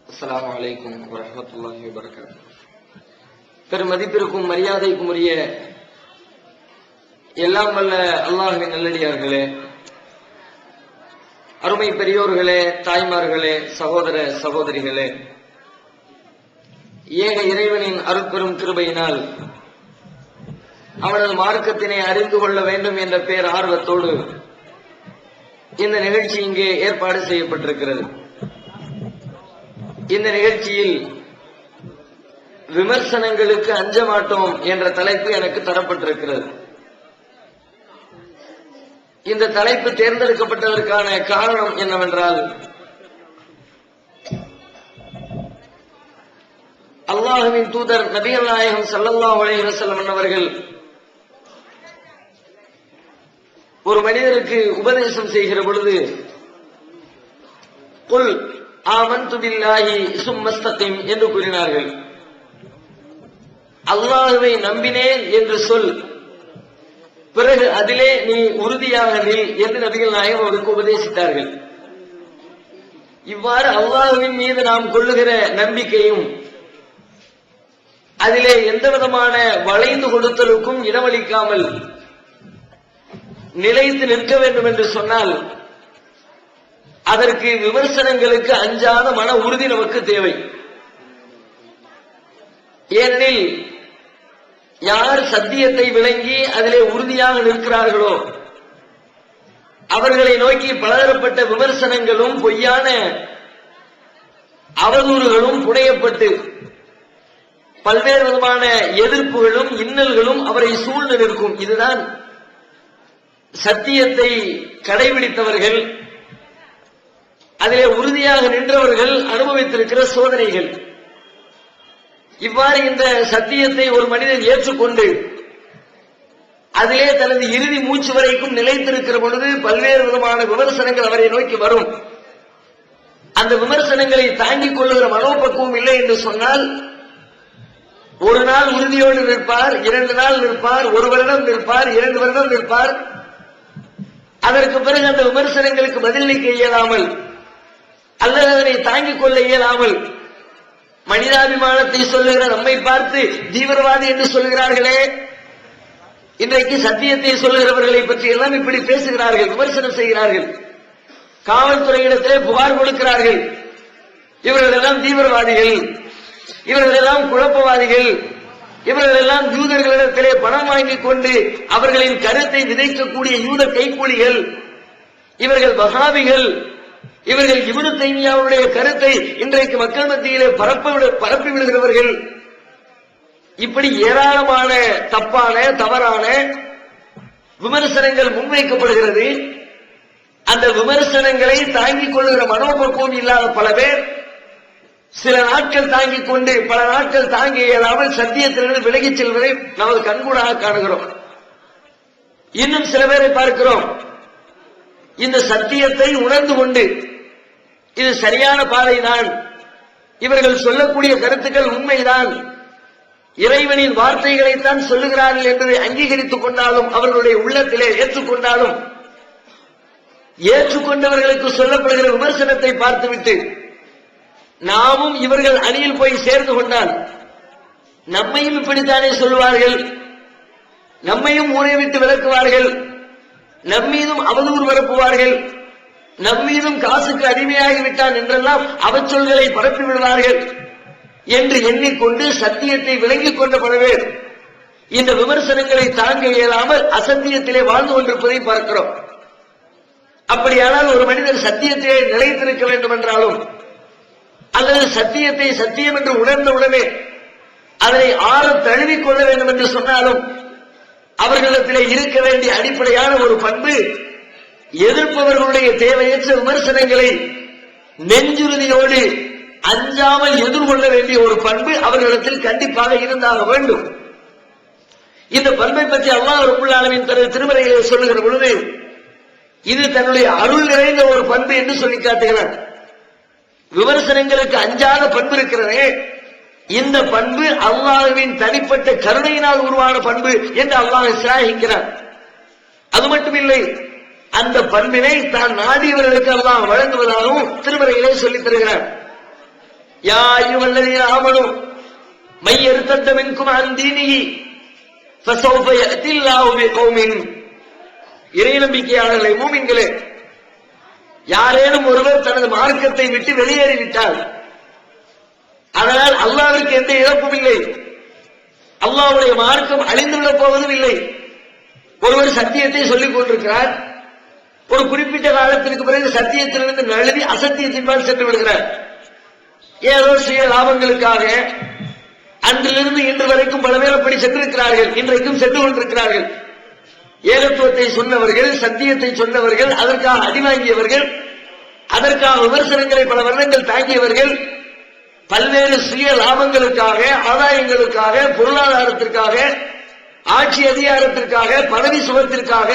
அஸ்ஸலாமு அலைக்கும் வரஹ்மத்துல்லாஹி வபரகாத்துஹு. பெருமதிப்பிற்கும் மரியாதைக்கும் உரிய எல்லாம் வல்ல அல்லாஹ்வின் நல்லடியார்களே, அருமை பெரியோர்களே, தாய்மார்களே, சகோதர சகோதரிகளே, ஏக இறைவனின் அருட்பெரும் கிருபையினால் அவனது மார்க்கத்தினை அறிந்து கொள்ள வேண்டும் என்ற பேர் ஆர்வத்தோடு இந்த நிகழ்ச்சி இங்கே ஏற்பாடு செய்யப்பட்டிருக்கிறது. இந்த நிகழ்ச்சியில் விமர்சனங்களுக்கு அஞ்ச மாட்டோம் என்ற தலைப்பு எனக்கு தரப்பட்டிருக்கிறது. இந்த தலைப்பு தேர்ந்தெடுக்கப்பட்டதற்கான காரணம் என்னவென்றால், அல்லாஹ்வின் தூதர் நபிகள் நாயகம் ஸல்லல்லாஹு அலைஹி வஸல்லம் அவர்கள் ஒரு மனிதருக்கு உபதேசம் செய்கிற பொழுது, குல் ஆமன்து பில்லாஹி சும்ம இஸ்தகிம் என்று கூறினார்கள். அல்லாஹ்வை நம்பினேன் என்று சொல், பிறகு அதிலே நீ உறுதியாக நில் என்று நபிகள் நாயகம் அவருக்கு உபதேசித்தார்கள். இவ்வாறு அல்லாஹ்வின் மீது நாம் கொள்ளுகிற நம்பிக்கையும் அதிலே எந்த விதமான வளைந்து கொடுத்தலுக்கும் இடமளிக்காமல் நிலைத்து நிற்க வேண்டும் என்று சொன்னால், அதற்கு விமர்சனங்களுக்கு அஞ்சாத மன உறுதி நமக்கு தேவை. ஏனெனில் யார் சத்தியத்தை விளங்கி அதிலே உறுதியாக நிற்கிறார்களோ அவர்களை நோக்கி பலதரப்பட்ட விமர்சனங்களும் பொய்யான அவதூறுகளும் புனையப்பட்டு பல்வேறு விதமான எதிர்ப்புகளும் இன்னல்களும் அவரை சூழ்ந்து நிற்கும். இதுதான் சத்தியத்தை கடைபிடித்தவர்கள், அதிலே உறுதியாக நின்றவர்கள் அனுபவித்திருக்கிற சோதனைகள். இவ்வாறு இந்த சத்தியத்தை ஒரு மனிதன் ஏற்றுக்கொண்டு அதிலே தனது இறுதி மூச்சு வரைக்கும் நிலைத்திருக்கிற பொழுது பல்வேறு விதமான விமர்சனங்கள் அவரை நோக்கி வரும். அந்த விமர்சனங்களை தாங்கிக் கொள்ளுகிற மனோபக்குவம் இல்லை என்று சொன்னால், ஒரு நாள் உறுதியோடு நிற்பார், 2 நாள் நிற்பார், 1 வருடம் நிற்பார், 2 வருடம் நிற்பார். அதற்கு பிறகு அந்த விமர்சனங்களுக்கு பதிலளிக்க இயலாமல் அல்லது அதனை தாங்கிக் கொள்ள இயலாமல் மனிதாபிமானத்தை சொல்லுகிற நம்மை பார்த்து தீவிரவாதி என்று சொல்லுகிறார்களே, இன்றைக்கு சத்தியத்தை சொல்லுகிறவர்களை பற்றி எல்லாம் இப்படி பேசுகிறார்கள், விமர்சனம் செய்கிறார்கள், காவல்துறையிடத்திலே புகார் கொடுக்கிறார்கள். இவர்கள் எல்லாம் தீவிரவாதிகள், இவர்கள் எல்லாம் குழப்பவாதிகள், இவர்கள் எல்லாம் யூதர்களிடத்திலே பணம் வாங்கிக் கொண்டு அவர்களின் கருத்தை விதைக்கக்கூடிய யூத கைக்கூலிகள், இவர்கள் வஹாபிகள், இவர்கள் இப்னு தைமியாவுடைய கருத்தை இன்றைக்கு மக்கள் மத்தியிலே பரப்பி விடுகிறவர்கள். இப்படி ஏராளமான தப்பான தவறான விமர்சனங்கள் முன்வைக்கப்படுகிறது. அந்த விமர்சனங்களை தாங்கிக் கொள்கிற மனோபக்குவம் இல்லாத பல பேர் சில நாட்கள் தாங்கிக் கொண்டு பல நாட்கள் தாங்கி இயலாமல் சத்தியத்திலிருந்து விலகிச் செல்வதை நமது கண்கூடாக காணுகிறோம். இன்னும் சில பேரை பார்க்கிறோம், இந்த சத்தியத்தை உணர்ந்து கொண்டு இது சரியான பாதைதான், இவர்கள் சொல்லக்கூடிய கருத்துக்கள் உண்மைதான், இறைவனின் வார்த்தைகளைத்தான் சொல்லுகிறார்கள் என்பதை அங்கீகரித்துக் கொண்டாலும், அவர்களுடைய உள்ளத்திலே ஏற்றுக்கொண்டாலும், ஏற்றுக்கொண்டவர்களுக்கு சொல்லப்படுகிற விமர்சனத்தை பார்த்துவிட்டு நாமும் இவர்கள் அணியில் போய் சேர்ந்து கொண்டால் நம்மையும் இப்படித்தானே சொல்லுவார்கள், நம்மையும் ஊரை விட்டு விலக்குவார்கள், நம்மீதும் அவதூறு பரப்புவார்கள், நம்மீதும் காசுக்கு அடிமையாகிவிட்டான் என்றெல்லாம் அவச்சொல்களை பரப்பி விடுவார்கள் என்று எண்ணிக்கொண்டு சத்தியத்தை விளங்கிக் கொண்ட பல பேர் இந்த விமர்சனங்களை தாங்க இயலாமல் அசத்தியத்திலே வாழ்ந்து கொண்டிருப்பதை பார்க்கிறோம். அப்படியானால் ஒரு மனிதர் சத்தியத்திலே நிலைத்திருக்க வேண்டும் என்றாலும் அல்லது சத்தியத்தை சத்தியம் என்று உணர்ந்த உடனே அதனை ஆற தழுவிக் கொள்ள வேண்டும் என்று சொன்னாலும் அவர்களிடத்திலே இருக்க வேண்டிய அடிப்படையான ஒரு பண்பு, எதிர்ப்பவர்களுடைய தேவையற்ற விமர்சனங்களை நெஞ்சுறுதியோடு அஞ்சாமல் எதிர்கொள்ள வேண்டிய ஒரு பண்பு அவர்களிடத்தில் கண்டிப்பாக இருந்தாக வேண்டும். இந்த பண்பை பற்றி அல்லாஹ் ரப்பல் ஆலமீன் தனது திருமறையிலே சொல்லுகிற பொழுது இது தன்னுடைய அருள் நிறைந்த ஒரு பண்பு என்று சொல்லி காட்டுகிறார். விமர்சனங்களுக்கு அஞ்சாத பண்பு இருக்கிறதே, இந்த பண்பு அல்லாஹ்வின் தனிப்பட்ட கருணையினால் உருவான பண்பு என்று அல்லாஹ் சிலாகிக்கிறார். அது மட்டுமில்லை, அந்த பண்பினை தான் நாடியவர்களுக்கு அல்லாஹ் வழங்குவதாகவும் திருமறையிலே சொல்லித் தருகிறார். யா அய்யுஹல்லதீன ஆமனூ மை யர்தத்த மின்கும் அன் தீனிஹி ஃபஸௌஃப யஅதில்லாஹு பிகௌமின். இறை நம்பிக்கையாளர்களே, மூமின்களே, யாரேனும் ஒருவர் தனது மார்க்கத்தை விட்டு வெளியேறிவிட்டால் அதனால் அல்லாஹ்விற்கு எந்த இழப்பும் இல்லை, அல்லாஹ்வுடைய மார்க்கம் அழிந்துவிடப் போவதும் இல்லை. ஒருவர் சத்தியத்தை சொல்லிக் கொண்டிருக்கிறார், ஒரு குறிப்பிட்ட காலத்திற்கு பிறகு சத்தியத்திலிருந்து நழுவி அசத்தியத்தின்பால் சென்று விடுகிறார். ஏதோ சுய லாபங்களுக்காக அன்றிலிருந்து இன்று வரைக்கும் பல பேர் அப்படி சென்றிருக்கிறார்கள், இன்றைக்கும் சென்று கொண்டிருக்கிறார்கள். ஏகத்துவத்தை சொன்னவர்கள், சத்தியத்தை சொன்னவர்கள், அதற்காக அடிவாங்கியவர்கள், அதற்காக விமர்சனங்களை பல வருடங்கள் தாங்கியவர்கள், பல்வேறு சுய லாபங்களுக்காக, ஆதாயங்களுக்காக, பொருளாதாரத்திற்காக, ஆட்சி அதிகாரத்திற்காக, பதவி சுகத்திற்காக,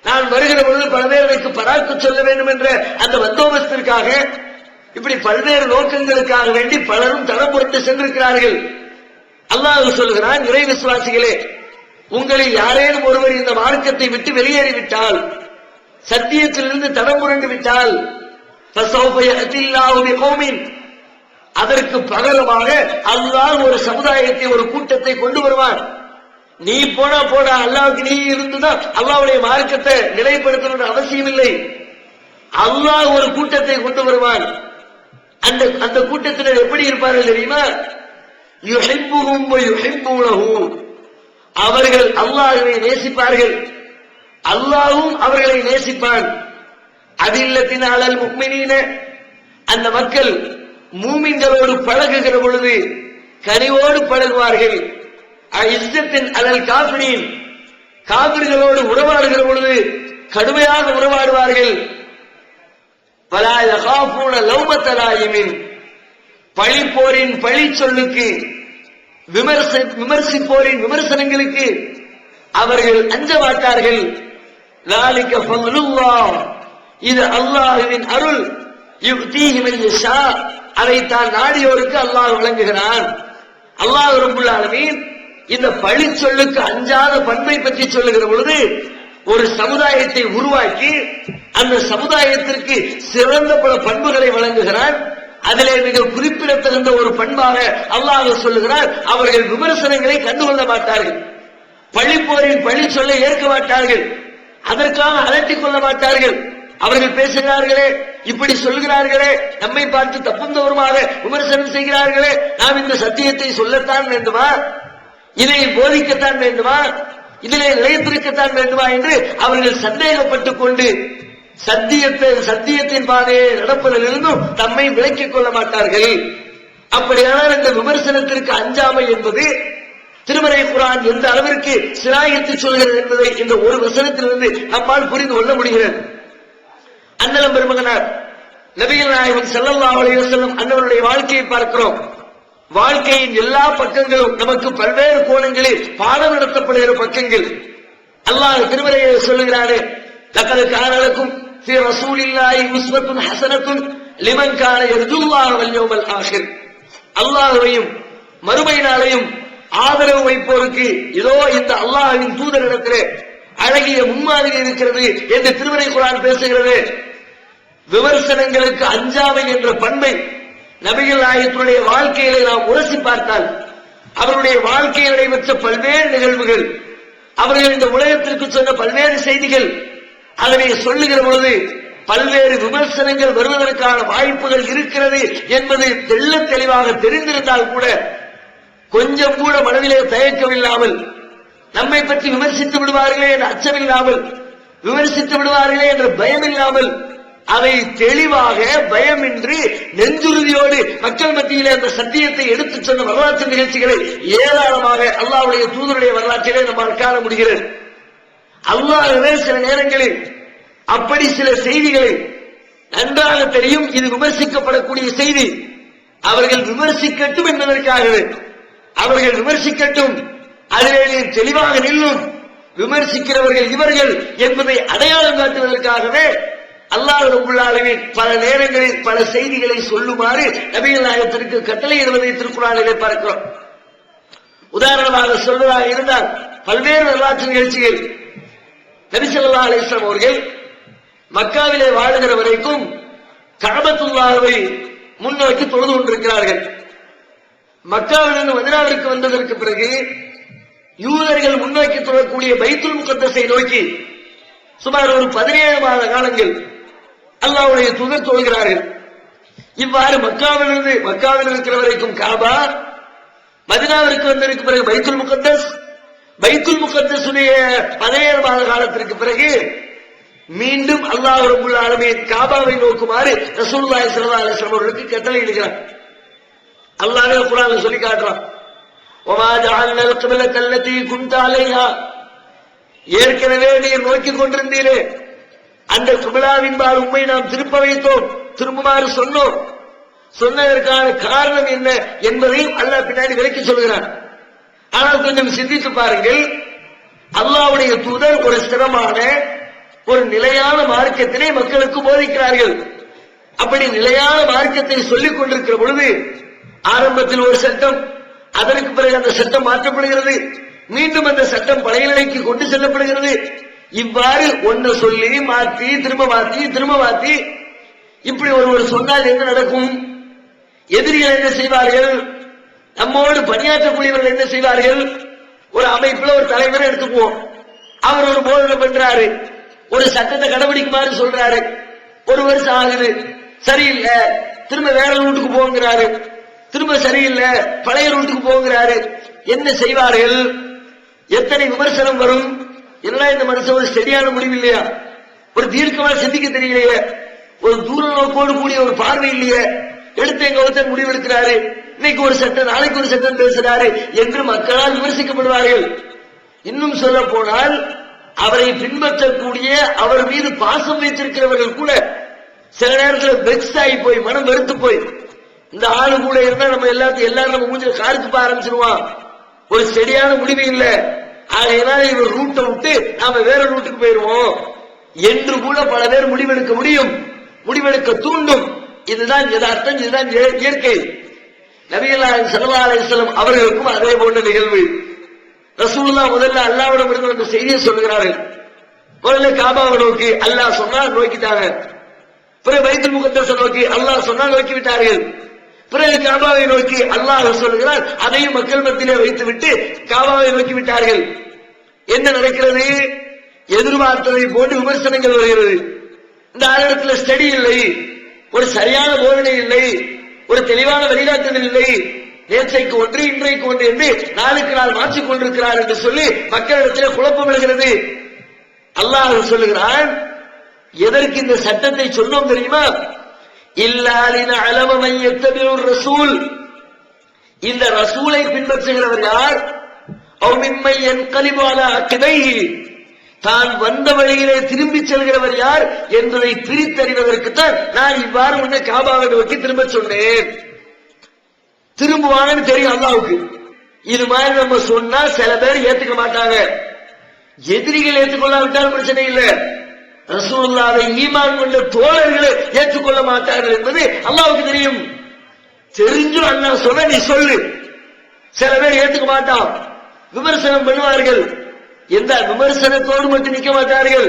நான் வருகிற பொழுது பல பேர் எனக்கு பராக்கு சொல்ல வேண்டும் என்ற அந்த பந்தோபஸ்திற்காக, இப்படி பல்வேறு நோக்கங்களுக்காக வேண்டி பலரும் தடம் புரண்டு சென்றிருக்கிறார்கள். அல்லாஹ் சொல்கிறான், இறை விசுவாசிகளே, உங்களில் யாரேனும் ஒருவர் இந்த மார்க்கத்தை விட்டு வெளியேறிவிட்டால், சத்தியத்திலிருந்து தடம் புரண்டு விட்டால், அதற்கு பகரமாக அல்லாஹ் ஒரு சமுதாயத்தை, ஒரு கூட்டத்தை கொண்டு வருவான். நீ போனா போடா, அல்லாஹ்வுக்கு நீ இருந்துதான் அல்லாஹ்வுடைய மார்க்கத்தை நிலைப்படுத்தணும் அவசியம் இல்லை. அல்லாஹ் ஒரு கூட்டத்தை கொண்டு வருவான். அந்த கூட்டத்தினர் எப்படி இருப்பார்கள் தெரியுமா? யுஹிப்புஹும் வ யுஹிப்புனஹு. அவர்கள் அல்லாஹ்வை நேசிப்பார்கள், அல்லாஹ்வும் அவர்களை நேசிப்பான். அதில்லத்தின் அலல் முஃமினீன, அந்த மக்கள் மூமின்களோடு பழகுகிற பொழுது கனிவோடு பழகுவார்கள். இஸ்ஸத்தின் அலல் காஃபிரீன், காபிர்களோடு உறவாடுகிற பொழுது கடுமையாக உறவாடுவார்கள். வலா யகாஃபூன லௌமத லாயிமின், பழிப்போரின் பழி சொல்லுக்கு, விமர்சிப்போரின் விமர்சனங்களுக்கு அவர்கள் அஞ்ச மாட்டார்கள். ذَلِكَ فَضْلُ اللَّهِ, இது அல்லாஹ்வின் அருள். யுக்தீஹி மன் யஷா, அதை தான் நாடியோருக்கு அல்லாஹ் வழங்குகிறான். அல்லாஹ் ரப்பல் ஆலமீன் இந்த பழி சொல்லுக்கு அஞ்சாத பண்பை பற்றி சொல்லுகிற பொழுது ஒரு சமுதாயத்தை உருவாக்கி அந்த சமுதாயத்திற்கு சிறந்த பல பண்புகளை வழங்குகிறான். அதிலே மிக குறிப்பிடத்தகுந்த ஒரு பண்பாக அல்லாஹ் சொல்லுகிறார், அவர்கள் விமர்சனங்களை கண்டுகொள்ள மாட்டார்கள், பழிப்போரின் பழி சொல்ல ஏற்க மாட்டார்கள், அதற்காக அலட்டிக் கொள்ள மாட்டார்கள். அவர்கள் பேசுகிறார்களே, இப்படி சொல்கிறார்களே, நம்மை பார்த்து தப்பும் தவறுமாக விமர்சனம் செய்கிறார்களே, நாம் இந்த சத்தியத்தை சொல்லத்தான் வேண்டுமா, இதை போதிக்கத்தான் வேண்டுமா, இதிலே நிலைத்திருக்கத்தான் வேண்டுமா என்று அவர்கள் சந்தேகப்பட்டுக் கொண்டு சத்தியத்தின் பாதையை நடப்பதிலிருந்தும் தம்மை விலக்கிக் கொள்ள மாட்டார்கள். அப்படியானால் இந்த விமர்சனத்திற்கு அஞ்சாமை என்பது திருமறை குர்ஆன் எந்த அளவிற்கு சிராயத்து சொல்கிறது என்பதை இந்த ஒரு வசனத்திலிருந்து நம்மால் புரிந்து கொள்ள முடிகிறது. அண்ணலம் பெருமகனார் நபிகள் நாயகம் ஸல்லல்லாஹு அலைஹி வஸல்லம் அன்னவருடைய வாழ்க்கையை பார்க்கிறோம். வாழ்க்கையின் எல்லா பக்கங்களும் நமக்கு பல்வேறு கோணங்களில் பாடம் நடத்தப்படுகிற பக்கங்கள். அல்லாஹ் திருமறையை சொல்லுகிறாரு, லகத் கான லக்கும் ஃபீ ரசூலில்லாஹி உஸ்வத்துன் ஹஸனத்துன் லிமன் கான யர்ஜுல்லாஹ வல் யௌமல் ஆகிர். அல்லாஹ்வையும் மறுமை நாளையும் ஆதரவு வைப்போருக்கு இதோ இந்த அல்லாஹ்வின் தூதரிடத்திலே அழகிய முன்மாதிரி இருக்கிறது என்று திருமறை குர்ஆன் பேசுகிறது. விமர்சனங்களுக்கு அஞ்சாமை என்ற பண்பை நபிகள் நாயகத்துடைய வாழ்க்கையிலே நாம் உரசி பார்த்தால், அவருடைய வாழ்க்கையில் நடைபெற்ற பல்வேறு நிகழ்வுகள், அவர்கள் இந்த உலகத்திற்கு சொன்ன பல்வேறு செய்திகள், அதனை சொல்லுகிற பொழுது பல்வேறு விமர்சனங்கள் வருவதற்கான வாய்ப்புகள் இருக்கிறது என்பது தெள்ள தெளிவாக தெரிந்திருந்தால் கூட கொஞ்சம் கூட மனதிலே தயக்கமில்லாமல், நம்மை பற்றி விமர்சித்து விடுவார்களே என்ற அச்சமில்லாமல், விமர்சித்து விடுவார்களே என்ற பயமில்லாமல், அதை தெளிவாக பயமின்றி நெஞ்சுறுதியோடு மக்கள் மத்தியிலே அந்த சத்தியத்தை எடுத்துச் சொன்ன வரலாற்று நிகழ்ச்சிகளை ஏராளமாக அல்லாஹ்வுடைய தூதருடைய வரலாற்றிலே நம்மால் காண முடிகிறது. அல்லாஹ்வே சில நேரங்களில் அப்படி சில செய்திகளை நன்றாக தெரியும், இது விமர்சிக்கப்படக்கூடிய செய்தி, அவர்கள் விமர்சிக்கட்டும் என்பதற்காகவே, அவர்கள் விமர்சிக்கட்டும், அதிலே தெளிவாக நில்லும், விமர்சிக்கிறவர்கள் இவர்கள் என்பதை அடையாளம் காட்டுவதற்காகவே அல்லாஹ் ரப்பல் ஆலமீன் பல நேரங்களில் பல செய்திகளை சொல்லுமாறு நபிகள் நாயகத்திற்கு கட்டளையிடுவதை திருக்குர்ஆனிலே பார்க்கிறோம். உதாரணமாக சொல்வதாக இருந்தால் பல்வேறு வரலாற்று நிகழ்ச்சிகள். நபி ஸல்லல்லாஹு அலைஹி வஸல்லம் அவர்கள் மக்காவிலே வாழுகிற வரைக்கும் கஅபத்துல்லாஹ்வை முன்னோக்கி தொழுது கொண்டிருக்கிறார்கள். மக்காவிலிருந்து மதீனாவிற்கு வந்ததற்கு பிறகு யூதர்கள் முன்னோக்கி தொழக்கூடிய பைத்துல் முகத்தஸை நோக்கி சுமார் ஒரு 17 மாத காலங்கள் அல்லாஹ்வுடைய தூதர் தொழுகிறார்கள். இவ்வாறு மக்காவில் இருக்கிற வரைக்கும் காபா, மதீனாவிற்கு வந்ததற்கு பிறகு பைத்துல் முகத்தஸ், பைத்துல் முகத்தஸுடைய 17 மாத காலத்திற்கு பிறகு மீண்டும் அல்லாஹ் ரப்பல் ஆலமீன் காபாவை நோக்குமாறு ரசூலுல்லாஹி ஸல்லல்லாஹு அலைஹி வஸல்லம் அவர்களுக்கு கட்டளை இடுகிறார். அல்லாஹ்வே குர்ஆன்ல சொல்லி காட்டுறான், வமா ஜஅல்னல் கிப்லத அல்லதி குன்த அலைஹா, ஏற்கனவே நீர் நோக்கிக் கொண்டிருந்தீரே அந்த கிப்லாவின்பால் உம்மை நாம் திருப்ப வைத்தோம், திரும்புமாறு சொன்னோம். சொன்னதற்கான காரணம் என்ன என்பதையும் அல்லாஹ் பின்னாடி விளக்கி சொல்கிறான். ஆனால் கொஞ்சம் சிந்தித்து பாருங்கள், அல்லாஹ்வுடைய தூதர் ஒரு ஸ்திரமான ஒரு நிலையான மார்க்கத்தினை மக்களுக்கு போதிக்கிறார்கள். அப்படி நிலையான மார்க்கத்தை சொல்லிக் கொண்டிருக்கிற பொழுது ஆரம்பத்தில் ஒரு சட்டம், அதற்கு பிறகு அந்த சட்டம் மாற்றப்படுகிறது, மீண்டும் அந்த சட்டம் பழைய நிலைக்கு கொண்டு செல்லப்படுகிறது. இவ்வாறு ஒன்றை சொல்லி மாற்றி திரும்ப மாற்றி இப்படி ஒருவர் சொன்னால் என்ன நடக்கும்? எதிரிகள் என்ன செய்வார்கள்? நம்மோடு பணியாற்றக்கூடியவர்கள் என்ன செய்வார்கள்? ஒரு அமைப்புல ஒரு தலைவரை எடுத்துக்குவோம், அவர் ஒரு போதனை பண்றாரு, ஒரு சட்டத்தை கடைபிடிக்குமாறு சொல்றாரு, ஒரு வருஷம் ஆகுது, சரியில்லை, திரும்ப வேற ரூட்டுக்கு போங்கிறாரு, திரும்ப சரியில்லை, பழைய ரூட்டுக்கு போங்கிறாரு. என்ன செய்வார்கள்? எத்தனை விமர்சனம் வரும்? என்னடா இந்த மனுஷன் ஒரு சரியான முடிவு இல்லையா, ஒரு தீர்க்கமா சிந்திக்க தெரியலையே, ஒரு தூர நோக்கோடு கூடிய ஒரு பார்வை இல்லையே, எடுத்து எங்க ஒருத்தர் முடிவு எடுக்கிறாரு, இன்னைக்கு ஒரு சட்டம் நாளைக்கு ஒரு சட்டம் பேசுறாரு என்று மக்களால் விமர்சிக்கப்படுவார்கள். இன்னும் சொல்ல போனால் அவரை பின்பற்றக்கூடிய அவர் மீது பாசம் வைத்திருக்கிறவர்கள் கூட சில நேரத்தில் வெக்ஸ் ஆகி போய் மனம் வெறுத்து போய் இந்த ஆளு கூட இருந்தா நம்ம எல்லாரும் நம்ம மூஞ்சில காரித்துப்ப ஆரம்பிச்சிருவான், ஒரு சரியான முடிவு இல்லை, ஆகையினால இவர் ரூட்டை விட்டு நாம வேற ரூட்டுக்கு போயிருவோம் என்று கூட பல பேர் முடிவெடுக்க முடியும், முடிவெடுக்க தூண்டும். இதுதான் யதார்த்தம், இதுதான் இயற்கை. நபிகள் நாயகம் ஸல்லல்லாஹு அலைஹி வஸல்லம் அவர்களுக்கும் அதே போன்ற நிகழ்வு. ரசூலுல்லாஹ் முதல்ல அல்லாஹ்விடம் இருந்து அந்த செய்தியை சொல்கிறார்கள். முதல்ல காபாவை நோக்கி அல்லாஹ் சொன்னால் நோக்கிட்டாங்க, பிறகு பைத்துல் முகத்தஸை நோக்கி அல்லாஹ் சொன்னால் நோக்கி விட்டார்கள், பிறகு காபாவை நோக்கி அல்லாஹ் சொல்லுகிறார், அதையும் மக்கள் மத்தியிலே வைத்துவிட்டு காபாவை நோக்கி விட்டார்கள். என்ன நடக்கிறது? எதிர்பார்த்ததை போன்று விமர்சனங்கள் வருகிறது. இந்த ஆளுநத்தில் ஸ்டடி இல்லை, ஒரு சரியான போதனை இல்லை, ஒரு தெளிவான வழிகாட்டுதல் இல்லை, நேற்றைக்கு ஒன்று இன்றைக்கு ஒன்று என்று நாளுக்கு நாள் மாற்றிக் கொண்டிருக்கிறார் என்று சொல்லி மக்களிடத்தில் குழப்பம் எழுகிறது. அல்லாஹ் சொல்லுகிறான், எதற்கு இந்த சட்டத்தை சொன்னோம் தெரியுமா? இல்லாலின அலமமை எத்தபியுர் ரசூல், இந்த ரசூலை பின்பற்றுகிறவர் யார்? அவ்மிம்மை என்கலிபு அலா அக்தைஹி, தான் வந்த வழியிலே திரும்பி செல்கிறவர் யார் என்பதை பிரித்தறிவதற்குத்தான் நான் இவ்வாறு உன்னை காபாவை நோக்கி திரும்ப சொன்னேன். திரும்புவாங்கன்னு தெரியும் அல்லாஹ்வுக்கு. இது மாதிரி நம்ம சொன்னா சில பேர் ஏத்துக்க மாட்டாங்க, எதிரிகள் ஏற்றுக்கொள்ளாவிட்டால் பிரச்சனை இல்லை, ரசூலுல்லாஹ்வை ஈமான் கொண்ட தோழர்களை ஏற்றுக்கொள்ள மாட்டார்கள் என்பது அல்லாஹ்வுக்கு தெரியும். தெரிஞ்சும் அல்லாஹ் சொன்ன நீ சொல்லு. சில பேர் ஏத்துக்க மாட்டான், விமர்சனம் பண்ணுவார்கள். எந்த விமர்சனத்தோடு மட்டும் நிற்க மாட்டார்கள்,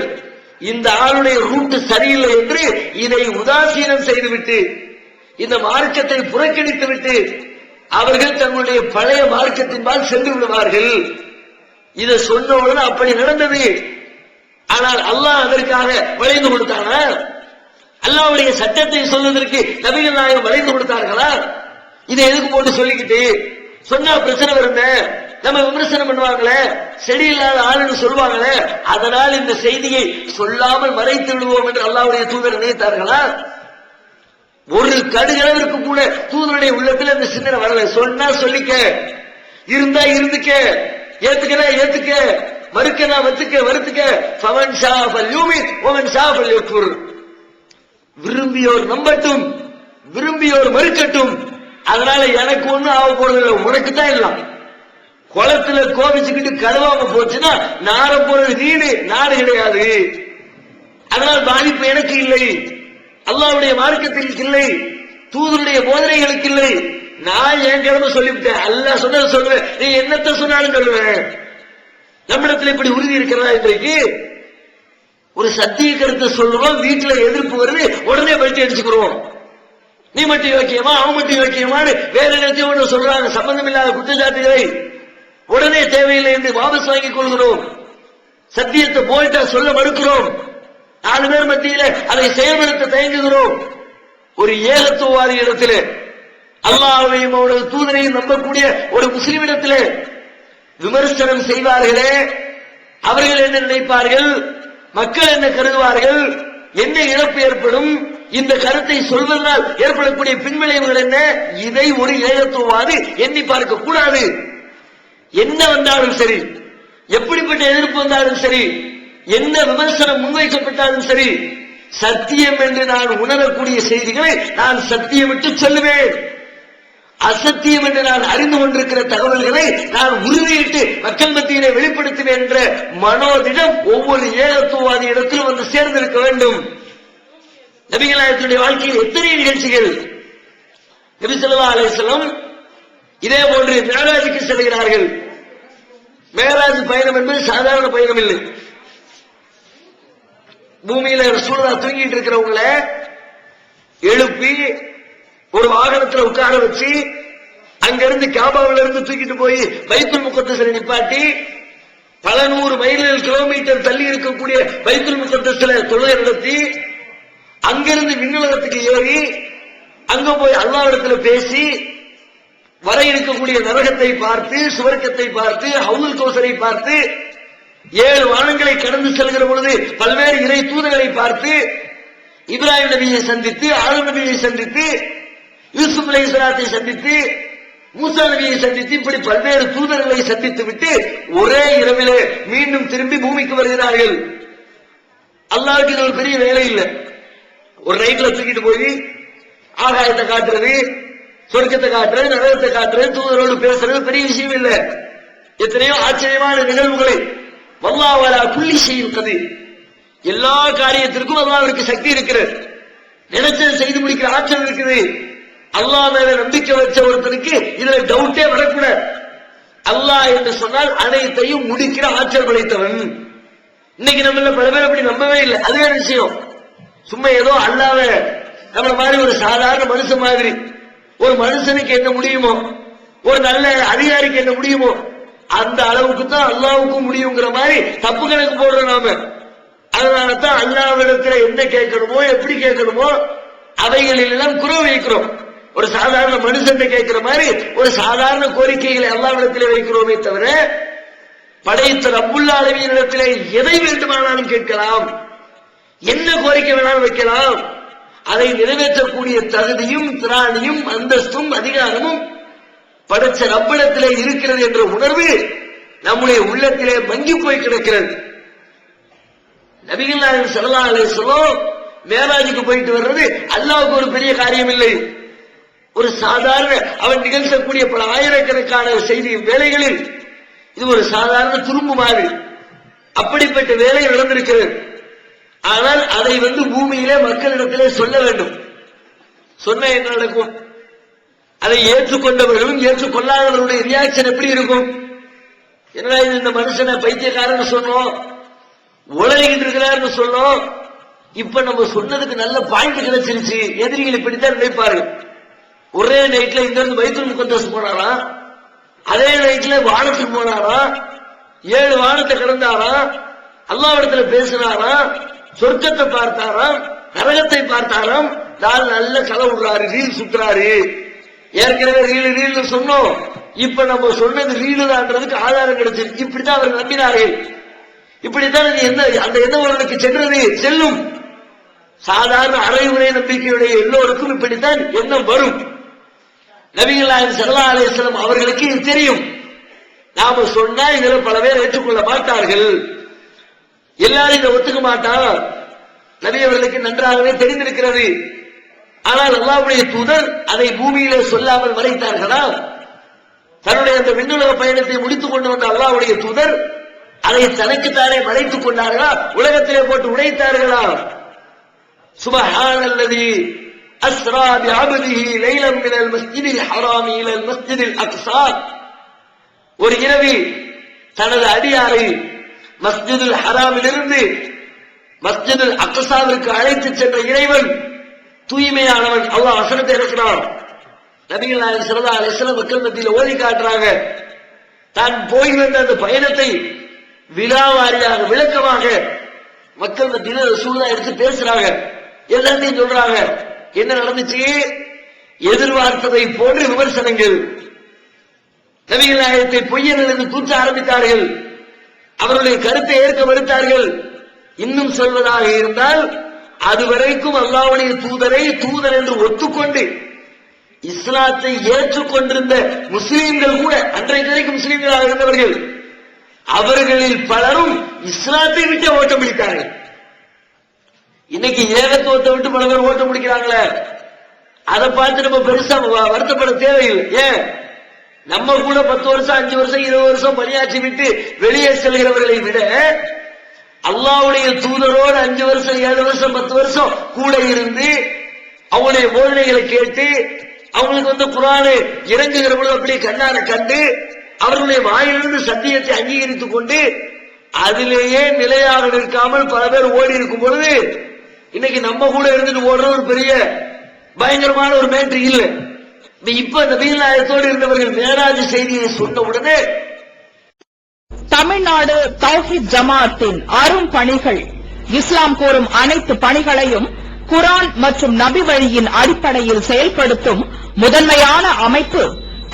இந்த ஆளுடைய ரூட் சரியில்லை என்று இதை உதாசீனம் செய்துவிட்டு இந்த மார்க்கத்தை புறக்கணித்து விட்டு அவர்கள் தங்களுடைய பழைய மார்க்கத்தின்பால் சென்று விடுவார்கள். இதை சொன்னவுடன் அப்படி நடந்தது. ஆனால் அல்லாஹ் அதற்காக வளைந்து கொடுத்தானா? அல்லாஹ்வுடைய சட்டத்தை சொல்வதற்கு நபிகள் நாயகம் வளைந்து கொடுத்தார்களா? இதை எதுக்கு போட்டு சொல்லிக்கிட்டு சொன்னா பிரச்சனை வருங்க, நம்ம விமர்சனம் பண்ணுவாங்களே, செடி இல்லாத ஆளுன்னு சொல்லுவாங்களே, அதனால் இந்த செய்தியை சொல்லாமல் மறைத்து விடுவோம் என்று அல்லாஹ்வுடைய தூதர் நினைத்தார்களா? ஒரு கடுகளவிற்கு கூட தூதருடைய உள்ளத்தில் அந்த சிந்தனை வரல. சொன்னா சொல்லிக்க, இருந்தா இருந்துக்க, ஏத்துக்கனா ஏத்துக்க, மறுக்கனா வருத்துக்க. ஃபமன் ஷாஃபல் யூமின் வமன் ஷாஃபல் யக்ஃபுர், விரும்பியோர் நம்பட்டும், விரும்பியோர் மறுக்கட்டும். அதனால எனக்கு ஒண்ணும் ஆக போறது, உனக்கு தான் எல்லாம். குளத்துல கோபிச்சுக்கிட்டு கழுவாம போச்சுன்னா நார போறது நீடு, நாடு கிடையாது. அதனால் பாதிப்பு எனக்கு இல்லை, அல்லாஹ்வுடைய மார்க்கத்திற்கு இல்லை, தூதருடைய போதனைகளுக்கு இல்லை. நான் என் கிழமை சொல்லிவிட்டேன், அல்லாஹ் சொன்னது சொல்லுவேன், நீ என்னத்தை சொன்னாலும் சொல்லுவேன். நம்மிடத்தில் இப்படி உறுதி இருக்கிறதா? இன்றைக்கு ஒரு சத்திய கருத்தை சொல்றோம், வீட்டுல எதிர்ப்பு வருது, உடனே பயிற்சி அடிச்சுக்கிறோம். நீ மட்டும் யோக்கியமா, அவன் மட்டும் யோக்கியமான்னு வேற இடத்தையும் ஒன்று சொல்றாங்க. சம்பந்தம் இல்லாத குற்றச்சாட்டுகளை உடனே தேவையில்லை என்று வாபஸ் வாங்கிக் கொள்கிறோம். சத்தியத்தை போயிட்டா சொல்ல மறுக்கிறோம். 4 பேர் மத்தியில அதை செயல்படுத்த தயங்குகிறோம். ஒரு ஏகத்துவவாதி இடத்திலே, அல்லாஹ்வையும் அவரது தூதரையும் நம்பக்கூடிய ஒரு முஸ்லிமிடத்திலே விமர்சனம் செய்வார்களே, அவர்கள் என்ன நினைப்பார்கள், மக்கள் என்ன கருதுவார்கள், என்ன இழப்பு ஏற்படும், இந்த கருத்தை சொல்வதனால் ஏற்படக்கூடிய பின்விளைவுகள் என்ன, இதை ஒரு ஏகத்துவவாதி எண்ணி பார்க்க கூடாது. என்ன வந்தாலும் சரி, எப்படிப்பட்ட எதிர்ப்பு வந்தாலும் சரி, என்ன விமர்சனம் முன்வைக்கப்பட்டாலும் சரி, சத்தியம் என்று நான் உணரக்கூடிய செய்திகளை நான் சத்தியமிட்டு சொல்லுவேன். அசத்தியம் என்று நான் அறிந்து கொண்டிருக்கிற தகவல்களை நான் உறுதியிட்டு மக்கள் மத்தியிலே வெளிப்படுத்துவேன் என்ற மனோதிடம் ஒவ்வொரு ஏகத்துவவாதி இடத்திலும் வந்து சேர்ந்திருக்க வேண்டும். நபிகள் நாயகத்துடைய வாழ்க்கையில் எத்தனை நிகழ்ச்சிகள். நபி ஸல்லல்லாஹு அலைஹி வஸல்லம் இதே போன்று மேராஜுக்கு செல்கிறார்கள். மேராஜ் பயணம் என்பது சாதாரண பயணம் இல்லை. பூமியில ரசூலுல்லாஹ் தூங்கிட்டு இருக்கிறவங்கள எழுப்பி ஒரு வாகனத்தில் உட்கார வச்சு அங்கிருந்து காபாவில இருந்து தூக்கிட்டு போய் பைத்துல் முகத்தஸ்ல நிப்பாட்டி பல 100 மைல்கள் கிலோமீட்டர் தள்ளி இருக்கக்கூடிய பைத்துல் முகத்தஸ்ல தொழுகை நடத்தி அங்கிருந்து விண்ணுலகத்துக்கு ஏறி அங்க போய் அல்லாஹ்விடத்துல பேசி வர இருக்கக்கூடிய நரகத்தை பார்த்து, சுவர்க்கத்தை பார்த்து, ஹவுல் கௌசரை பார்த்து, 7 வானங்களை கடந்து செல்கிற பொழுது பல்வேறு இறை தூதர்களை பார்த்து, இப்ராஹிம் நபியை சந்தித்து, ஆதம் நபியை சந்தித்து, யூசுப் அலைஹிஸ்ஸலாத்தை சந்தித்து, மூசா நபியை சந்தித்து, இப்படி பல்வேறு தூதர்களை சந்தித்து விட்டு ஒரே இரவிலே மீண்டும் திரும்பி பூமிக்கு வருகிறார்கள். அல்லாஹ்வுக்கு இது ஒரு பெரிய வேலை இல்லை. ஒரு நைட்ல தூக்கிட்டு போய் ஆகாயத்தை காட்டுறது, சொர்க்கத்தை காட்டுறது, நரகத்தை காட்டுறது, தூதரோடு பேசுறது பெரிய விஷயம் இல்லை. எத்தனையோ ஆச்சரியமான நிகழ்வுகளை வல்லாஹு அலா குல்லி ஷைஇன் கதீர், எல்லா காரியத்திற்கும் அல்லாஹ்விற்கு சக்தி இருக்கிறது. நினைச்சதை செய்து முடிக்கிற ஆற்றல் இருக்குது. அல்லாஹ் மேல நம்பிக்கை வச்ச ஒருத்தருக்கு இதுல டவுட்டே வரக்கூடாது. அல்லாஹ் என்று சொன்னால் அனைத்தையும் முடிக்கிற ஆற்றல் படைத்தவன். இன்னைக்கு நம்மள பல பேர் அப்படி நம்பவே இல்லை. அதுவே விஷயம். சும்மா ஏதோ அல்லாஹ்வ நம்மள மாதிரி ஒரு சாதாரண மனுஷன் மாதிரி, ஒரு மனுஷனுக்கு என்ன முடியுமோ, ஒரு நல்ல அதிகாரிக்கு என்ன முடியுமோ அந்த அளவுக்கு தான் அல்லாஹ்வுக்கும் முடியுங்கிற மாதிரி தப்பு கணக்கு போடுறோம் நாம. அதனால தான் அல்லாஹ்விடத்துல என்ன கேட்கணுமோ, எப்படி கேட்கணுமோ அவைகளில் எல்லாம் குறை வைக்கிறோம். ஒரு சாதாரண மனுஷன் கேட்கிற மாதிரி ஒரு சாதாரண கோரிக்கைகளை அல்லாஹ்விடத்திலே வைக்கிறோமே தவிர, படைத்த ரப்புல் ஆலமீன் இடத்திலே எதை வேண்டுமானாலும் கேட்கலாம், என்ன கோரிக்கை வேணாலும் வைக்கலாம். அதை நிறைவேற்றக்கூடிய தகுதியும் திராணியும் அந்தஸ்தும் அதிகாரமும் படைச்ச ரப்பிடத்திலே இருக்கிறது என்ற உணர்வு நம்முடைய உள்ளத்திலே மங்கி போய் கிடக்கிறது. நபிகள் நாயகம் ஸல்லல்லாஹு அலைஹி வஸல்லம் மேராஜுக்கு போயிட்டு வர்றது அல்லாஹ்வுக்கு ஒரு பெரிய காரியம் இல்லை. ஒரு சாதாரண அவன் நிகழ்த்தக்கூடிய பல ஆயிரக்கணக்கான செய்தி வேலைகளில் இது ஒரு சாதாரண துரும்பு மாதிரி. அப்படிப்பட்ட வேலை நடந்திருக்கிறது. ஆனால் அதை பூமியிலே மக்களிடத்திலே சொல்ல வேண்டும். சொன்ன என்ன நடக்கும்? அதை ஏற்றுக்கொண்டவர்களும் ஏற்றுக்கொள்ளாதவர்களுடைய ரியாக்ஷன் எப்படி இருக்கும்? என்னடா இது, இந்த மனுஷனை பைத்தியக்காரன்னு சொன்னோம், உலகிட்டு இருக்கிறார்னு சொன்னோம், இப்ப நம்ம சொன்னதுக்கு நல்ல பாயிண்ட் கிடைச்சிருச்சு. எதிரிகள் இப்படித்தான் நினைப்பார்கள். ஒரே நைட்ல இங்க இருந்து பைத்துல் முகத்தஸ் போனாராம், அதே நைட்ல வானத்துக்கு போனாராம், 7 வானத்தை கடந்தாராம், அல்லாஹ்விடத்துல பேசினாராம், சொர்க்கத்தை பார்த்தாராம், நரகத்தை பார்த்தாராம், நல்ல கலை விடுறாரு, ரீல் சுத்துறாரு. ஏற்கனவே ரீல் சொன்னோம், இப்ப நம்ம சொன்னது ரீல் தான்றதுக்கு ஆதாரம் கிடைச்சிருக்கு. இப்படித்தான் அவர்கள் நம்பினார்கள். இப்படித்தான் அந்த எண்ணம் அவர்களுக்கு செல்லும். சாதாரண அரைகுறை நம்பிக்கையுடைய எல்லோருக்கும் இப்படித்தான் எண்ணம் வரும். நபிகள் நாயகம் ஸல்லல்லாஹு அலைஹி வஸல்லம் அவர்களுக்கு இது தெரியும். நாம சொன்னா இதுல பல பேர் ஏற்றுக்கொள்ள மாட்டார்கள், எல்லாரும் இதை ஒத்துக்க மாட்டான். நபி அவர்களுக்கு நன்றாகவே தெரிந்திருக்கிறது. ஆனால் அல்லாஹ்வுடைய தூதர் அதை பூமியிலே சொல்லாமல் மறைத்தார்களா? தன்னுடைய அந்த விண்ணுலக பயணத்தை முடித்துக் கொண்டு வந்த அல்லாஹ்வுடைய தூதர் அதை தனக்குத்தானே மறைத்துக் கொண்டார்களா? உலகத்திலே போட்டு உடைத்தார்களா? சுப்ஹானல்லதி அஸ்ரா பிஅப்திஹி லைலன் மினல் மஸ்ஜிதில் ஹராமி இலல் மஸ்ஜிதில் அக்ஸா. ஒரு இரவில் தனது அடியாரை மஸ்ஜிதுல் ஹராமிலிருந்து மஸ்ஜிதுல் அக்ஸாவிற்கு அழைத்து சென்ற இறைவன் தூய்மையானவன். அல்லாஹ் வசனத்தை இருக்கிறான். நபிகள் நாயகம் ஸல்லல்லாஹு அலைஹி வஸல்லம் மக்கள் மத்தியில் ஓதி காட்டுறாங்க. தான் போய் வந்த அந்த பயணத்தை விலாவாரியாக விளக்கமாக மக்கள் மத்தியில் ரசூலுல்லாஹ் எடுத்து பேசுறாங்க. எல்லாத்தையும் சொல்றாங்க. என்ன நடந்துச்சு? எதிர்பார்த்ததை போன்ற விமர்சனங்கள். நபிகள் நாயகத்தை பொய்யர்கள் என்று தூற்ற ஆரம்பித்தார்கள். அவருடைய கருத்தை ஏற்க மறுத்தார்கள். இன்னும் சொல்வதாக இருந்தால் அதுவரைக்கும் அல்லாஹ்வுடைய தூதரை தூதர் என்று ஒத்துக்கொண்டு இஸ்லாத்தை ஏற்றுக்கொண்டிருந்த முஸ்லீம்கள் கூட, அன்றைக்கு வரைக்கும் முஸ்லீம்களாக இருந்தவர்கள், அவர்களில் பலரும் இஸ்லாத்தை விட்டு ஓட்டம் பிடித்தார்கள். இன்னைக்கு ஏகத்துவத்தை விட்டு பல பேர் ஓட்டம் பிடிக்கிறாங்களே, அதை பார்த்து நம்ம பெருசா வருத்தப்பட தேவையில்லை. ஏன்? நம்ம கூட 10 வருஷம் 5 வருஷம் 20 வருஷம் பணியாற்றி விட்டு வெளியே செல்கிறவர்களை விட அல்லாஹ்வுடைய தூதரோடு 5 வருஷம் 7 வருஷம் 10 வருஷம் கூட இருந்து அவங்களுடைய போதனைகளை கேட்டு அவங்களுக்கு குர்ஆனை இறங்குகிற பொழுது அப்படியே கண்ணார கண்டு அவர்களுடைய வாயிலிருந்து சத்தியத்தை அங்கீகரித்துக் கொண்டு அதிலேயே நிலையாக நிற்காமல் பல பேர் ஓடி இருக்கும் பொழுது இன்னைக்கு நம்ம கூட இருந்துட்டு ஓடுற ஒரு பெரிய பயங்கரமான ஒரு மேட்ரு இல்லை. இப்ப நபிகள் நாயகத்தோடு இருந்தவர்கள் மேராஜ் செய்தியை சொன்ன உடனே தமிழ்நாடு தௌஹீத் ஜமாஅத்தின் அரும் பணிகள், இஸ்லாம் கூறும் அனைத்து பணிகளையும் குர்ஆன் மற்றும் நபி வழியின் அடிப்படையில் செயல்படுத்தும் முதன்மையான அமைப்பு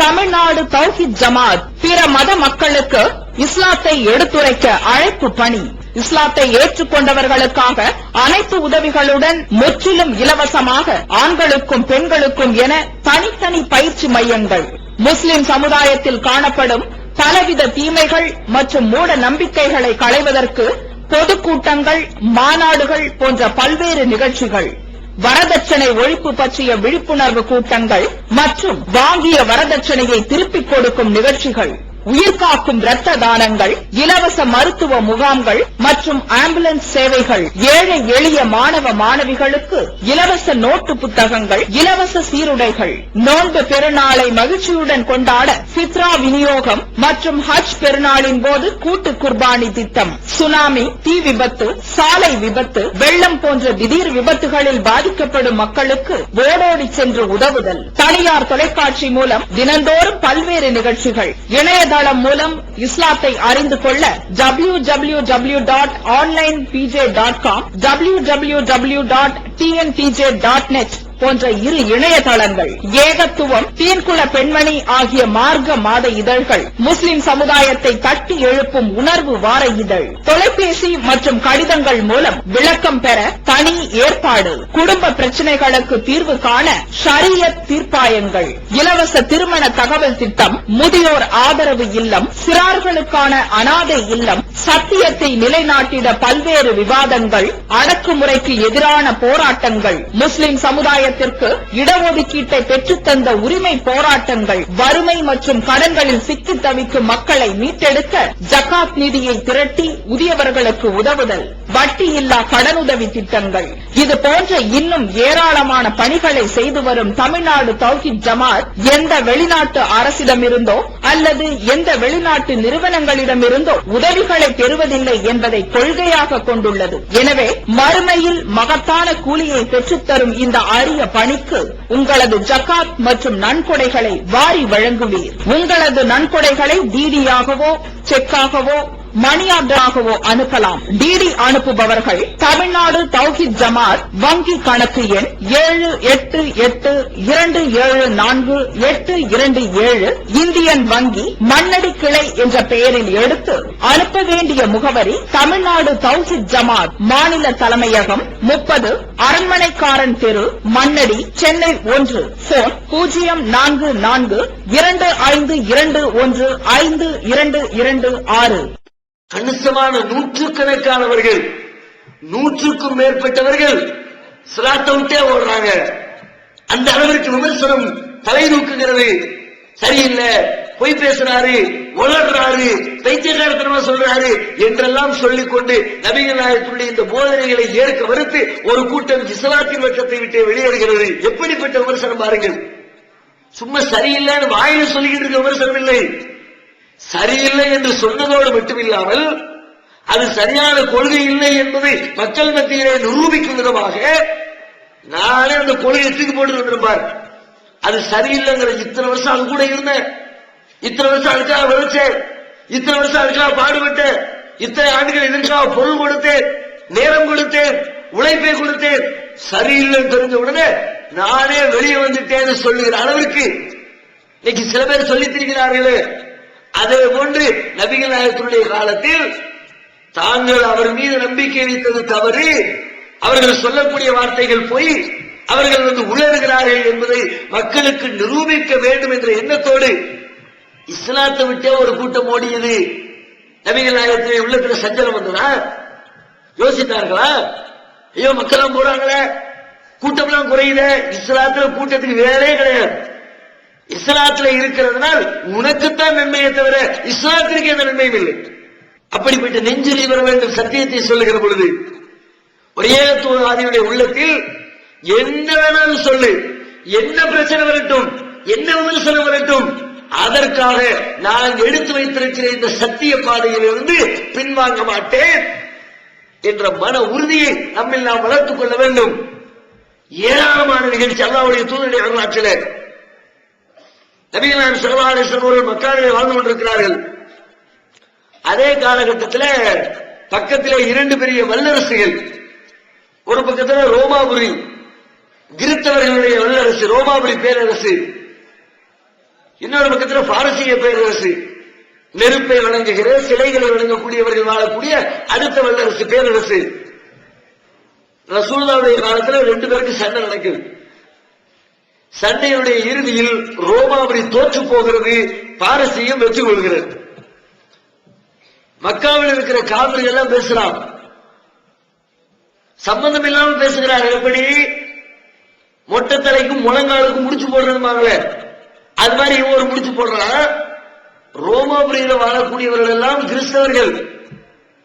தமிழ்நாடு தௌஹீத் ஜமாஅத். பிற மத மக்களுக்கு இஸ்லாத்தை எடுத்துரைக்க அழைப்பு பணி. இஸ்லாத்தை ஏற்றுக்கொண்டவர்களுக்காக அனைத்து உதவிகளுடன் முற்றிலும் இலவசமாக ஆண்களுக்கும் பெண்களுக்கும் என தனித்தனி பயிற்சி மையங்கள். முஸ்லிம் சமுதாயத்தில் காணப்படும் பலவித தீமைகள் மற்றும் மூட நம்பிக்கைகளை களைவதற்கு பொதுக்கூட்டங்கள், மாநாடுகள் போன்ற பல்வேறு நிகழ்ச்சிகள், வரதட்சணை ஒழிப்பு பற்றிய விழிப்புணர்வு கூட்டங்கள் மற்றும் வாங்கிய வரதட்சணையை திருப்பிக் கொடுக்கும் நிகழ்ச்சிகள், உயிர்காக்கும் இரத்த தானங்கள், இலவச மருத்துவ முகாம்கள் மற்றும் ஆம்புலன்ஸ் சேவைகள், ஏழை எளிய மாணவ மாணவிகளுக்கு இலவச நோட்டு புத்தகங்கள், இலவச சீருடைகள், நோன்பு பெருநாளை மகிழ்ச்சியுடன் கொண்டாட ஃபித்ரா விநியோகம் மற்றும் ஹஜ் பெருநாளின் போது கூட்டு குர்பானி திட்டம், சுனாமி, தீ விபத்து, சாலை விபத்து, வெள்ளம் போன்ற திடீர் விபத்துகளில் பாதிக்கப்படும் மக்களுக்கு ஓடோடி சென்று உதவுதல், தனியார் தொலைக்காட்சி மூலம் தினந்தோறும் பல்வேறு நிகழ்ச்சிகள், இணையதளம் மூலம் இஸ்லாத்தை அறிந்து கொள்ள www.onlinepj.com, www.tntj.net போன்ற இரு இணையதளங்கள், ஏகத்துவம், தீன்குல பெண்மணி ஆகிய மார்க்க மாத இதழ்கள், முஸ்லிம் சமுதாயத்தை தட்டி எழுப்பும் உணர்வு வார இதழ், தொலைபேசி மற்றும் கடிதங்கள் மூலம் விளக்கம் பெற தனி ஏற்பாடு, குடும்ப பிரச்சனைகளுக்கு தீர்வு காண ஷரியத் தீர்ப்பாயங்கள், இலவச திருமண தகவல் திட்டம், முதியோர் ஆதரவு இல்லம், சிறார்களுக்கான அனாதை இல்லம், சத்தியத்தை நிலைநாட்டிட பல்வேறு விவாதங்கள், அடக்குமுறைக்கு எதிரான போராட்டங்கள், முஸ்லிம் சமுதாய இடஒதுக்கீட்டை பெற்றுத்தந்த உரிமை போராட்டங்கள், வறுமை மற்றும் கடன்களில் சிக்கி தவிக்கும் மக்களை மீட்டெடுக்க ஜகாத் நிதியை திரட்டி உரியவர்களுக்கு உதவுதல், வட்டியில்லா கடனுதவி திட்டங்கள், இது போன்ற இன்னும் ஏராளமான பணிகளை செய்து வரும் தமிழ்நாடு தௌஹீத் ஜமாஅத் எந்த வெளிநாட்டு அரசிடமிருந்தோ அல்லது எந்த வெளிநாட்டு நிறுவனங்களிடமிருந்தோ உதவிகளை பெறுவதில்லை என்பதை கொள்கையாக கொண்டுள்ளது. எனவே மறுமையில் மகத்தான கூலியை பெற்றுத்தரும் இந்த அரிய பணிக்கு உங்களது ஜகாத் மற்றும் நன்கொடைகளை வாரி வழங்குவீர். உங்களது நன்கொடைகளை டிடியாகவோ செக்காகவோ மணி ஆர்டராகவோ அனுப்பலாம். டிடி அனுப்புபவர்கள் தமிழ்நாடு தௌஹீத் ஜமாஅத் வங்கி கணக்கு எண் 7882748227 இந்தியன் வங்கி மண்ணடி கிளை என்ற பெயரில் எடுத்து அனுப்ப வேண்டிய முகவரி தமிழ்நாடு தௌஹீத் ஜமாஅத் மாநில தலைமையகம் 30 அரண்மனைக்காரன் தெரு, மண்ணடி, சென்னை 1. போன் 044215215226. கணிசமான நூற்றுக்கணக்கானவர்கள், 100க்கும் மேற்பட்டவர்கள் சிலாத்தை விட்டே ஓடுறாங்க. அந்த அளவிற்கு விமர்சனம் தலை தூக்குகிறது. சரியில்லை, பொய் பேசுறாரு, வளர்றாரு, பைத்தியக்காரத்தனமா சொல்றாரு என்றெல்லாம் சொல்லிக் கொண்டு நபிகள் நாயகத்துடைய இந்த போதனைகளை ஏற்க மறுத்து ஒரு கூட்டம் இஸ்லாத்தின் வட்டத்தை விட்டு வெளியேறுகிறது. எப்படிப்பட்ட விமர்சனம் பாருங்கள். சும்மா சரியில்லைன்னு வாயில சொல்லிக்கிட்டு இருக்க விமர்சனம் இல்லை. சரியில்லை என்று சொன்னதோடு மட்டுமில்லாமல் அது சரியான கொள்கை இல்லை என்பதை மக்கள் மத்தியிலே நிரூபிக்கும் விதமாக நானே அந்த கொள்கையை தூக்கி போட்டு வந்திருப்பார். அது சரியில்லைங்கிற. இத்தனை வருஷம் அது கூட இருந்தேன், இத்தனை வருஷம் அதுக்காக விளைச்சேன், இத்தனை வருஷம் அதுக்காக பாடுபட்டேன், இத்தனை ஆண்டுகள் இதற்காக பொருள் கொடுத்தேன், நேரம் கொடுத்தேன், உழைப்பை கொடுத்தேன், சரியில்லைன்னு தெரிஞ்ச உடனே நானே வெளியே வந்துட்டேன்னு சொல்லுகிற அளவிற்கு இன்னைக்கு சில பேர் சொல்லித் திரிகிறார்களே. அதே போன்று நபிகள் நாயகத்தினுடைய காலத்தில் தாங்கள் அவர் மீது நம்பிக்கை வைத்தது தவறு, அவர்கள் சொல்லக்கூடிய வார்த்தைகள் போய் அவர்கள் உளறுகிறார்கள் என்பதை மக்களுக்கு நிரூபிக்க வேண்டும் என்ற எண்ணத்தோடு இஸ்லாத்தை விட்டே ஒரு கூட்டம் ஓடியது. நபிகள் நாயகத்தினுடைய உள்ளத்தில் சஞ்சலம் வந்ததா? யோசித்தார்களா? ஐயோ மக்கள் போறாங்களே, கூட்டம்லாம் குறையுத, இஸ்லாத்துல கூட்டத்துக்கு வேலையே கிடையாது, இஸ்லாத்துல இருக்கிறதுனால் உனக்குத்தான் நன்மையை தவிர இஸ்லாத்திற்கு எந்த நன்மையும் இல்லை. அப்படிப்பட்ட நெஞ்சில் வர வேண்டும் சத்தியத்தை சொல்லுகிற பொழுது ஒரே தூதவாதியுடைய உள்ளத்தில் என்ன வேணாலும் சொல்லு, என்ன பிரச்சனை வரட்டும், என்ன விமர்சனம் வரட்டும், அதற்காக நான் எடுத்து வைத்திருக்கிற இந்த சத்திய பாதையிலிருந்து பின்வாங்க மாட்டேன் என்ற மன உறுதியை நம்மில் நாம் வளர்த்துக் கொள்ள வேண்டும். ஏராளமான நிகழ்ச்சி அல்லாஹ்வுடைய தூதருடைய வரலாற்றில் நபிகள் நாயகம் ஸல்லல்லாஹு அலைஹி வஸல்லம் அவர்கள் மக்காவிலே வாழ்ந்து கொண்டிருக்கிறார்கள். அதே காலகட்டத்தில் பக்கத்திலே இரண்டு பெரிய வல்லரசுகள், ஒரு பக்கத்தில் ரோமாபுரி கிறிஸ்தவர்களுடைய வல்லரசு ரோமாபுரி பேரரசு, இன்னொரு பக்கத்தில் பாரசீக பேரரசு, நெருப்பை வணங்குகிற சிலைகளை வணங்கக்கூடியவர்கள் வாழக்கூடிய அடுத்த வல்லரசு பேரரசு. ரசூலுல்லாஹ்வுடைய காலத்தில் ரெண்டு பேருக்கு சண்டை நடக்குது. சண்டையுடைய இறுதியில் ரோமாபுரி தோற்று போகிறது, பாரசீகம் வெற்றி கொள்கிறது. மக்காவில் இருக்கிற காவிரி எல்லாம் பேசுறான், சம்பந்தம் இல்லாமல் பேசுகிறார்கள். எப்படி மொட்டை தலைக்கும் முழங்காலுக்கும் முடிச்சு போடுறதுமாங்களே, அது மாதிரி இவன் ஒரு முடிச்சு போடுறான். ரோமாபுரியில வாழக்கூடியவர்கள் எல்லாம் கிறிஸ்தவர்கள்,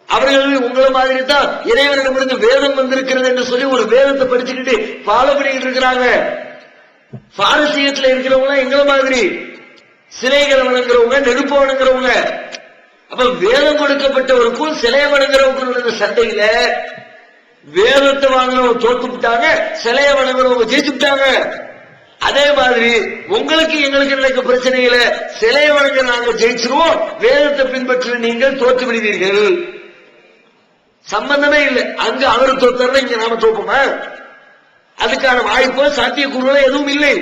அவர்கள் உங்களை மாதிரி தான் இறைவனிடமிருந்து வேதம் வந்திருக்கிறது என்று சொல்லி ஒரு வேதத்தை படிச்சுக்கிட்டு ஃபாலோ பண்ணிக்கிட்டு இருக்கிறாங்க. பாரசீகத்தில் இருக்கிறவங்க எங்களை மாதிரி சிலைகளை வணங்குறவங்க, நெருப்பு வணங்குறவங்க. அப்ப வேதம் கொடுக்கப்பட்டவருக்கும் சிலையை வணங்குறவங்க நடந்த சண்டையில வேதத்தை வாங்குறவங்க தோத்து விட்டாங்க, சிலையை வணங்குறவங்க ஜெயிச்சு விட்டாங்க. அதே மாதிரி உங்களுக்கு எங்களுக்கு நடக்க பிரச்சனையில சிலையை வணங்க நாங்க ஜெயிச்சிருவோம், வேதத்தை பின்பற்ற நீங்கள் தோற்று விடுவீர்கள். சம்பந்தமே இல்லை. அங்க அவர் தோத்தாரு, இங்க நாம தோப்போமா? அதுக்கான வாய்ப்போ சாத்தியக்கூறுகளோ எதுவும் இல்லை.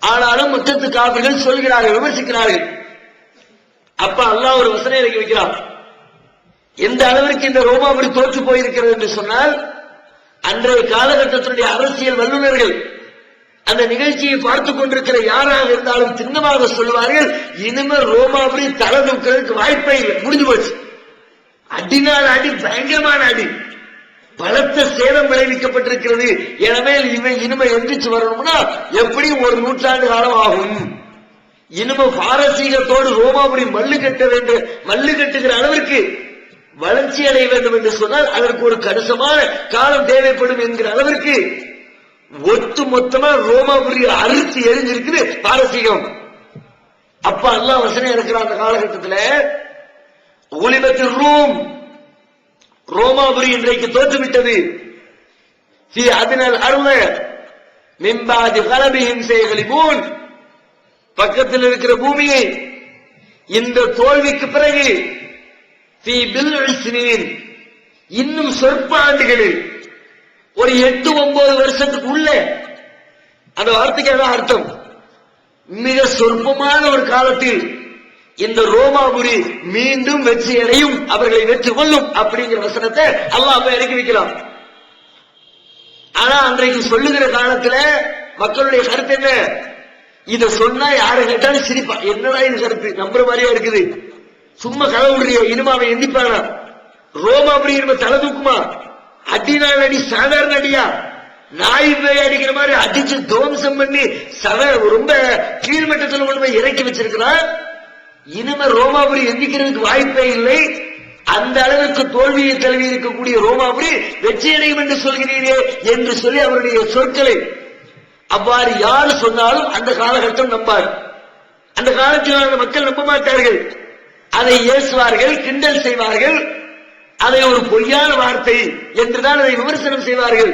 ஆனாலும் மக்கத்து காவிர்கள் சொல்கிறார்கள், விமர்சிக்கிறார்கள். அப்ப அல்லாஹ் ஒரு வசனம் இறக்கி வைக்கிறார். எந்த அளவிற்கு இந்த ரோமாபுரி தோற்று போயிருக்கிறது என்று சொன்னால், அன்றைய காலகட்டத்தினுடைய அரசியல் வல்லுநர்கள் அந்த நிகழ்ச்சியை பார்த்துக் கொண்டிருக்கிற யாராக இருந்தாலும் திண்ணமாக சொல்லுவார்கள், இனிமேல் ரோமாபுரி தலை தூக்கிறதுக்கு வாய்ப்பே இல்லை, முடிஞ்சு போச்சு. அடினால் அடி, பயங்கரமான அடி, பலத்த சேதம் விளைவிக்கப்பட்டிருக்கிறது. எனவே இனிமே எந்திரிச்சு வரணும்னா எப்படி ஒரு நூற்றாண்டு காலம் ஆகும். இனிமே பாரசீகத்தோடு ரோமாபுரி மல்லு கட்ட வேண்டும், மல்லு கட்டுகிற அளவிற்கு வளர்ச்சி அடைய வேண்டும் என்று சொன்னால் அதற்கு ஒரு கணிசமான காலம் தேவைப்படும் என்கிற அளவிற்கு ஒட்டு மொத்தமா ரோமாபுரி அறுத்து எரிஞ்சிருக்குது பாரசீகம். அப்ப அல்லாஹ் வசனம் இருக்கிற அந்த காலகட்டத்தில் உலிபத்தில் ரோமாபுரி இன்றைக்கு தோற்றுவிட்டது. அதனால் அருள மிம்பாதி கலபிஹிம் செய்கலிபூன், பக்கத்தில் இருக்கிற பூமியை இந்த தோல்விக்கு பிறகு இன்னும் சொற்ப ஆண்டுகளில் ஒரு 8-9 வருஷத்துக்கு உள்ள, அந்த வார்த்தைக்கு அதான் அர்த்தம், மிக சொற்பமான ஒரு காலத்தில் இந்த ரோமாபுரி மீண்டும் வெற்றி அடையும், அவர்களை வெற்றி கொள்ளும் அப்படிங்கிற வசனத்தை அல்லாஹ் இறக்கி வைக்கலாம். ஆனா அன்றைக்கு சொல்லுகிற காலத்துல மக்களுடைய கருத்து என்ன? இத சொன்னா யாரை கேட்டாலும் சிரிப்பா, என்னடா இது கருத்து, நம்புற மாதிரியா இருக்குது, சும்மா கதை விடுறிய, இனிமாவை எந்திப்பானா? ரோமாபுரி இனிமே தலை தூக்குமா? அடினால் அடி சாதாரண அடியா? நாய் பேய் அடிக்கிற மாதிரி அடிச்சு துவம்சம் பண்ணி ரொம்ப கீழ்மட்டத்தில் கொண்டு போய் இறக்கி வச்சிருக்கிறான். இனிமே ரோமாபுரி எந்திக்கிறதுக்கு வாய்ப்பே இல்லை. அந்த அளவுக்கு தோல்வியை தழுவி இருக்கக்கூடிய ரோமாபுரி வெற்றியடையும் என்று சொல்கிறீரே என்று சொல்லி அவருடைய சொற்களை அவ்வாறு யாரு சொன்னாலும் அந்த காலகட்டம் நம்பார். அந்த காலத்தில் மக்கள் நம்ப மாட்டார்கள், அதை ஏசுவார்கள், கிண்டல் செய்வார்கள், அதை ஒரு பொய்யான வார்த்தை என்றுதான் அதை விமர்சனம் செய்வார்கள்.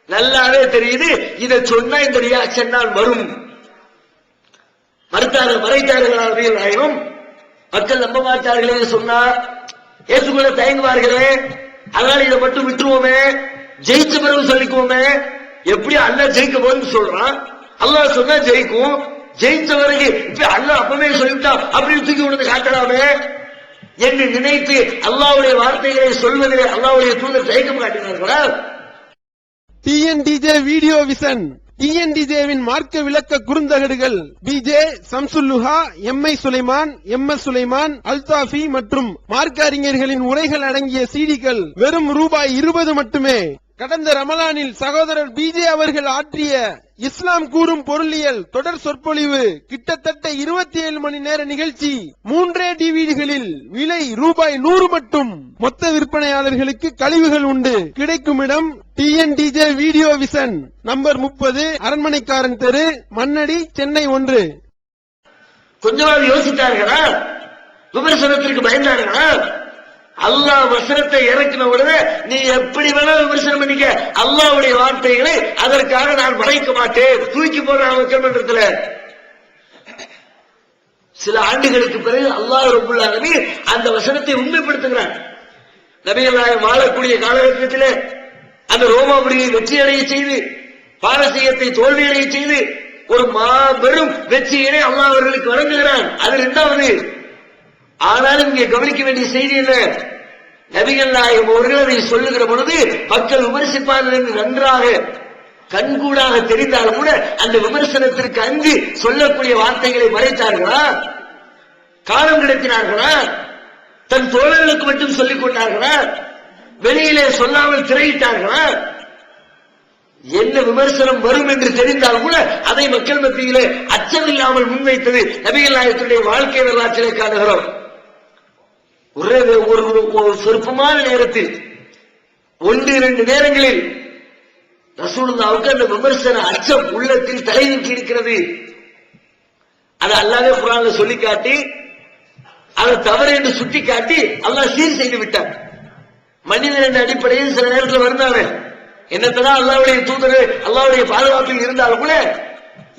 நல்லாவே தெரியுது. இதை சொன்னா இந்த ரியாக்ஷன் தான் வரும். மறைத்தார்கள். மக்கள் நம்ப மாட்டார்களே சொன்னா ஏற்றுக்கொள்ள தயங்குவார்களே. அதனால இதை மட்டும் விட்டுருவோமே, ஜெயிச்ச பிறகு சொல்லிக்குவோமே. எப்படி அல்லாஹ் ஜெயிக்க போன்னு சொல்றான், அல்லாஹ் சொன்னா ஜெயிக்கும். ஜெயிச்ச பிறகு இப்ப அல்லாஹ் அப்பவே சொல்லிவிட்டான் அப்படின்னு தூக்கி கொண்டு காட்டலாமே என்று நினைத்து அல்லாஹ்வுடைய வார்த்தைகளை சொல்வதிலே அல்லாஹ்வுடைய தூதர் தயக்கம் காட்டினார்களா? டிஎன்டிஜே வீடியோ விசன், டிஎன்டிஜேவின் மார்க்க விளக்க குறுந்தகடுகள் PJ Shamsulluha, MI Sulaiman, MS Sulaiman, Althafi மற்றும் மார்க்க அறிஞர்களின் உரைகள் அடங்கிய சிடிக்கள் வெறும் ரூபாய் 20 மட்டுமே. கடந்த ரமலானில் சகோதரர் பிஜே அவர்கள் ஆற்றிய இஸ்லாம் கூறும் பொருளியல் தொடர் சொற்பொழிவு கிட்டத்தட்ட 27 மணி நேர நிகழ்ச்சி 3 டிவிடிகளில் விலை ரூபாய் 100 மட்டும். மொத்த விற்பனையாளர்களுக்கு கழிவுகள் உண்டு. கிடைக்கும் இடம் டிஎன்டிஜே வீடியோ விசன், நம்பர் 30, அரண்மனைக்காரன் தெரு, மண்ணடி, சென்னை 1. கொஞ்சமாவது யோசித்தார்களா? விமர்சனத்திற்கு பயந்தார்களா? அல்லாஹ் வசனத்தை இறக்கின உடனே நீ எப்படி வேணா விமர்சனம் பண்ணிக்க, அல்லாஹ்வுடைய வார்த்தைகளை அதற்காக நான் மறைக்க மாட்டேன், தூக்கி போடுறான் மக்கள் மன்றத்தில். சில ஆண்டுகளுக்கு பிறகு அல்லாஹ் ரப்பல் ஆலமீன் அந்த வசனத்தை உண்மைப்படுத்துகிறான். நபிகள் நாயகம் வாழக்கூடிய காலகட்டத்தில் அந்த ரோமாபுரியை வெற்றியடைய செய்து, பாரசீகத்தை தோல்வியடைய செய்து ஒரு மாபெரும் வெற்றியினை அல்லாஹ் அவர்களுக்கு வழங்குகிறான். அது 2வது. ஆனாலும் இங்கே கவனிக்க வேண்டிய செய்தி என்ன? நபிகள் நாயகம் அவர்கள் அதை சொல்லுகிற பொழுது மக்கள் விமர்சிப்பார்கள் என்று நன்றாக கண்கூடாக தெரிந்தாலும் கூட அந்த விமர்சனத்திற்கு அஞ்சு சொல்லக்கூடிய வார்த்தைகளை மறைத்தார்களா? காலம் கிடத்தினார்களா? தன் தோழர்களுக்கு மட்டும் சொல்லிக் கொண்டார்களா? வெளியிலே சொல்லாமல் திரையிட்டார்களா? என்ன விமர்சனம் வரும் என்று தெரிந்தாலும் கூட அதை மக்கள் மத்தியிலே அச்சமில்லாமல் முன்வைத்தது நபிகள் நாயகத்துடைய வாழ்க்கை வரலாற்றிலே காணுகிறோம். ஒரு சொற்பமான நேரத்தில் 1-2 நேரங்களில் ரசூலுல்லாஹ்வுக்கு அந்த விமர்சன அச்சம் உள்ளத்தில் தலைநூக்கி இருக்கிறது. அதை அல்லாஹ்வே குர்ஆன்ல சொல்லி காட்டி அதை தவறு என்று சுட்டி காட்டி அல்லாஹ் சீர் செய்து விட்டார். மனிதனின் அடிப்படையில் சில நேரத்தில் வருந்தாங்க. என்னத்தான் அல்லாஹ்வுடைய தூதர் அல்லாஹ்வுடைய பாதுகாப்பில் இருந்தாலும் கூட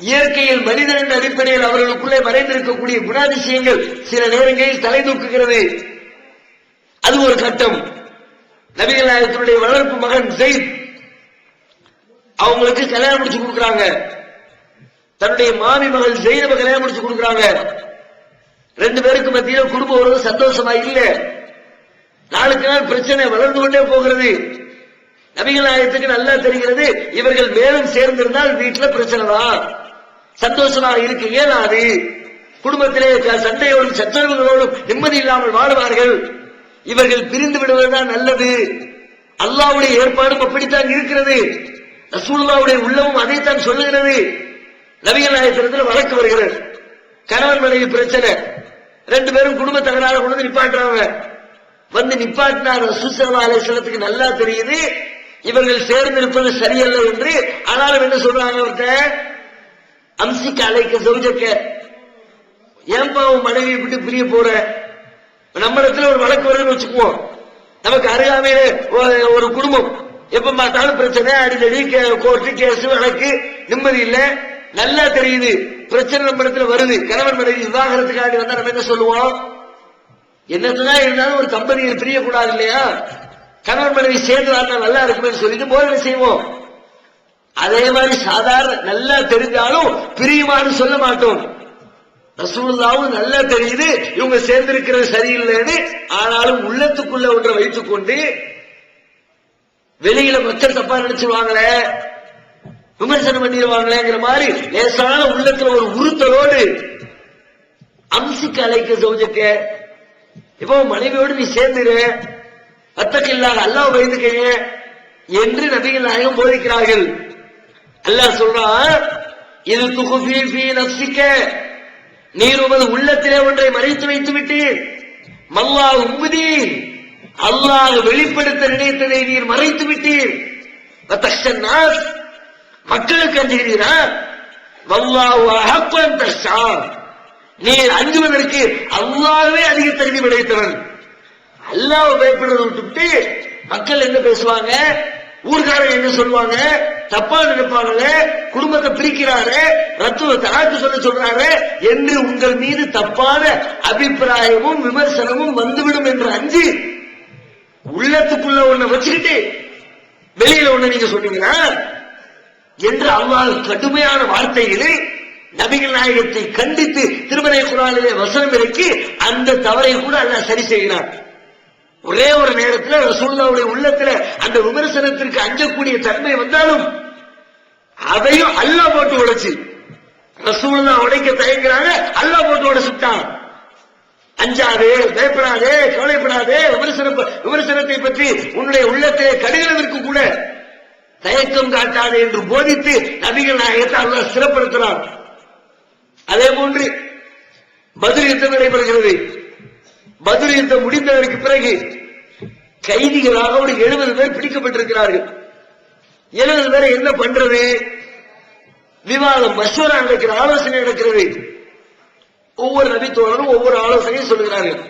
இயற்கையில் மனிதனின் அடிப்படையில் அவர்களுக்குள்ளே மறைந்திருக்கக்கூடிய குணாதிசயங்கள் சில நேரங்களில் தலை தூக்குகிறது. அது ஒரு கட்டம். நபிகள் நாயகத்தினுடைய வளர்ப்பு மகன் ஜெயித் அவங்களுக்கு கல்யாணம் முடிச்சு கொடுக்குறாங்க. தன்னுடைய மாமி மகள் ஜெயினப கல்யாணம் முடிச்சு கொடுக்குறாங்க. 2 பேருக்கு மத்தியில் குடும்ப உறவு சந்தோஷமா இல்ல. நாளுக்கு நாள் பிரச்சனை வளர்ந்து கொண்டே போகிறது. நபிகள் நாயகத்துக்கு நல்லா தெரிகிறது, இவர்கள் மேலும் சேர்ந்திருந்தால் வீட்டில் பிரச்சனை தான், சந்தோஷமாக இருக்க இயலாது, குடும்பத்திலே சண்டையோடும் சச்சரவுகளோடும் நிம்மதி இல்லாமல் வாழ்வார்கள், இவர்கள் பிரிந்து விடுவதுதான் நல்லது. அல்லாஹ்வுடைய ஏற்பாடும் அப்படித்தான் இருக்கிறது. ரசூலுல்லாஹ்வுடைய உள்ளமும் அதைத்தான் சொல்லுகிறது. நபிகள் நாயகத்திடத்தில் வழக்கு வருகிறது. கணவன் மனைவி பிரச்சனை, 2 பேரும் குடும்ப தகராறு கொண்டு நிப்பாட்டுறாங்க. வந்து நிப்பாட்டினார். ரசூல் ஸல்லல்லாஹு அலைஹி வஸல்லத்துக்கு நல்லா தெரியுது இவர்கள் சேர்ந்திருப்பது சரியல்ல என்று. ஆனாலும் என்ன சொல்றாங்க, ஒருத்தன் அம்சிக்க அலைக்க சௌஜக்க, ஏன்பா உன் மனைவி விட்டு பிரிய போற? நம்ம இடத்துல ஒரு வழக்கு வருதுன்னு வச்சுக்குவோம். நமக்கு அருகாமையில ஒரு குடும்பம், எப்ப பார்த்தாலும் பிரச்சனை, அடிக்கடி கோர்ட்டு கேஸ் வழக்கு, நிம்மதி இல்ல. நல்லா தெரியுது பிரச்சனை நம்ம இடத்துல வருது. கணவன் மனைவி விவாகரத்துக்காண்டி வந்தா நம்ம என்ன சொல்லுவோம்? என்னதான் இருந்தாலும் ஒரு தம்பதியை பிரியக்கூடாது இல்லையா? கணவன் மனைவி சேர்ந்து வாழ்ந்தா நல்லா இருக்குன்னு சொல்லிட்டு போதனை செய்வோம். அதே மாதிரி சாதாரண நல்லா தெரிஞ்சாலும் பிரியுமான்னு சொல்ல மாட்டோம். ரசூலுல்லாஹ்வும் நல்லா தெரியுது இவங்க சேர்ந்திருக்கிறது சரியில்லைன்னு. ஆனாலும் உள்ளத்துக்குள்ள ஒன்றை வைத்துக் கொண்டு வெளியில மக்கள் தப்பா நினைச்சுவாங்களே, விமர்சனம் பண்ணிடுவாங்களேங்கிற மாதிரி லேசான உள்ளத்துல ஒரு உறுத்தலோடு அம்சிக்கு அழைக்க சௌஜக்க, இப்போ மனைவியோடு நீ சேர்ந்துரு, அத்தக்கில்லாத அல்லாஹ் பயந்துக்கைய என்று நபிகள் நாயகம் போதிக்கிறார்கள். அல்லாஹ் சொல்றான், இது துகுஃபி ஃபீ நஃப்ஸிக, நீர் உமது உள்ளத்திலே ஒன்றை மறைத்து வைத்து விட்டீர். மல்லாஹ் உம்முதி, அல்லாஹ் வெளிப்படுத்த நினைத்ததை நீர் மறைத்து விட்டீர். வதக்ஷன் நாஸ், மக்களுக்கு அஞ்சுகிறீரா? வல்லாஹு அஹக்க அன் தக்ஷா, நீர் அஞ்சுவதற்கு அல்லாஹ்வே அதிக தகுதி படைத்தவன். அல்லாஹ் பயப்படுறதை விட்டுவிட்டு மக்கள் என்ன பேசுவாங்க, ஊர்காரங்க என்ன சொல்லுவாங்க, தப்பா நினைப்பாங்கல்ல, குடும்பத்தை பிரிக்கிறாரு, ரத்துவ தலாக்கு சொல்றாரு என்று உங்கள் மீது தப்பான அபிப்பிராயமும் விமர்சனமும் வந்துவிடும் என்று அஞ்சு உள்ளத்துக்குள்ள ஒண்ண வச்சுக்கிட்டு வெளியில ஒண்ணு நீங்க சொன்னீங்கன்னா என்று அல்லாஹ் கடுமையான வார்த்தைகளில் நபிகள் நாயகத்தை கண்டித்து திருமறை குர்ஆனிலே வசனம் இறக்கி அந்த தவறை கூட அல்லாஹ் சரி செய்கிறார். ஒரே ஒரு நேரத்தில் ரசூலுல்லாஹ்வுடைய உள்ளத்துல அந்த விமர்சனத்திற்கு அஞ்சக்கூடிய தன்மை வந்தாலும் அதையும் அல்லாஹ் போட்டு உடைச்சு, ரசூலுல்லாஹ் உடைக்க தயங்குறாங்க, அல்லாஹ் போட்டு உடைச்சுட்டான். அஞ்சாதே, பயப்படாதே, கவலைப்படாதே, விமர்சனத்தை பற்றி உன்னுடைய உள்ளத்தை கடுகளவிற்கு கூட தயக்கம் காட்டாதே என்று போதித்து நபிகள் நாயகத்தை அல்லாஹ் சிறப்படுத்தினார். அதே போன்று பத்ர் யுத்தம் நடைபெறுகிறது. பத்ர் யுத்தம் முடிந்ததற்கு பிறகு கைதிகளாக ஒரு 70 பேர் பிடிக்கப்பட்டிருக்கிறார்கள். 70 பேரை என்ன பண்றது? விவாதம், மஸ்வரா நடக்கிற, ஆலோசனை நடக்கிறது. ஒவ்வொரு நபித்தோழரும் ஒவ்வொரு ஆலோசனையும் சொல்லுகிறார்கள்.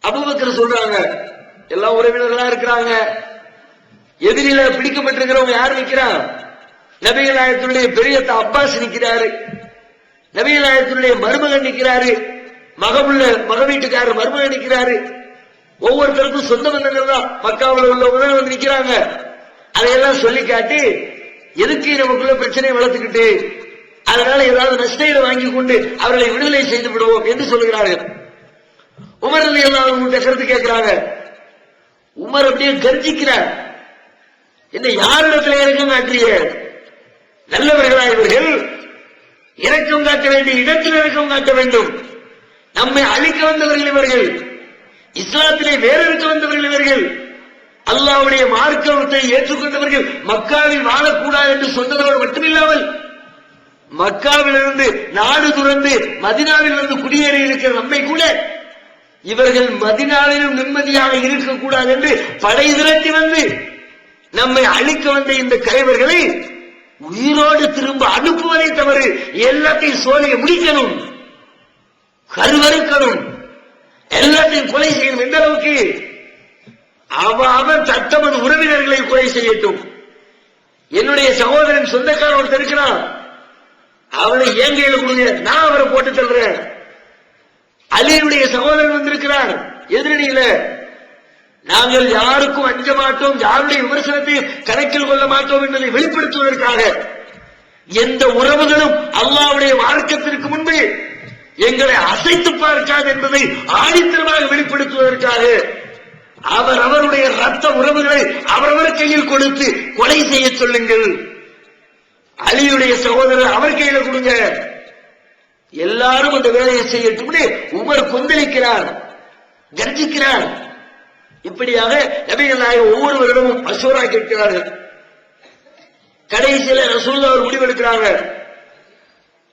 அபூபக்கர் சொல்றாங்க, எல்லா உறவினர்களா இருக்கிறாங்க, எதிரில பிடிக்கப்பட்டிருக்கிறவங்க யார் நிற்கிறா? நபிகள் நாயகத்துடைய பெரிய அப்பாஸ் நிற்கிறாரு, நபிகள் நாயகத்துடைய மருமகன் நிற்கிறாரு, மக வீட்டுக்காரர் மருமகன் நிற்கிறாரு. ஒவ்வொருத்தருக்கும் சொந்த பந்தங்கள் தான், மக்காவில் உள்ளவங்க வந்து நிற்கிறாங்க. அதையெல்லாம் சொல்லி காட்டி எதுக்கு நமக்குள்ள பிரச்சனையை வளர்த்துக்கிட்டு அதனால ஏதாவது நஷ்டத்தை வாங்கி கொண்டு அவர்களை விடுதலை செய்து விடுவோம் என்று சொல்லுகிறார்கள். உமர் ரலியல்லாஹு அன்ஹு கருத்து கேட்கிறாங்க. உமர் அப்படியே கர்ஜிக்கிறார், என்ன யாரிடத்துல இறக்கம் காட்டிய? நல்லவர்களா இவர்கள்? இரக்கம் காட்ட வேண்டிய இடத்தில் இரக்கம் காட்ட வேண்டும். நம்மை அழிக்க வந்தவர்கள் இவர்கள், இஸ்லாத்திலே வேறறுக்க வந்தவர்கள் இவர்கள், அல்லாஹ்வுடைய மார்க்கத்தை ஏற்றுக்கொண்டவர்கள், மக்காவில் வாழக்கூடாது என்று சொன்னதோடு மட்டுமில்லாமல் மக்காவிலிருந்து நாடு துறந்து மதினாவில் வந்து குடியேறி இருக்கிற நம்மை கூட இவர்கள் மதினாவிலும் நிம்மதியாக இருக்கக்கூடாது என்று படை திரட்டி வந்து நம்மை அழிக்க வந்த இந்த கைவர்களை உயிரோடு திரும்ப அனுப்புவதை தவறு, எல்லாத்தையும் சோலையை முடிக்கணும், கருவறுக்கணும், எல்லாத்தையும் கொலை செய்யணும். எந்த அளவுக்கு? அவன் தத்தமது உறவினர்களை கொலை செய்யட்டும். என்னுடைய சகோதரன் சொந்தக்காரன் ஒருத்தர் இருக்கிறான், அவனை ஏன் கையில கொடுங்க, நான் அவரை போட்டு தள்ளுறேன். அலியுடைய சகோதரன் வந்திருக்கிறார் எதிரணியில, நாங்கள் யாருக்கும் அஞ்ச மாட்டோம், யாருடைய விமர்சனத்தை கணக்கில் கொள்ள மாட்டோம் என்பதை வெளிப்படுத்துவதற்காக எந்த உறவுகளும் அல்லாஹ்வுடைய மார்க்கத்திற்கு முன்பு எங்களை அசைத்து பார்க்காது என்பதை ஆணித்தரமாக வெளிப்படுத்துவதற்காக அவருடைய ரத்த உறவுகளை அவரவர் கையில் கொடுத்து கொலை செய்ய சொல்லுங்கள். அலியுடைய சகோதரர் அவர் கையில கொடுங்க, எல்லாரும் அந்த வேலையை செய்யட்டும். உமர் கொந்தளிக்கிறார், கர்ஜிக்கிறார். இப்படியாக நபிகள் நாயகம் ஒவ்வொருவரிடமும் மசூரா கேட்கிறார்கள். கடைசியில ரசூலுல்லாஹ் அவர் முடிவெடுக்கிறாங்க.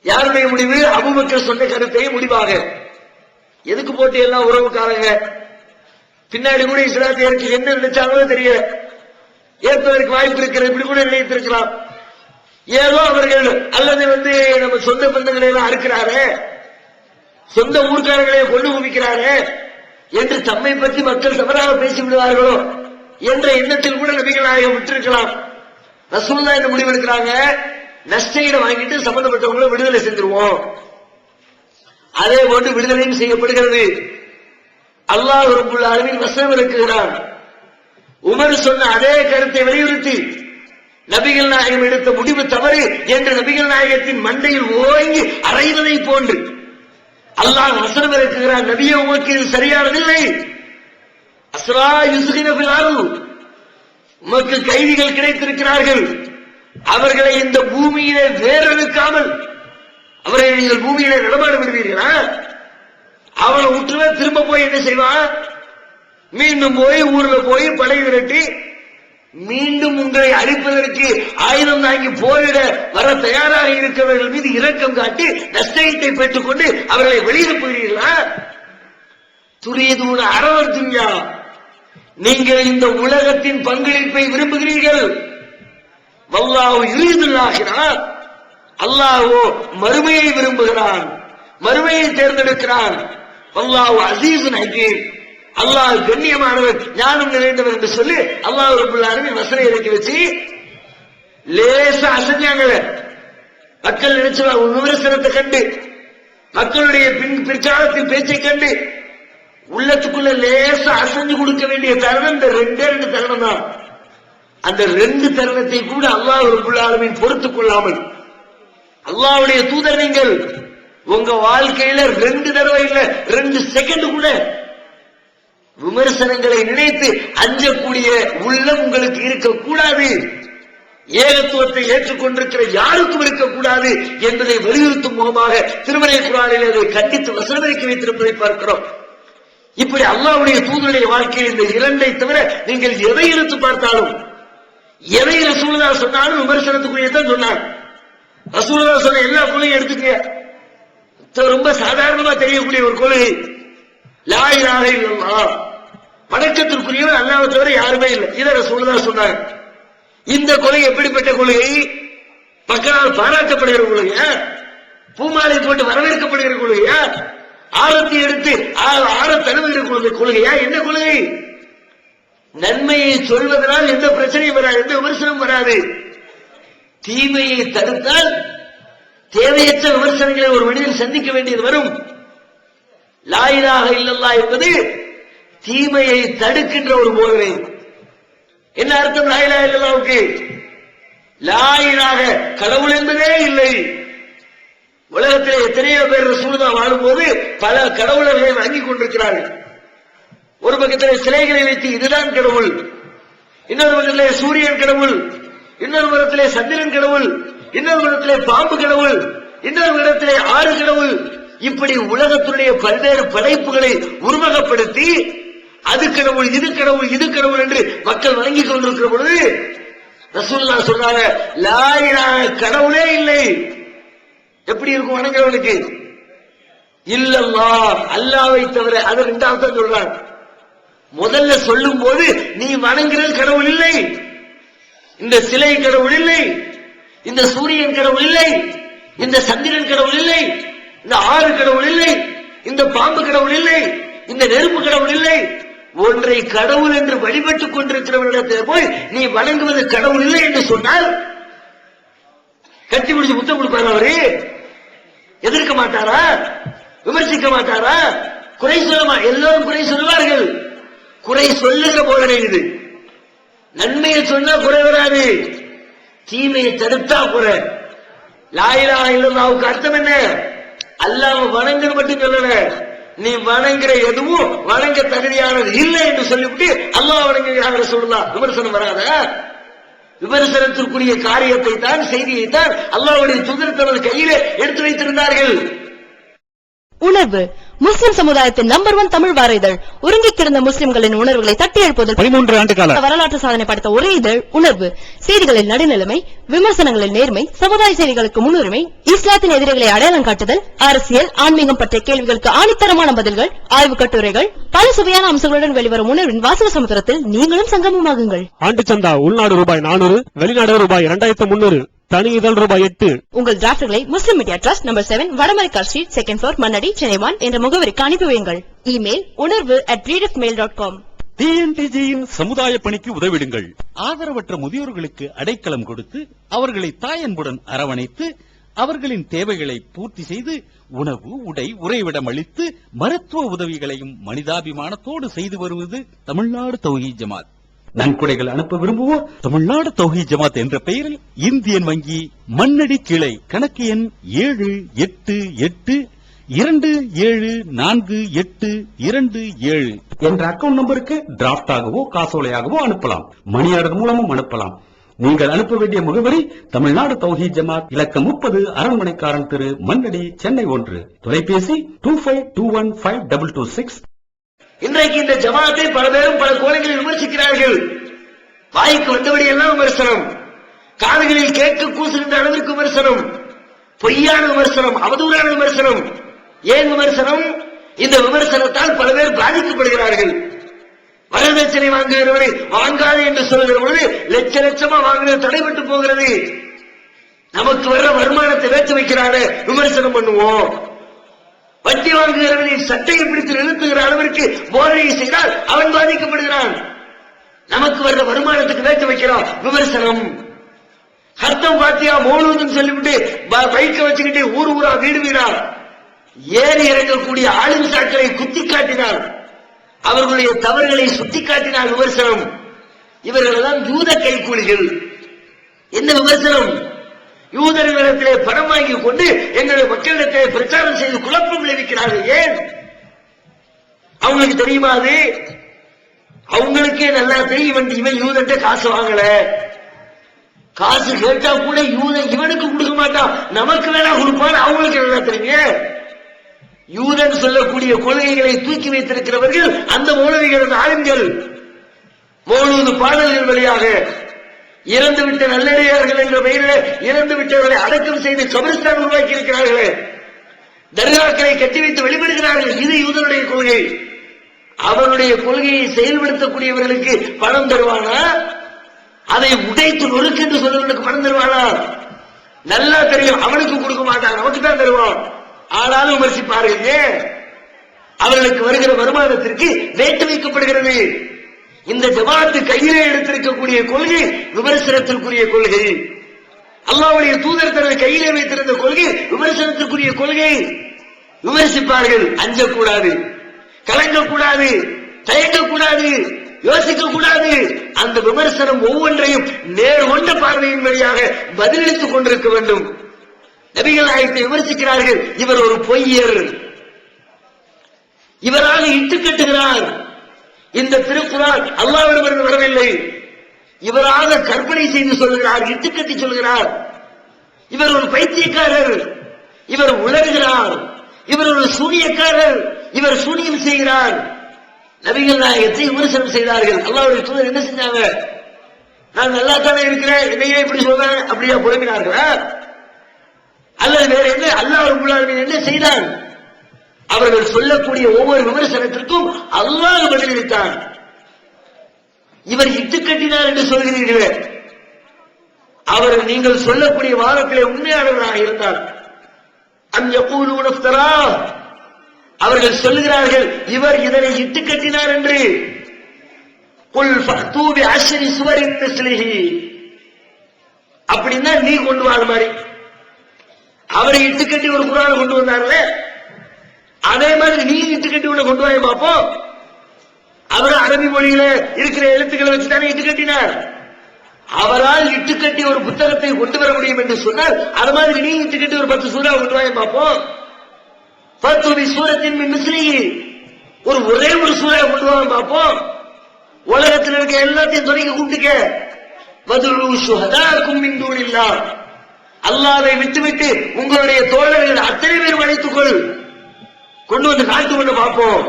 யாருடைய முடிவு? அபூபக்கர் சொன்ன கருத்தை முடிவாக. எதுக்கு போட்டு எல்லாம் உறவுக்காரங்க பின்னாடி கூட இஸ்லாத்தை என்ன நினைச்சாங்களோ தெரியல, ஏற்பதற்கு வாய்ப்பு இருக்கிறது, இப்படி கூட நினைத்திருக்கலாம். ஏதோ அவர்கள் அல்லது நம்ம சொந்த பந்தங்களை எல்லாம் அறுக்கிறாரு, சொந்த ஊர்க்காரர்களை கொண்டு குவிக்கிறாரு என்று தம்மை பற்றி மக்கள் தவறாக பேசிவிடுவார்களோ என்ற எண்ணத்தில் கூட நபிகள் நாயகம் விட்டிருக்கலாம். ரசூலுல்லாஹ் இந்த முடிவெடுக்கிறாங்க, நஷ்டஈடு வாங்கிட்டு சம்பந்தப்பட்டவங்களை விடுதலை செஞ்சிருவோம். அதே போன்று விடுதலையும் செய்யப்படுகிறது. அல்லாஹ் ரப்பல் ஆலமீன் வசனம் இறக்குகிறான். உமர் சொன்ன அதே கருத்தை வலியுறுத்தி நபிகள் நாயகம் எடுத்த முடிவு தவறு என்று நபிகள் நாயகத்தின் மண்டையில் ஓங்கி அறைவதை போன்று அல்லாஹ் வசனம் இறக்குகிறான். நபியே, உமக்கு இது சரியானதில்லை. அஸ்ரா யுஸ்கின ஃபில் அர்த், உமக்கு கைதிகள் கிடைத்திருக்கிறார்கள், அவர்களை இந்த பூமியிலே வேறறுக்காமல் அவரை நீங்கள் பூமியிலே நடமாட விடுவீர்களா? அவனை விட்டுல திரும்ப போய் என்ன செய்வான்? மீண்டும் போய் ஊர்ல போய் படை விரட்டி மீண்டும் உங்களை அழிப்பதற்கு ஆயுதம் தாங்கி போரிட வர தயாராக இருக்கிறவர்கள் மீது இரக்கம் காட்டி நஷ்டத்தை பெற்றுக் கொண்டு அவர்களை வெளியனுப்புகிறீர்களா? துரியதூன அரவர் துன்யா, நீங்கள் இந்த உலகத்தின் பங்களிப்பை விரும்புகிறீர்கள். வல்லாஹு யுரீதுல் ஆகிரா, அல்லாஹ்வோ மறுமையை விரும்புகிறான், மறுமையை தேர்ந்தெடுக்கிறான். வல்லாஹு அஸீஸுன் ஹகீம், அல்லாஹ் கண்ணியமானவர், ஞானம் நிறைந்தவர் என்று சொல்லி அல்லாஹ் ரப்பல் ஆலமீன் வசனம் இறக்கி வச்சு லேசா அசைஞ்சாங்க. மக்கள் நினைச்சு விமர்சனத்தை கண்டு, மக்களுடைய பிற்காலத்தில் பேச்சை கண்டு உள்ளத்துக்குள்ள லேசா அசைஞ்சு கொடுக்க வேண்டிய தருணம் இந்த ரெண்டு தருணம் தான். அந்த 2 தருணத்தை கூட அல்லாஹ் ரப்பல் ஆலமீன் பொறுத்துக் கொள்ளாமல், அல்லாஹ்வுடைய தூதர் நீங்கள் உங்க வாழ்க்கையில 2 தடவை இல்ல 2 செகண்ட் கூட விமர்சனங்களை நினைத்து அஞ்சக்கூடிய உள்ளம் உங்களுக்கு இருக்கக்கூடாது. ஏகத்துவத்தை ஏற்றுக்கொண்டிருக்கிற யாருக்கும் இருக்கக்கூடாது என்பதை வலியுறுத்தும் முகமாக திருமறை குர்ஆனில் அதை கண்டித்து வசனமிறக்கி வைத்திருப்பதை பார்க்கிறோம். இப்படி அல்லாஹ்வுடைய தூதருடைய வாழ்க்கையில் இந்த 2ஐ தவிர நீங்கள் எதை எடுத்து பார்த்தாலும், எதை ரசூலுல்லாஹ் சொன்னாலும் விமர்சனத்துக்குரியதான் சொன்னாங்க. ரசூலுல்லாஹ் சொன்ன எல்லா கொள்கையும் எடுத்துக்க. ரொம்ப சாதாரணமா தெரியக்கூடிய ஒரு கொள்கை லா இலாஹ இல்லல்லாஹ், வணக்கத்திற்குரியவர் அல்லாஹ்வை தவிர யாருமே இல்லை. இதை ரசூலுல்லாஹ் சொன்னாங்க. இந்த கொள்கை எப்படிப்பட்ட கொள்கை? மக்களால் பாராட்டப்படுகிற கொள்கையா? பூமாலை போட்டு வரவேற்கப்படுகிற கொள்கையா? ஆரத்தி எடுத்து ஆற தழுவுகிற கொள்கையா? என்ன கொள்கை? நன்மையை சொல்வதனால் எந்த பிரச்சனையும் வராது, எந்த விமர்சனம் வராது. தீமையை தடுத்தால் தேவையற்ற விமர்சனங்களை ஒரு மனிதன் சந்திக்க வேண்டியது வரும். லா இலாஹ இல்லல்லாஹ் என்பது தீமையை தடுக்கின்ற ஒரு போதனை. என்ன அர்த்தம் லா இலாஹ இல்லல்லாஹ்வுக்கு? லா இலாஹ, கடவுள் என்பதே இல்லை. உலகத்தில் எத்தனையோ பேர் ரசூலுல்லாஹ் வாழும்போது பல கடவுளர்களை வாங்கிக் கொண்டிருக்கிறார்கள். ஒரு பக்கத்தில் சிலைகளை வைத்து இதுதான் கடவுள், இன்னொரு பக்கத்திலே சூரியன் கடவுள், இன்னொரு பக்கத்திலே சந்திரன் கடவுள், இன்னொரு இடத்திலே பாம்பு கடவுள், இன்னொரு இடத்திலே ஆறு கடவுள். இப்படி உலகத்துடைய பல்வேறு படைப்புகளை உருவகப்படுத்தி அது கடவுள், இது கடவுள், இது கடவுள் என்று மக்கள் வணங்கிக் கொண்டிருக்கிற பொழுது ரசூலுல்லாஹ் சொல்றாங்க, லா இலாஹ, கடவுளே இல்லை. எப்படி இருக்கும் வணங்குறவனுக்கு? இல்லல்லாஹ், அல்லாஹ்வை தவிர. அது 2வது சொல்றாங்க. முதல்ல சொல்லும் போது நீ வணங்குறது கடவுள் இல்லை, இந்த சிலை கடவுள் இல்லை, இந்த சூரியன் கடவுள் இல்லை, இந்த சந்திரன் கடவுள் இல்லை, இந்த ஆறு கடவுள் இல்லை, இந்த பாம்பு கடவுள் இல்லை, இந்த நெருப்பு கடவுள் இல்லை. ஒன்றை கடவுள் என்று வழிபட்டுக் கொண்டிருக்கிறவர்களிடத்தில் போய் நீ வணங்குவது கடவுள் இல்லை என்று சொன்னால் கட்டி பிடிச்சு முத்தம் கொடுப்பாரு. அவரு எதிர்க்க மாட்டாரா? விமர்சிக்க மாட்டாரா? குறை சொல்ல? எல்லோரும் குறை சொல்லுவார்கள். குறை சொல்லுகிற போதனை இது. நன்மையை சொன்னா குறை வராது, தீமையை தடுத்தா குறை. லா இலாஹ இல்லல்லாஹ்வுக்கு அர்த்தம் என்ன? அல்லாஹ்வை வணங்குன்னு மட்டும் சொல்லல, நீ வணங்குற எதுவும் வணங்க தகுதியானது இல்லை என்று சொல்லிவிட்டு அல்லாஹ் வணங்குகிறாங்க சொல்லலாம். விமர்சனம் வராதா? விமர்சனத்திற்குரிய காரியத்தை தான், செய்தியை தான் அல்லாஹ்வுடைய தூதர் தனது கையிலே எடுத்து வைத்திருந்தார்கள். உணர்வு முஸ்லிம் சமுதாயத்தின் நம்பர் 1 தமிழ் வார இதழ். உறங்கி கிடந்த முஸ்லிம்களின் உணர்வுகளை தட்டி எழுப்புவதில் 13 ஆண்டு கால வரலாற்று சாதனை படைத்த ஒரே இதழ் உணர்வு. செய்திகளில் நடுநிலைமை, விமர்சனங்களில் நேர்மை, சமுதாய செய்திகளுக்கு முன்னுரிமை, இஸ்லாத்தின் எதிரிகளை அடையாளம் காட்டுதல், அரசியல், ஆன்மீகம் பற்றிய கேள்விகளுக்கு ஆணித்தரமான பதில்கள், ஆய்வு கட்டுரைகள், பல சுவையான அம்சங்களுடன் வெளிவரும் உணர்வின் வாசக சமுத்திரத்தில் நீங்களும் சங்கமமாகுங்கள். ஆண்டு சந்தா உள்நாடு ரூபாய் 400, வெளிநாடு ரூபாய் 2300, தனி இதழ் ரூபாய் 8. உங்கள் டிராப்ட்களை Muslim media trust number 7 Vadamaraikkar street, 2nd floor, Mannadi, Chennai 1 என்ற முகவரிக்கு அனுப்பி வையுங்கள். Email unarvu@readofmail.com. டிஎன்டிஜியின் சமுதாய பணிக்கு உதவிடுங்கள். ஆதரவற்ற முதியோர்களுக்கு அடைக்கலம் கொடுத்து அவர்களை தாயன்புடன் அரவணைத்து அவர்களின் தேவைகளை பூர்த்தி செய்து உணவு, உடை, உறைவிடம் அளித்து மருத்துவ உதவிகளையும் மனிதாபிமானத்தோடு செய்து வருவது தமிழ்நாடு தௌஹீத் ஜமாத். நன்கொடைகள் அனுப்ப விரும்புவோர் தமிழ்நாடு தௌஹீத் ஜமாத் என்ற பெயரில் இந்தியன் வங்கி மண்ணடி கிளை கணக்கு எண் 7882748827 என்ற அக்கவுண்ட் நம்பருக்கு டிராப்ட் ஆகவோ காசோலையாகவோ அனுப்பலாம். மணி ஆர்டர் மூலமும் அனுப்பலாம். நீங்கள் அனுப்ப வேண்டிய முகவரி தமிழ்நாடு தௌஹீத் ஜமாத், இலக்கம் 30, அரண்மனைக்காரன் தெரு, மண்ணடி, சென்னை 1. தொலைபேசி 25215226. இன்றைக்கு இந்த ஜமாத்தை பல பேரும் பல கோணங்களில் விமர்சிக்கிறார்கள். வாய்க்கு வந்தபடி எல்லாம் விமர்சனம், காதுகளில் கேட்க கூசுகின்ற அளவிற்கு விமர்சனம், பொய்யான விமர்சனம், அவதூறான விமர்சனம். ஏன் விமர்சனம்? இந்த விமர்சனத்தால் பல பேர் பாதிக்கப்படுகிறார்கள். வரதட்சணை வாங்குகிறவரை வாங்காது என்று சொல்கிற பொழுது லட்ச லட்சமா வாங்குறது தடைபட்டு போகிறது. நமக்கு வர்ற வருமானத்தை வேற்று வைக்கிறாரு, விமர்சனம் பண்ணுவோம். வட்டி வாங்குகிறவனை சட்டையை பிடித்து நிறுத்துகிற அளவிற்கு போதனை செய்தால் அவன் பாதிக்கப்படுகிறான். நமக்கு வர்ற வருமானத்துக்கு வேட்டு வைக்கிறான் விமர்சனம். ஹர்த்தம் பாத்தியா மௌலூதுன்னு சொல்லிவிட்டு பைக்க வச்சுக்கிட்டு ஊர் ஊரா வீடு வீடா ஏறி இறங்கக்கூடிய ஆளும்சாக்களை குத்தி காட்டினார், அவர்களுடைய தவறுகளை சுட்டி காட்டினார் விமர்சனம். இவர்கள் தான் யூத கைக்கூலிகள். என்ன விமர்சனம்? யூதர்களிடத்திலே பணம் வாங்கி கொண்டு எங்களுடைய மக்களிடத்திலே பிரச்சாரம் செய்து குழப்பம் விளைவிக்கிறார்கள். ஏன்? அவங்களுக்கு தெரியுமா? அது அவங்களுக்கே நல்லா தெரியும். இவன் யூதன்ட்ட காசு வாங்கல, காசு கேட்டா கூட யூதன் இவனுக்கு கொடுக்க மாட்டான், நமக்கு வேணா கொடுப்பான். அவங்களுக்கு நல்லா தெரியும். யூதன் சொல்லக்கூடிய கொள்கைகளை தூக்கி வைத்திருக்கிறவர்கள் அந்த மௌலவிகள், ஆளுங்கள். மௌலூது பாடல்கள் வழியாக இறந்துவிட்ட நல்லடியார்கள் என்ற பெயரில் இறந்து விட்டவர்களை அடக்கம் செய்து கபிரிஸ்தான் உருவாக்கி இருக்கிறார்களே, தர்காக்களை கட்டி வைத்து வெளிப்படுகிறார்கள். இது யூதனுடைய கொள்கை. அவருடைய கொள்கையை செயல்படுத்தக்கூடியவர்களுக்கு பணம் தருவானா? அதை உடைத்து நொறுக்கு என்று சொல்றவனுக்கு பணம் தருவானா? நல்லா தெரியும், அவனுக்கு கொடுக்க மாட்டான், நமக்கு தான் தருவான். ஆனாலும் விமர்சிப்பார்கள். ஏன்? அவர்களுக்கு வருகிற வருமானத்திற்கு வேட்டு வைக்கப்படுகிறது. இந்த ஜமாத்து கையிலே எடுத்திருக்கக்கூடிய கொள்கை விமர்சனத்திற்குரிய கொள்கை. அல்லாஹ்வுடைய தூதர் தனது கையிலே வைத்திருந்த கொள்கை விமர்சனத்திற்குரிய கொள்கை. விமர்சிப்பார்கள். அஞ்சக்கூடாது, கலங்கக்கூடாது, தயங்கக்கூடாது, யோசிக்க கூடாது. அந்த விமர்சனம் ஒவ்வொன்றையும் நேர்கொண்ட பார்வையின் வழியாக பதிலளித்துக் கொண்டிருக்க வேண்டும். நபிகள் நாயகத்தை விமர்சிக்கிறார்கள். இவர் ஒரு பொய்யர், இவராக இட்டு கட்டுகிறார், இந்த திருக்குர்ஆன் அல்லாஹ்விடமிருந்து வரவில்லை, இவராக கற்பனை செய்து சொல்கிறார், இட்டு கட்டி சொல்கிறார், இவர் ஒரு பைத்தியக்காரர், இவர் உலகுகிறார், இவர் ஒரு சூனியக்காரர், இவர் சூனியம் செய்கிறார். நபிகள் நாயகத்தை விமர்சனம் செய்தார்கள். அல்லாஹ்வுடைய தூதர் என்ன செஞ்சாங்க? நான் நல்லா தானே இருக்கிறேன், என்னையே இப்படி சொல்றேன் அப்படியா புலம்பினார்களா? அல்லது வேற என்ன? அல்லாஹ் ரப்பல் ஆலமீன் என்ன செய்தான்? அவர்கள் சொல்லக்கூடிய ஒவ்வொரு விமர்சனத்திற்கும் அல்லாஹ் பதிலளித்தான். இவர் இட்டு கட்டினார் என்று சொல்கிறீர்களே, அவர் நீங்கள் சொல்லக்கூடிய வாதத்திலே உண்மையானவராக இருந்தார். யகூலூன இஃப்தரா, அவர்கள் சொல்லுகிறார்கள் இவர் இதனை இட்டு கட்டினார் என்று. குல் ஃபஅதூ பிஅஷ்ரி சுவரின் மிஸ்லிஹி, அப்படின்னா நீ கொண்டு வா. மாதிரி அவரை இட்டு கட்டி ஒரு குர்ஆனை கொண்டு வந்தார்ல, அதே மாதிரி நீ இட்டு கட்டி ஒண்ணு கொண்டு வாங்க பார்ப்போம். அவர் அரபி மொழியில இருக்கிற எழுத்துக்களை வச்சுதானே இட்டு கட்டினார். அவரால் இட்டு கட்டி ஒரு புத்தகத்தை கொண்டு வர முடியும் என்று சொன்னால் அது மாதிரி நீ இட்டு கட்டி ஒரு 10 சூறா கொண்டு வாங்க பார்ப்போம். ஃபத்துபி சூரத்தின் மின் மிஸ்லிஹி, ஒரே ஒரு சூறா கொண்டு வாங்க பார்ப்போம். உலகத்தில் இருக்க எல்லாத்தையும் துணைக்கு கூப்பிட்டுக்க. வதுஉ ஷுஹதாக்கும் மின் தூனில்லாஹ், அல்லாஹ்வை விட்டுவிட்டு உங்களுடைய தோழர்கள் அத்தனை பேரும் அழைத்துக் கொள், கொண்டு வந்து காட்டு கொண்டு பார்ப்போம்.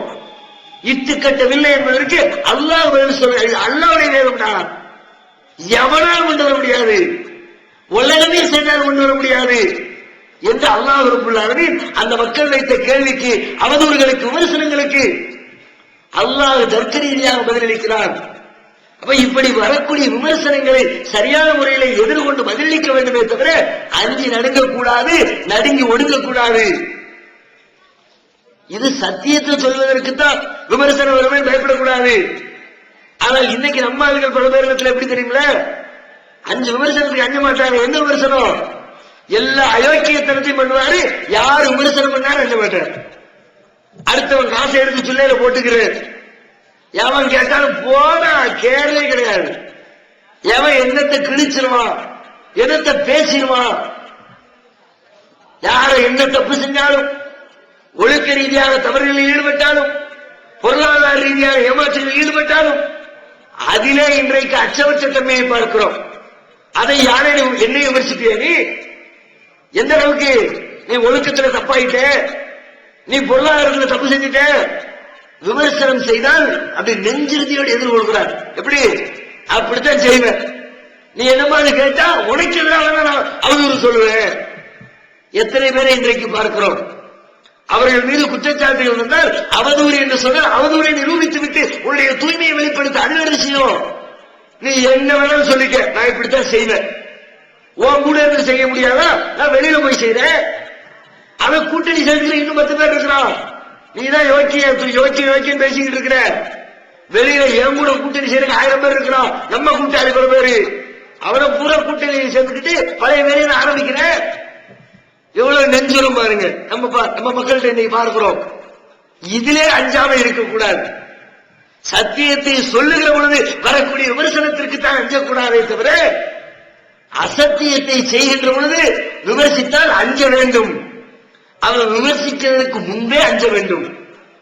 இட்டு கட்டவில்லை என்பதற்கு அல்லாஹ் பதில் சொல்ல. அல்லாஹ்வுடைய வேதம்டா, எவனால் கொண்டு வர முடியாது, உலகமே சேர்ந்தால் கொண்டு வர முடியாது என்று அல்லாஹ் ரப்பல் ஆலமீன் அந்த மக்கள் வைத்த கேள்விக்கு, அவதூறுகளுக்கு, விமர்சனங்களுக்கு அல்லாஹ் தர்க்க ரீதியாக பதிலளிக்கிறார். அப்ப இப்படி வரக்கூடிய விமர்சனங்களை சரியான முறையில எதிர்கொண்டு பதிலளிக்க வேண்டுமே தவிர அஞ்சி நடுங்கக்கூடாது, நடுங்கி ஒடுங்கக்கூடாது. இது சத்தியத்தை சொல்வதற்குத்தான் விமர்சனம் வருமே, பயப்படக்கூடாது. ஆனால் இன்னைக்கு நம்ம ஆளுகள் பல பேரிடத்துல எப்படி தெரியுங்களா, 5 விமர்சனத்துக்கு அஞ்ச மாட்டாங்க. எந்த விமர்சனம்? எல்லா அயோக்கியத்தனத்தையும் பண்ணுவாரு. யார் விமர்சனம் பண்ணாலும் அஞ்ச மாட்டார். அடுத்தவன் காசை எடுத்து சொல்லையில போட்டுக்கிறார். எவன் கேட்டாலும் போனா கேரளே கிடையாது. எவன் என்னத்தை கிழிச்சிருவான், என்னத்தை பேசிடுவான், யார என்ன தப்பு செஞ்சாலும், ஒழுக்க ரீதியாக தவறுகளில் ஈடுபட்டாலும், பொருளாதார ரீதியாக ஏமாற்றங்களில் ஈடுபட்டாலும் அதிலே இன்றைக்கு அச்சமற்ற தன்மையை பார்க்கிறோம். அதை யாரை என்னை விமர்சிப்பிய நீ? எந்த அளவுக்கு நீ ஒழுக்கத்துல தப்பாயிட்ட, நீ பொருளாதாரத்தில் தப்பு செஞ்சுட்ட? விமர்சனம் செய்தால் அப்படி நெஞ்சிருதியோடு எதிர்கொள்கிறார். எப்படி? அப்படித்தான் செய்வேன். நீ என்ன மாதிரி கேட்டா உனக்கு எதிராக நான் அவதூறு சொல்லுவேன். எத்தனை பேரை இன்றைக்கு பார்க்கிறோம். அவர்கள் மீது குற்றச்சாட்டுகள் வந்தால் அவதூறு என்று சொன்னால் அவதூறை நிரூபித்து விட்டு உன்னுடைய தூய்மையை வெளிப்படுத்த அது செய்யும். நீ என்ன வேணாலும் சொல்லிக்க, நான் இப்படித்தான் செய்வேன். உன் கூட இருந்து செய்ய முடியாதா? நான் வெளியில போய் செய்றேன். அவன் கூட்டணி சேர்ந்து இன்னும் 10 பேர் இருக்கிறான். நீதான் யோக்கியம் பேசிக்கிட்டு இருக்கிற. வெளியில என் கூட கூட்டணி சேர்க்க 1000 பேர் இருக்கிறான். நம்ம கூட்டாளி 10 பேரு. அவனை பூரா கூட்டணியை சேர்ந்துக்கிட்டு பழைய வேலையை ஆரம்பிக்கிற. எவ்வளவு நெஞ்சுரும் பாருங்க. நம்ம மக்கள்கிட்ட இன்னைக்கு பார்க்கிறோம். இதிலே அஞ்சாம இருக்கக்கூடாது. சத்தியத்தை சொல்லுகிற பொழுது வரக்கூடிய விமர்சனத்திற்கு தான் அஞ்சக்கூடாதே தவிர, அசத்தியத்தை செய்கின்ற பொழுது விமர்சித்தால் அஞ்ச வேண்டும். அவன் விமர்சிக்கிறதுக்கு முன்பே அஞ்ச வேண்டும்.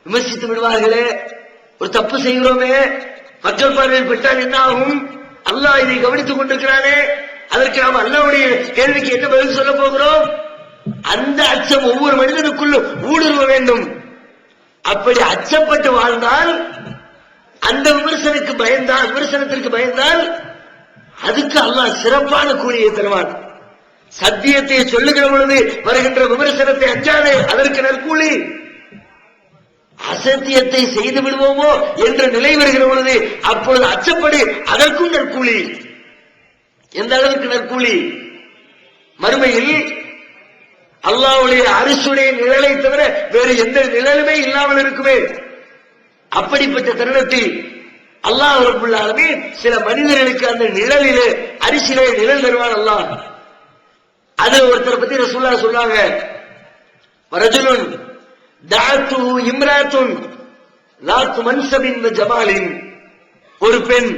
விமர்சித்து விடுவார்களே, ஒரு தப்பு செய்கிறோமே, மக்கள் பார்வையில் பெற்றால் என்ன ஆகும்? அல்லாஹ் இதை கவனித்துக் கொண்டிருக்கிறானே, அதற்கு நாம் அல்லாஹ்வுடைய கேள்விக்கு என்ன பதில் சொல்ல போகிறோம்? அந்த அச்சம் ஒவ்வொரு மனிதனுக்குள்ளும் ஊடுருவ வேண்டும். அப்படி அச்சப்பட்டு வாழ்ந்தால், அந்த விமர்சனத்திற்கு பயந்தால் அதுக்கு அல்லாஹ் சிறப்பான கூலியை தருவான். சத்தியத்தை சொல்லுகிற பொழுது வருகின்ற விமர்சனத்தை அஞ்சாதே, அதற்கு நற்கூலி. அசத்தியத்தை செய்து விடுவோமோ என்ற நிலை வருகிற பொழுது அப்பொழுது அச்சப்படு, அதற்கும் நற்கூலி. எந்த அளவுக்கு நற்கூலி? மறுமையில் அல்லாஹ்வுடைய அரிசுடைய நிழலை தவிர வேறு எந்த நிழலுமே இல்லாமல் இருக்குமே. அப்படிப்பட்ட தருணத்தில் அல்லாஹ் ரப்பல் ஆலமீன் சில மனிதர்களுக்கு அந்த நிழலிலே, அரிசிலே நிழல் தருவான் அல்லாஹ். அதுல ஒருத்தரை பத்தி ரசூலுல்லாஹ் சொன்னாங்க, ரஜுலுன் தஅத்துஹு இம்ராத்துன் லாத் மன்சபின் வ ஜமாலின். ஒரு பெண்,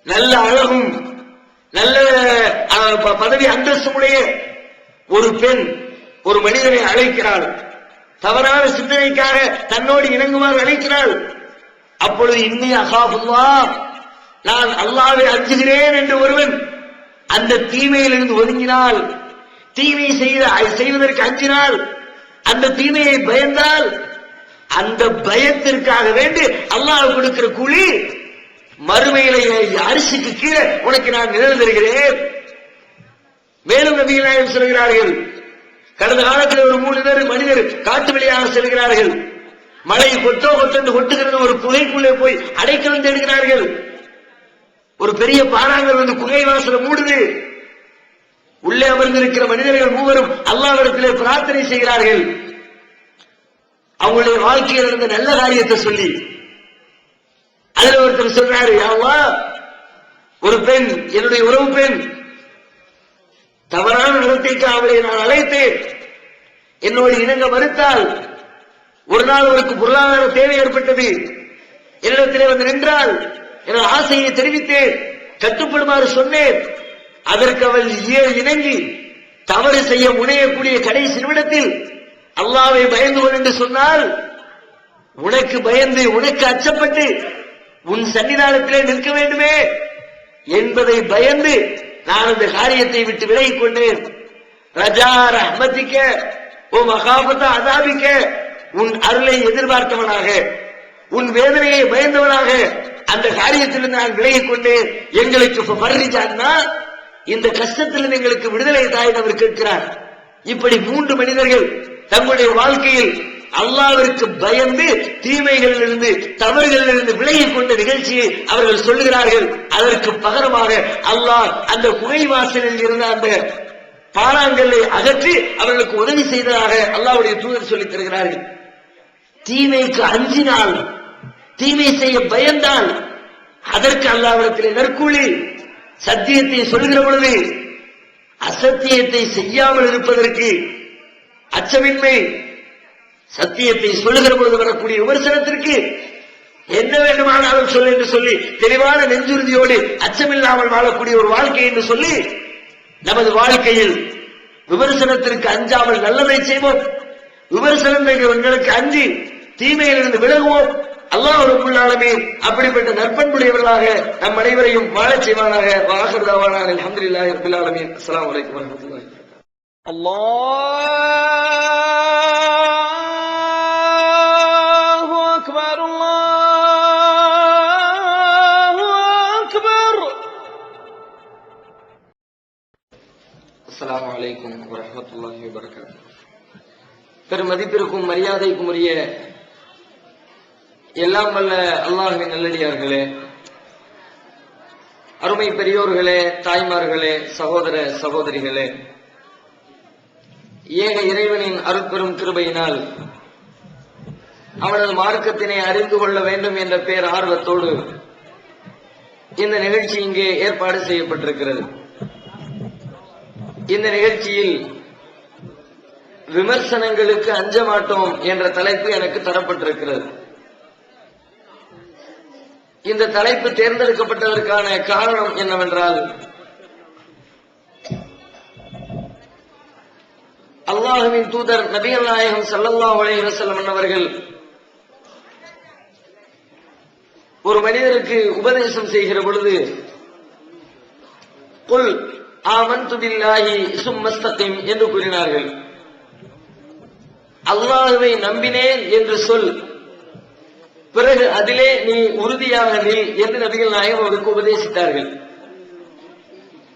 நல்ல அழகும் நல்ல பதவி அந்தஸ்துடைய ஒரு பெண் ஒரு மனிதனை அழைக்கிறாள். தவறான சிந்தனைக்காக தன்னோடு இணங்குமாறு அழைக்கிறாள். அப்பொழுது இன்னி அகாஃபுல்லாஹ், நான் அல்லாஹ்வை அஞ்சுகிறேன் என்று ஒருவன் அந்த தீமையிலிருந்து ஒதுங்கினால், தீமை செய்வதற்கு அஞ்சினால், அந்த தீமையை பயந்தால், அந்த பயத்திற்காக வேண்டி அல்லாஹ் கொடுக்கிற கூலி மறுமையிலே அரிசிக்கு கீழே உனக்கு நான் நிழல் தருகிறேன். மேலும் நபிகள் நாயகம் சொல்கிறார்கள், கடந்த காலத்தில் ஒரு 3 மனிதர் காட்டு வழியாக செல்கிறார்கள். மழை கொட்டென்று கொட்டுகிறது. ஒரு குகைக்குள்ளே போய் அடைக்கலம் தேடுகிறார்கள். ஒரு பெரிய பாறாங்கல் வந்து குகை வாசலை மூடுது. உள்ளே அமர்ந்திருக்கிற மனிதர்கள் 3 அல்லாஹ்விடத்திலே பிரார்த்தனை செய்கிறார்கள். அவங்களுடைய வாழ்க்கையில் இருந்த நல்ல காரியத்தை சொல்லி, அதுல ஒருத்தர் சொல்றாரு, யா அல்லாஹ், ஒரு பெண், என்னுடைய உறவு பெண், தவறான நடத்தைக்கு அவளை நான் அழைத்தேன். என்னோடு இணங்க மறுத்தால், ஒரு நாள் அவருக்கு பொருளாதார தேவை ஏற்பட்டது. என்னிடத்திலே வந்து நின்றால், எனது ஆசையை தெரிவித்தேன், கட்டுப்படுமாறு சொன்னேன். அதற்கு அவள் இணங்கி தவறு செய்ய முனையக்கூடிய கடைசி நிமிடத்தில் அல்லாஹ்வை பயந்து கொள் என்று சொன்னால், உனக்கு பயந்து, உனக்கு அச்சப்பட்டு உன் சன்னிதானத்திலே நிற்க வேண்டுமே என்பதை பயந்து நான் அந்த காரியத்தை விட்டு விலகிக் கொண்டேன். ரஜா ரஹ்மத்திக்க ஓ மகாபத அதாபிக்க, உன் அருளை எதிர்பார்த்தவனாக, உன் வேதனையை பயந்தவனாக அந்த காரியத்தில் நான் விலகிக் கொண்டேன். எங்களுக்கு பர்ரிஜான்னா, இந்த கஷ்டத்திலிருந்து எங்களுக்கு விடுதலை தாயின் அவர் கேட்கிறார். இப்படி 3 மனிதர்கள் தங்களுடைய வாழ்க்கையில் அல்லாஹ்விற்கு பயந்து தீமைகளிலிருந்து, தவறுகளிலிருந்து விலகிக் கொண்ட நிகழ்ச்சியை அவர்கள் சொல்லுகிறார்கள். அதற்கு பகரமாக அல்லாஹ் அந்த குகை வாசலில் இருந்த அந்த பாறாங்கல்லை அகற்றி அவர்களுக்கு உதவி செய்ததாக அல்லாஹ்வுடைய தூதர் சொல்லித் தருகிறார்கள். தீமைக்கு அஞ்சினால், தீமை செய்ய பயந்தால் அதற்கு அல்லாஹ்விடத்திலே நற்கூலி. சத்தியத்தை சொல்கிற பொழுது அசத்தியத்தை செய்யாமல் இருப்பதற்கு அச்சமின்மை, சத்தியத்தை சொல்லுகிற பொழுது வரக்கூடிய விமர்சனத்திற்கு என்ன வேண்டுமானாலும் சொல்ல என்று சொல்லி தெளிவான நெஞ்சுறுதியோடு அச்சமில்லாமல் வாழக்கூடிய ஒரு வாழ்க்கை என்று சொல்லி நமது வாழ்க்கையில் விமர்சனத்திற்கு அஞ்சாமல் நல்லதை செய்வோம். விமர்சனங்களுக்கு அஞ்சி தீமையிலிருந்து விலகுவோம். அல்லாஹ் ரப்பல் ஆலமீன் அப்படிப்பட்ட நற்பண்புடையவர்களாக நம் அனைவரையும் வாழச் செய்வானாக. வாஹிர் தஅவானா அல்ஹம்துலில்லாஹி ரப்பில் ஆலமீன். அஸ்ஸலாமு அலைக்கும் வரஹ்மத்துல்லாஹி வபரகாத்துஹு. அல்லாஹு அக்பர், அல்லாஹு அக்பர். அஸ்ஸலாமு அலைக்கும் வரஹ்மத்துல்லாஹி வபரகாத்துஹு. பெருமதிப்பிற்கும் மரியாதைக்கும் உரிய எல்லாம் வல்ல அல்லாஹ்வின் நல்லடியார்களே, அருமை பெரியோர்களே, தாய்மார்களே, சகோதர சகோதரிகளே, ஏக இறைவனின் அருட்பெரும் கிருபையினால் அவனது மார்க்கத்தினை அறிந்து கொள்ள வேண்டும் என்ற பேர் ஆர்வத்தோடு இந்த நிகழ்ச்சி இங்கே ஏற்பாடு செய்யப்பட்டிருக்கிறது. இந்த நிகழ்ச்சியில் விமர்சனங்களுக்கு அஞ்ச மாட்டோம் என்ற தலைப்பு எனக்கு தரப்பட்டிருக்கிறது. இந்த தலைப்பு தேர்ந்தெடுக்கப்பட்டதற்கான காரணம் என்னவென்றால், அல்லாஹ்வின் தூதர் நபிகள் நாயகம் ஸல்லல்லாஹு அலைஹி வஸல்லம் அவர்கள் ஒரு மனிதருக்கு உபதேசம் செய்கிற பொழுது, குல் ஆமன்து பில்லாஹி சும்ம இஸ்தகிம் என்று கூறினார்கள். அல்லாஹ்வை நம்பினேன் என்று சொல், பிறகு அதிலே நீ உறுதியாக நில் என்று நபிகள் நாயகம் அவருக்கு உபதேசித்தார்கள்.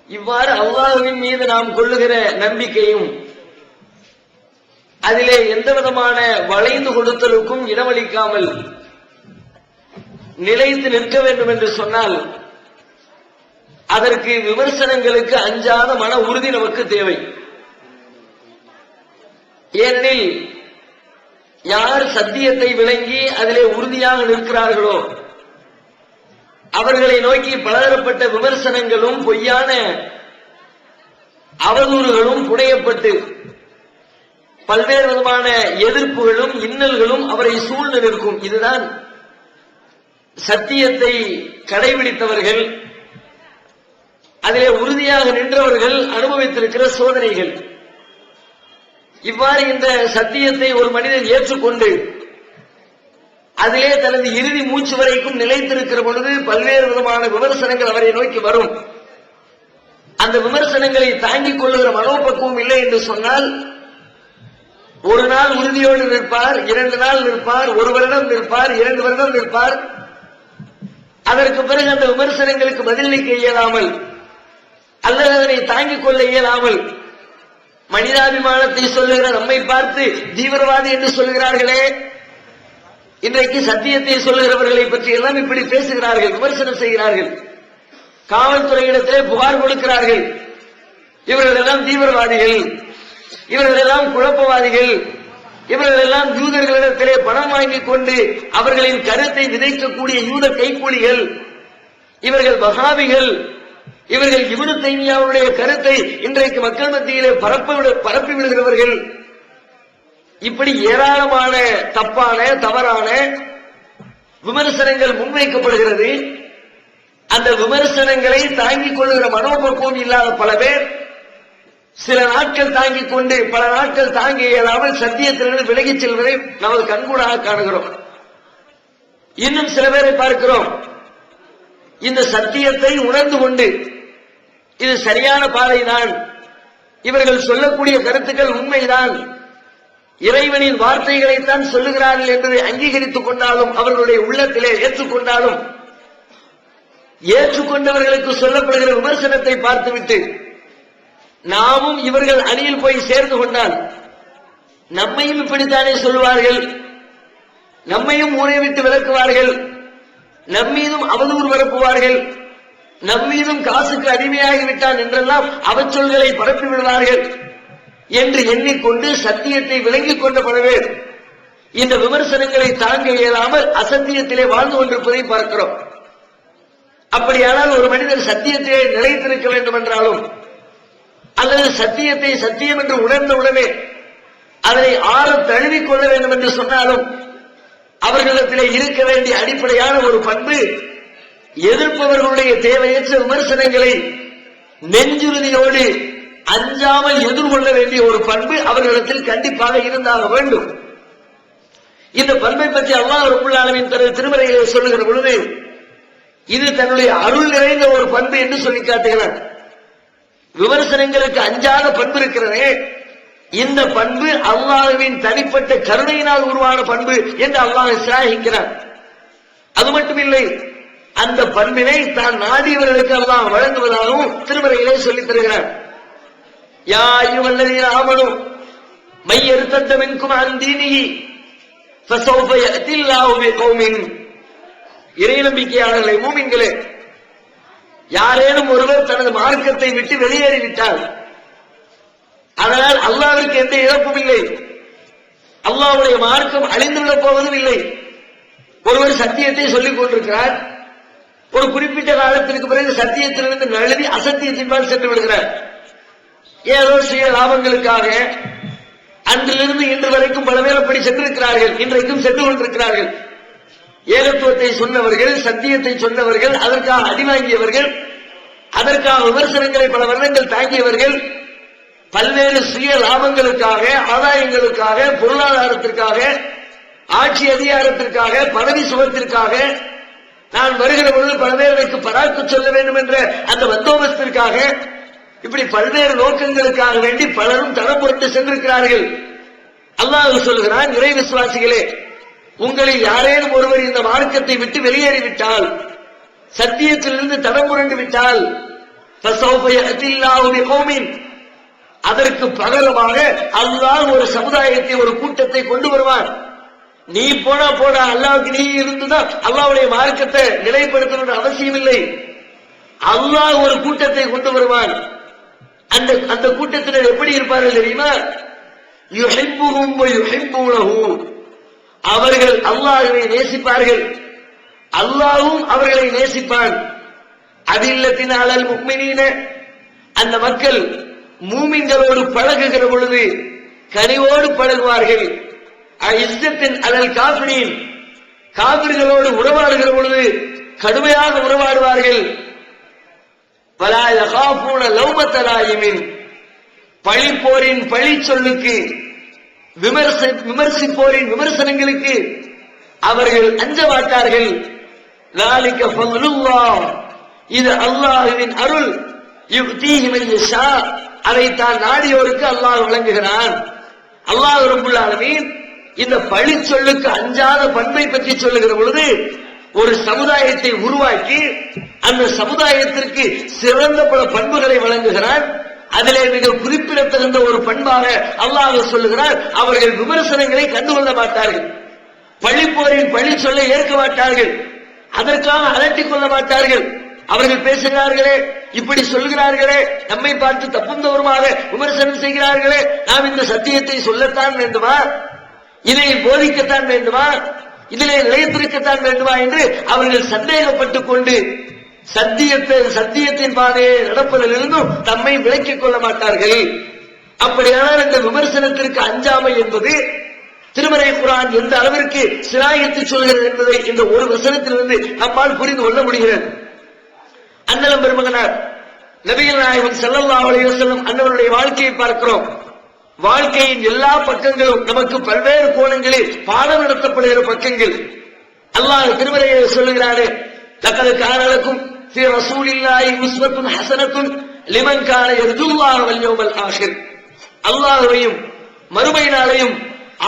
இவ்வாறு அல்லாஹ்வின் மீது நாம் கொள்ளுகிற நம்பிக்கையும் அதிலே எந்த விதமான வளைந்து கொடுத்தலுக்கும் இடமளிக்காமல் நிலைத்து நிற்க வேண்டும் என்று சொன்னால், அதற்கு விமர்சனங்களுக்கு அஞ்சாத மன உறுதி நமக்கு தேவை. ஏனெனில் யார் சத்தியத்தை விளங்கி அதிலே உறுதியாக நிற்கிறார்களோ அவர்களை நோக்கி பலதரப்பட்ட விமர்சனங்களும் பொய்யான அவதூறுகளும் புனையப்பட்டு பல்வேறு விதமான எதிர்ப்புகளும் இன்னல்களும் அவரை சூழ்ந்து நிற்கும். இதுதான் சத்தியத்தை கடைபிடித்தவர்கள், அதிலே உறுதியாக நின்றவர்கள் அனுபவித்திருக்கிற சோதனைகள். இவ்வாறு இந்த சத்தியத்தை ஒரு மனிதன் ஏற்றுக்கொண்டு அதிலே தனது இறுதி மூச்சு வரைக்கும் நிலைத்திருக்கிற பொழுது பல்வேறு விதமான விமர்சனங்கள் அவரை நோக்கி வரும். அந்த விமர்சனங்களை தாங்கிக் கொள்ளுகிற மனோபக்குவம் இல்லை என்று சொன்னால், ஒரு நாள் உறுதியோடு நிற்பார், 2 நாள் நிற்பார், 1 வருடம் நிற்பார், 2 வருடம் நிற்பார். அதற்கு பிறகு அந்த விமர்சனங்களுக்கு பதிலளிக்க இயலாமல் அல்லது அதனை தாங்கிக் கொள்ள இயலாமல் மனிதாபிமானத்தை சொல்லுகிற நம்மை பார்த்து தீவிரவாதி என்று சொல்கிறார்களே, இன்றைக்கு சத்தியத்தை சொல்லுகிறவர்களை பற்றி எல்லாம் இப்படி பேசுகிறார்கள், விமர்சனம் செய்கிறார்கள், காவல்துறையிடத்திலே புகார் கொடுக்கிறார்கள். இவர்கள் எல்லாம் தீவிரவாதிகள், இவர்கள் எல்லாம் குழப்பவாதிகள், இவர்கள் எல்லாம் யூதர்களிடத்திலே பணம் வாங்கிக் கொண்டு அவர்களின் கருத்தை விதைக்கக்கூடிய யூத கைக்கூலிகள், இவர்கள் வஹாபிகள், இவர்கள் இப்னு தைமியாவுடைய கருத்தை இன்றைக்கு மக்கள் மத்தியிலே பரப்பி விடுகிறவர்கள். இப்படி ஏராளமான தப்பான தவறான விமர்சனங்கள் முன்வைக்கப்படுகிறது. அந்த விமர்சனங்களை தாங்கிக் கொள்கிற மனோபக்குவம் இல்லாத பல பேர் சில நாட்கள் தாங்கிக் கொண்டு பல நாட்கள் தாங்க இயலாமல் சத்தியத்திலிருந்து விலகிச் செல்வதை நமது கண்கூடாக காணுகிறோம். இன்னும் சில பேரை பார்க்கிறோம், இந்த சத்தியத்தை உணர்ந்து கொண்டு இது சரியான பாதைதான், இவர்கள் சொல்லக்கூடிய கருத்துக்கள் உண்மைதான், இறைவனின் வார்த்தைகளைத்தான் சொல்லுகிறார்கள் என்பதை அங்கீகரித்துக் கொண்டாலும் அவர்களுடைய உள்ளத்திலே ஏற்றுக்கொண்டாலும் ஏற்றுக்கொண்டவர்களுக்கு சொல்லப்படுகிற விமர்சனத்தை பார்த்துவிட்டு நாமும் இவர்கள் அணியில் போய் சேர்ந்து கொண்டால் நம்மையும் இப்படித்தானே சொல்லுவார்கள், நம்மையும் ஊரை விட்டு விலக்குவார்கள், நம்மீதும் அவதூறு பரப்புவார்கள், நம்மீதும் காசுக்கு அடிமையாகிவிட்டான் என்றெல்லாம் அவச்சொல்களை பரப்பி விடுவார்கள் என்று எண்ணிக்கொண்டு சத்தியத்தை விளங்கிக் கொண்ட பல பேர் இந்த விமர்சனங்களை தாங்க இயலாமல் அசத்தியத்திலே வாழ்ந்து கொண்டிருப்பதை பார்க்கிறோம். அப்படியானால் ஒரு மனிதர் சத்தியத்திலே நிலைத்திருக்க வேண்டும் என்றாலும் அல்லது சத்தியத்தை சத்தியம் என்று உணர்ந்தவுடனே அதனை ஆற தழுவிக் கொள்ள வேண்டும் என்று சொன்னாலும் அவர்களிடத்திலே இருக்க வேண்டிய அடிப்படையான ஒரு பண்பு, எதிர்ப்பவர்களுடைய தேவையற்ற விமர்சனங்களை நெஞ்சுறுதியோடு அஞ்சாமல் எதிர்கொள்ள வேண்டிய ஒரு பண்பு அவர்களிடத்தில் கண்டிப்பாக இருந்தாக வேண்டும். இந்த பண்பை பற்றி அல்லாஹ் ரப்பல் ஆலமீன் தனது திருமறையிலே சொல்லுகிற பொழுது இது தன்னுடைய அருள் நிறைந்த ஒரு பண்பு என்று சொல்லி காட்டுகிறார். விமர்சனங்களுக்கு அஞ்சாத பண்பு இருக்கிறதே, இந்த பண்பு அல்லாஹ்வின் தனிப்பட்ட கருணையினால் உருவான பண்பு என்று அல்லாஹ் சிலாகிக்கிறார். அது மட்டுமில்லை, அந்த பண்பினை தான் நாடியவர்களுக்கு அல்லாஹ் வழங்குவதாகவும் திருமறையிலே சொல்லித் தருகிறார். யா அய்யுஹல்லதீன ஆமனூ மை யர்தத்த மின்கும் அன் தீனிஹி ஃபஸௌஃப யஅதில்லாஹு பிகௌமின், இறை நம்பிக்கையாளர்களே, மூமின்களே, யாரேனும் ஒருவர் தனது மார்க்கத்தை விட்டு வெளியேறிவிட்டால் அதனால் அல்லாஹ்விற்கு எந்த இழப்பும் இல்லை, அல்லாஹ்வுடைய மார்க்கம் அழிந்துவிடப் போவதும் இல்லை. ஒருவர் சத்தியத்தை சொல்லிக் கொண்டிருக்கிறார், ஒரு குறிப்பிட்ட காலத்திற்கு பிறகு சத்தியத்திலிருந்து நழுவி அசத்தியத்தின்பால் சென்று விடுகிறார். ஏதோ சுய லாபங்களுக்காக அன்றிலிருந்து இன்று வரைக்கும் பல பேர் அப்படி சென்றிருக்கிறார்கள், இன்றைக்கும் சென்று கொண்டிருக்கிறார்கள். ஏகத்துவத்தை சொன்னவர்கள், சத்தியத்தை சொன்னவர்கள், அதற்காக அடிவாங்கியவர்கள், அதற்காக விமர்சனங்களை பல வருடங்கள் தாங்கியவர்கள், பல்வேறு சுய லாபங்களுக்காக, ஆதாயங்களுக்காக, பொருளாதாரத்திற்காக, ஆட்சி அதிகாரத்திற்காக, பதவி சுகத்திற்காக, நான் வருகிற பொழுது பல பேருக்கு பராக்கு சொல்ல வேண்டும் என்ற அந்த பந்தோபஸ்திற்காக, இப்படி பல்வேறு நோக்கங்களுக்காக வேண்டி பலரும் தரம் புரண்டு சென்றிருக்கிறார்கள். அல்லாஹ் சொல்கிறான், இறை விசுவாசிகளே, உங்களில் யாரேனும் ஒருவர் இந்த மார்க்கத்தை விட்டு வெளியேறிவிட்டால், சத்தியத்திலிருந்து தடம் புரண்டு விட்டால், அதற்கு பகரமாக அல்லாஹ் ஒரு சமுதாயத்தை, ஒரு கூட்டத்தை கொண்டு வருவான். நீ போனா போடா, அல்லாஹ்வுக்கு நீ இருந்துதான் அல்லாஹ்வுடைய மார்க்கத்தை நிலைப்படுத்தணும்னு அவசியம் இல்லை. அல்லாஹ் ஒரு கூட்டத்தை கொண்டு வருவான். அந்த கூட்டத்தினர் எப்படி இருப்பார்கள் தெரியுமா? யுஹிப்புஹும் வ யுஹிப்புனஹு, அவர்கள் அல்லாஹ்வை நேசிப்பார்கள், அல்லாஹ்வும் அவர்களை நேசிப்பான். அதில்லத்தின் அலல் முஃமினீன, அந்த மக்கள் மூமின்களோடு பழகுகிற பொழுது கனிவோடு பழகுவார்கள். இஸ்ஸத்தின் அலல் காஃபிரீன், காபிர்களோடு உறவாடுகிற பொழுது கடுமையாக உறவாடுவார்கள். வலா யகாஃபூன லௌமத லாயிமின், பழிப்போரின் பழி சொல்லுக்கு, விமர்சிப்போரின் விமர்சனங்களுக்கு அவர்கள் அஞ்ச மாட்டார்கள். ذلك فضل الله, இது அல்லாஹ்வின் அருள். யுக்தீஹி மன் யஷா, அதை தான் நாடியோருக்கு அல்லாஹ் வழங்குகிறான். அல்லாஹ் ரப்பல் ஆலமீன் இந்த பழி சொல்லுக்கு அஞ்சாத பண்பை பற்றி சொல்லுகிற பொழுது ஒரு சமுதாயத்தை உருவாக்கி அந்த சமுதாயத்திற்கு சிறந்த பல பண்புகளை வழங்குகிறான். அதிலே மிக குறிப்பிடத்தகுந்த ஒரு பண்பாக அல்லாஹ் சொல்லுகிறார், அவர்கள் விமர்சனங்களை கண்டுகொள்ள மாட்டார்கள், பழிப்போரின் பழி சொல்ல ஏற்க மாட்டார்கள், அதற்காக அலட்டிக் கொள்ள மாட்டார்கள். அவர்கள் பேசுகிறார்களே, இப்படி சொல்கிறார்களே, நம்மை பார்த்து தப்பும் தவறுமாக விமர்சனம் செய்கிறார்களே, நாம் இந்த சத்தியத்தை சொல்லத்தான் வேண்டுமா, இதை போதிக்கத்தான் வேண்டுமா, இதிலே நிலையத்திற்கத்தான் வேண்டுமா என்று அவர்கள் சந்தேகப்பட்டுக் கொண்டு சத்தியத்தின் பாதையை நடப்பதிலிருந்தும் தம்மை விலக்கிக் கொள்ள மாட்டார்கள். அப்படியானால் இந்த விமர்சனத்திற்கு அஞ்சாமை என்பது திருமறை குர்ஆன் எந்த அளவிற்கு சிராயத்து சொல்கிறது என்பதை இந்த ஒரு வசனத்திலிருந்து நம்மால் புரிந்து கொள்ள முடிகிறது. அண்ணலம் பெருமகனார் நபிகள் நாயகம் ஸல்லல்லாஹு அலைஹி வஸல்லம் அன்னவருடைய வாழ்க்கையை பார்க்கிறோம். வாழ்க்கையின் எல்லா பக்கங்களும் நமக்கு பல்வேறு கோணங்களில் பாடம் நடத்தப்படுகிற பக்கங்கள். அல்லாஹ் திருமறையை சொல்லுகிறானே, லகத் கான லக்கும் ஃபீ ரசூலில்லாஹி உஸ்வத்துன் ஹஸனத்துன் லிமன் கான யர்ஜுல்லாஹ வல் யௌமல் ஆகிர், அல்லாஹ்வையும் மறுமை நாளையும்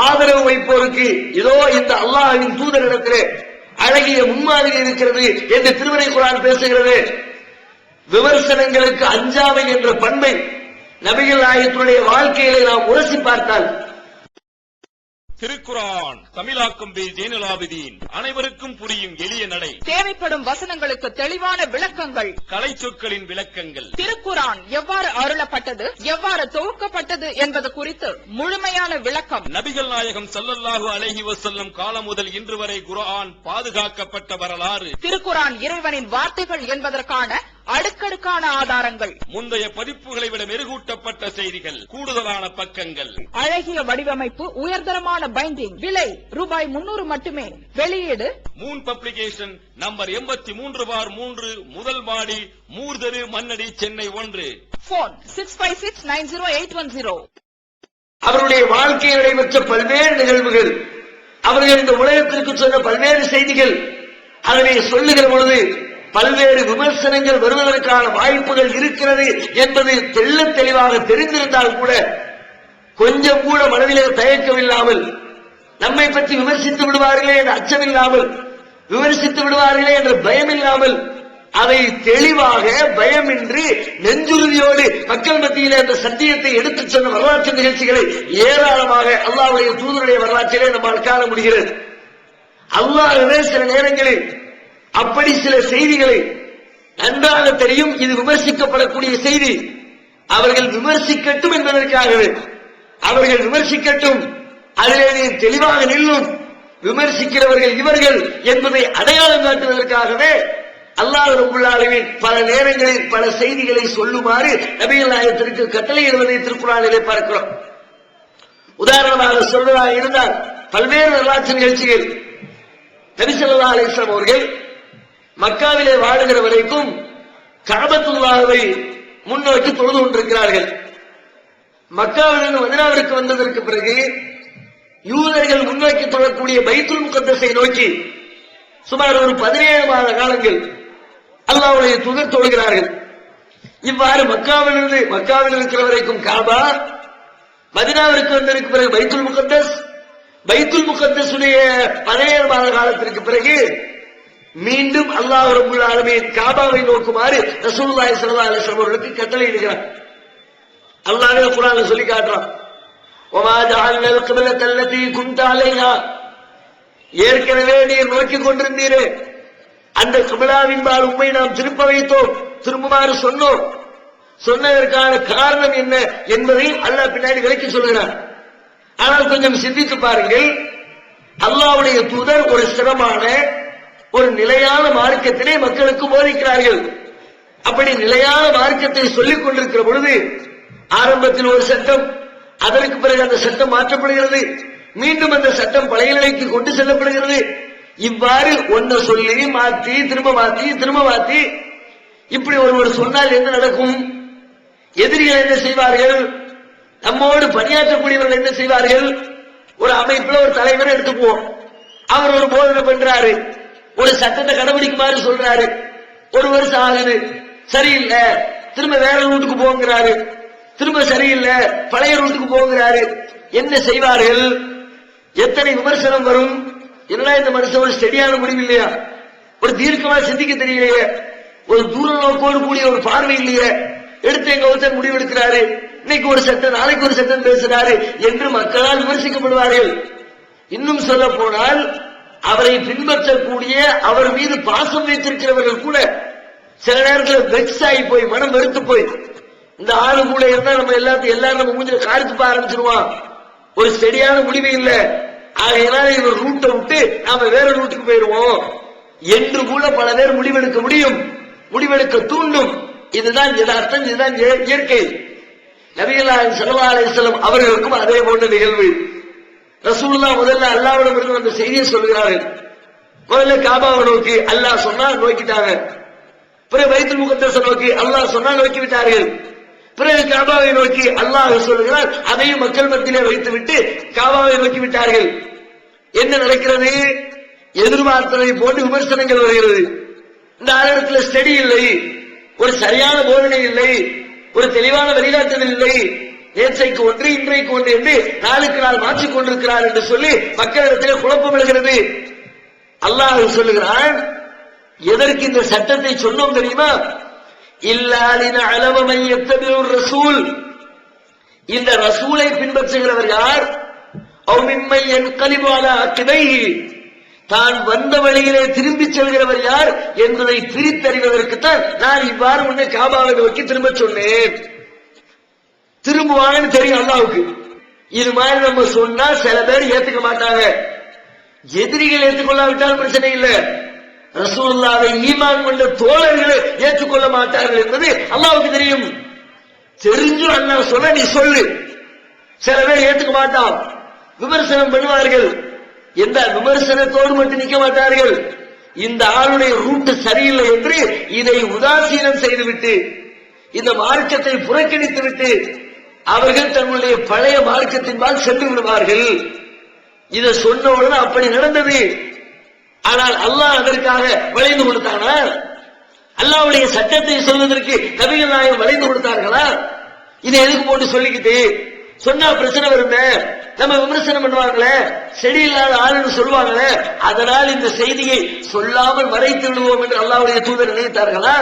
ஆதரவு வைப்போருக்கு இதோ இந்த அல்லாஹ்வின் தூதரிடத்திலே அழகிய முன்மாதிரி இருக்கிறது என்று திருமறை குர்ஆன் பேசுகிறது. விமர்சனங்களுக்கு அஞ்சாமை என்ற பண்பை நபிகள் நாயகத்துடைய வாழ்க்கையிலே நாம் உரசி பார்த்தால், திருக்குர்ஆன் தமிழாக்கம் பி ஜைனுல் ஆபிதீன், அனைவருக்கும் புரியும் எளிய நடை, தேவைப்படும் வசனங்களுக்கு தெளிவான விளக்கங்கள், கலை சொற்களின் விளக்கங்கள், திருக்குர்ஆன் எவ்வாறு அருளப்பட்டது, எவ்வாறு தொகுக்கப்பட்டது என்பது குறித்து முழுமையான விளக்கம், நபிகள் நாயகம் ஸல்லல்லாஹு அலைஹி வஸல்லம் காலம் முதல் இன்று வரை குர்ஆன் பாதுகாக்கப்பட்ட வரலாறு, திருக்குர்ஆன் இறைவனின் வார்த்தைகள் என்பதற்கான அடுக்கடுக்கான ஆதாரங்கள், முந்தைய பதிப்புகளை விட மெருகூட்டப்பட்ட செய்திகள், கூடுதலான பக்கங்கள், அழகிய வடிவமைப்பு, உயர்தரமான பைண்டிங், விலை ரூபாய் 300 மட்டுமே. வெளியீடு மூன் பப்ளிகேஷன், நம்பர் 83/3, முதல் மாடி, மூர்தரு, மண்ணடி, சென்னை 1. போன் 65690810. அவருடைய வாழ்க்கையில் நடைபெற்ற பல்வேறு நிகழ்வுகள், அவர்கள் இந்த உலகத்திற்கு சொன்ன பல்வேறு செய்திகள், அதனை சொல்லுகிற பொழுது பல்வேறு விமர்சனங்கள் வருவதற்கான வாய்ப்புகள் இருக்கிறது என்பது தெள்ளத் தெளிவாக தெரிந்திருந்தால் கூட கொஞ்சம் கூட மனதிலே தயக்கமில்லாமல், நம்மை பற்றி விமர்சித்து விடுவார்களே என்ற அச்சமில்லாமல், விமர்சித்து விடுவார்களே என்ற பயமில்லாமல், அதை தெளிவாக பயமின்றி நெஞ்சுறுதியோடு மக்கள் மத்தியிலே அந்த சத்தியத்தை எடுத்துச் சொன்ன வரலாற்று நிகழ்ச்சிகளை ஏராளமாக அல்லாஹ்வுடைய தூதருடைய வரலாற்றிலே நம்மால் காண முடிகிறது. அல்லாஹ்வே சில நேரங்களில் அப்படி சில செய்திகளை நன்றாக தெரியும், இது விமர்சிக்கப்படக்கூடிய செய்தி, அவர்கள் விமர்சிக்கட்டும் என்பதற்காகவே. அவர்கள் விமர்சிக்கட்டும், அதிலே நீ தெளிவாக நில்லும், விமர்சிக்கிறவர்கள் இவர்கள் என்பதை அடையாளம் காட்டுவதற்காகவே அல்லாஹ் ரப்பல் ஆலமீன் பல நேரங்களில் பல செய்திகளை சொல்லுமாறு நபிகள் நாயகத்திற்கு கட்டளையிடுவதை திருக்குர்ஆனிலே பார்க்கிறோம். உதாரணமாக சொல்வதாக இருந்தால் பல்வேறு வரலாற்று நிகழ்ச்சிகள். நபி ஸல்லல்லாஹு அலைஹி வஸல்லம் அவர்கள் மக்காவிலே வாழுகிற வரைக்கும் கஅபத்துல்லாஹ்வை முன்னோக்கி தொழுது கொண்டிருக்கிறார்கள். மக்காவிலிருந்து மதீனாவிற்கு வந்ததற்கு பிறகு யூதர்கள் முன்னோக்கி தொழக்கூடிய பைத்துல் முகத்தஸை நோக்கி சுமார் ஒரு 17 மாத காலங்கள் அல்லாஹ்வுடைய தூதர் தொழுகிறார்கள். இவ்வாறு மக்காவில் இருக்கிற வரைக்கும் காபா, மதீனாவிற்கு வந்ததற்கு பிறகு பைத்துல் முகத்தஸ், பைத்துல் முகத்தஸுடைய 17 மாத காலத்திற்கு பிறகு மீண்டும் அல்லாஹ் ரப்பல் ஆலமீன் காபாவை நோக்குமாறு ரசூலுல்லாஹி ஸல்லல்லாஹு அலைஹி வஸல்லம் அவர்களுக்கு கட்டளையிடுகிறார். அல்லாஹ்வே குர்ஆனில் சொல்லி காட்டுறான், வமா ஜஅல்னல் கிப்லத அல்லதி குன்த அலைஹா, ஏற்கனவே நீர் நோக்கிக் கொண்டிருந்தீரே அந்த கிப்லாவின்பால் உம்மை நாம் திருப்ப வைத்தோம், திரும்புமாறு சொன்னோம். சொன்னதற்கான காரணம் என்ன என்பதை அல்லாஹ் பின்னாடி விளக்கி சொல்கிறார். ஆனால் கொஞ்சம் சிந்தித்து பாருங்கள், அல்லாஹ்வுடைய தூதர் ஒரு ஸ்திரமான ஒரு நிலையான மார்க்கத்திலே மக்களுக்கு போதிக்கிறார்கள். அப்படி நிலையான மார்க்கத்தை சொல்லிக் கொண்டிருக்கிற பொழுது ஆரம்பத்தில் ஒரு சட்டம், அதற்கு பிறகு அந்த சட்டம் மாற்றப்படுகிறது, மீண்டும் அந்த சட்டம் பழைய நிலைக்கு கொண்டு செல்லப்படுகிறது. இவ்வாறு ஒன்றை சொல்லி மாற்றி திரும்ப மாற்றி இப்படி ஒருவர் சொன்னால் என்ன நடக்கும்? எதிரிகள் என்ன செய்வார்கள்? நம்மோடு பணியாற்றக்கூடியவர்கள் என்ன செய்வார்கள்? ஒரு அமைப்பில் ஒரு தலைவர் எடுத்துக்குவோம், அவர் ஒரு போதனை பண்றாரு, ஒரு சட்டத்தை கடைபிடிக்குமாறு சொல்றாரு, ஒரு வருஷம் ஆகுது, சரியில்லை, திரும்ப வேற ரூட்டுக்கு போங்கிறாரு, திரும்ப சரியில்லை, பழைய ரூட்டுக்கு போங்கிறாரு. என்ன செய்வார்கள்? எத்தனை விமர்சனம் வரும்? என்னடா இந்த மனுஷன் ஒரு ஸ்டெடியான முடிவு இல்லையா, ஒரு தீர்க்கமா சிந்திக்க தெரியலையே, ஒரு தூர நோக்கோடு கூடிய ஒரு பார்வை இல்லையே, எடுத்து எங்க ஒருத்தர் முடிவு எடுக்கிறாரு, இன்னைக்கு ஒரு சட்டம் நாளைக்கு ஒரு சட்டம் பேசுறாரு என்று மக்களால் விமர்சிக்கப்படுவார்கள். இன்னும் சொல்ல போனால் அவரை பின்பற்றக்கூடிய அவர் மீது பாசம் வைத்திருக்கிறவர்கள் கூட சில நேரத்தில் வெக்ஸ் ஆகி போய் மனம் வெறுத்து போய் இந்த ஆளு கூட இருந்தா நம்ம எல்லாரும் நம்ம மூஞ்சில காரித்துப்ப ஆரம்பிச்சிருவான், ஒரு சரியான முடிவு இல்லை, ஆகையினால இவர் ரூட்டை விட்டு நாம வேற ரூட்டுக்கு போயிருவோம் என்று கூட பல பேர் முடிவெடுக்க முடியும், முடிவெடுக்க தூண்டும். இதுதான் யதார்த்தம், இதுதான் இயற்கை. நபிகள் நாயகம் ஸல்லல்லாஹு அலைஹி வஸல்லம் அவர்களுக்கும் அதே போன்ற நிகழ்வு. ரசூலுல்லாஹ் முதல்ல அல்லாஹ்விடம் இருந்து அந்த செய்தியை சொல்கிறார்கள். முதல்ல காபாவை நோக்கி அல்லாஹ் சொன்னா நோக்கிட்டாங்க, பிறகு பைத்துல் முகத்தஸை நோக்கி அல்லாஹ் சொன்னா நோக்கி விட்டார்கள், பிறகு காபாவை நோக்கி அல்லாஹ் சொல்லுகிறார், அதையும் மக்கள் மத்தியிலே வைத்துவிட்டு காபாவை நோக்கி விட்டார்கள். என்ன நடக்கிறது? எதிர்பார்த்ததை போன்று விமர்சனங்கள் வருகிறது. இந்த ஆளுநத்தில் ஸ்டடி இல்லை, ஒரு சரியான போதனை இல்லை, ஒரு தெளிவான வழிகாட்டுதல் இல்லை, நேற்றைக்கு ஒன்று இன்றைக்கு ஒன்று என்று நாளுக்கு நாள் மாற்றிக் கொண்டிருக்கிறார் என்று சொல்லி மக்களிடத்திலே குழப்பம் எழுகிறது. அல்லாஹ் சொல்லுகிறான், எதற்கு இந்த சட்டத்தை சொன்னோம் தெரியுமா? இல்லாலின அலவமை எத்தபியுர் ரசூல், இந்த ரசூலை பின்பற்றுகிறவர் யார்? அவ்மிம்மை என்கலிபு அலா அக்கிபைஹி, தான் வந்த வழியிலே திரும்பி செல்கிறவர் யார் என்பதை பிரித்தறிவதற்குத்தான் நான் இவ்வாறு உன்னை காபாவை நோக்கி திரும்ப சொன்னேன். திரும்புவாங்கன்னு தெரியும் அல்லாஹ்வுக்கு. இது மாதிரி நம்ம சொன்னா சில பேர் ஏத்துக்க மாட்டாங்க, எதிரிகள் ஏற்றுக்கொள்ளாவிட்டால் பிரச்சனை இல்லை, ரசூலுல்லாஹ்வை ஈமான் கொண்ட தோழர்களை ஏற்றுக்கொள்ள மாட்டார்கள் என்பது அல்லாஹ்வுக்கு தெரியும். தெரிஞ்சும் அல்லாஹ் சொல்ல நீ சொல்லு. சில பேர் ஏற்றுக்க மாட்டான், விமர்சனம் பண்ணுவார்கள். எந்த விமர்சனத்தோடு மட்டும் நிற்க மாட்டார்கள், இந்த ஆளுடைய ரூட்டு சரியில்லை என்று இதை உதாசீனம் செய்துவிட்டு இந்த மார்க்கத்தை புறக்கணித்து விட்டு அவர்கள் தங்களுடைய பழைய மார்க்கத்தின்பால் சென்று விடுவார்கள். இதை சொன்ன உடனே அப்படி நடந்தது. ஆனால் அல்லாஹ் அதற்காக வளைந்து கொடுத்தானா? அல்லாஹ்வுடைய சட்டத்தை சொல்வதற்கு நபிகள் நாயகம் வளைந்து கொடுத்தார்களா? இதை எதுக்கு போட்டு சொல்லிக்கிட்டு சொன்னா பிரச்சனை வருமே, நம்ம விமர்சனம் பண்ணுவாங்களே, செடி இல்லாத ஆளுன்னு சொல்லுவாங்களே, அதனால் இந்த செய்தியை சொல்லாமல் மறைத்து விடுவோம் என்று அல்லாஹ்வுடைய தூதர் நினைத்தார்களா?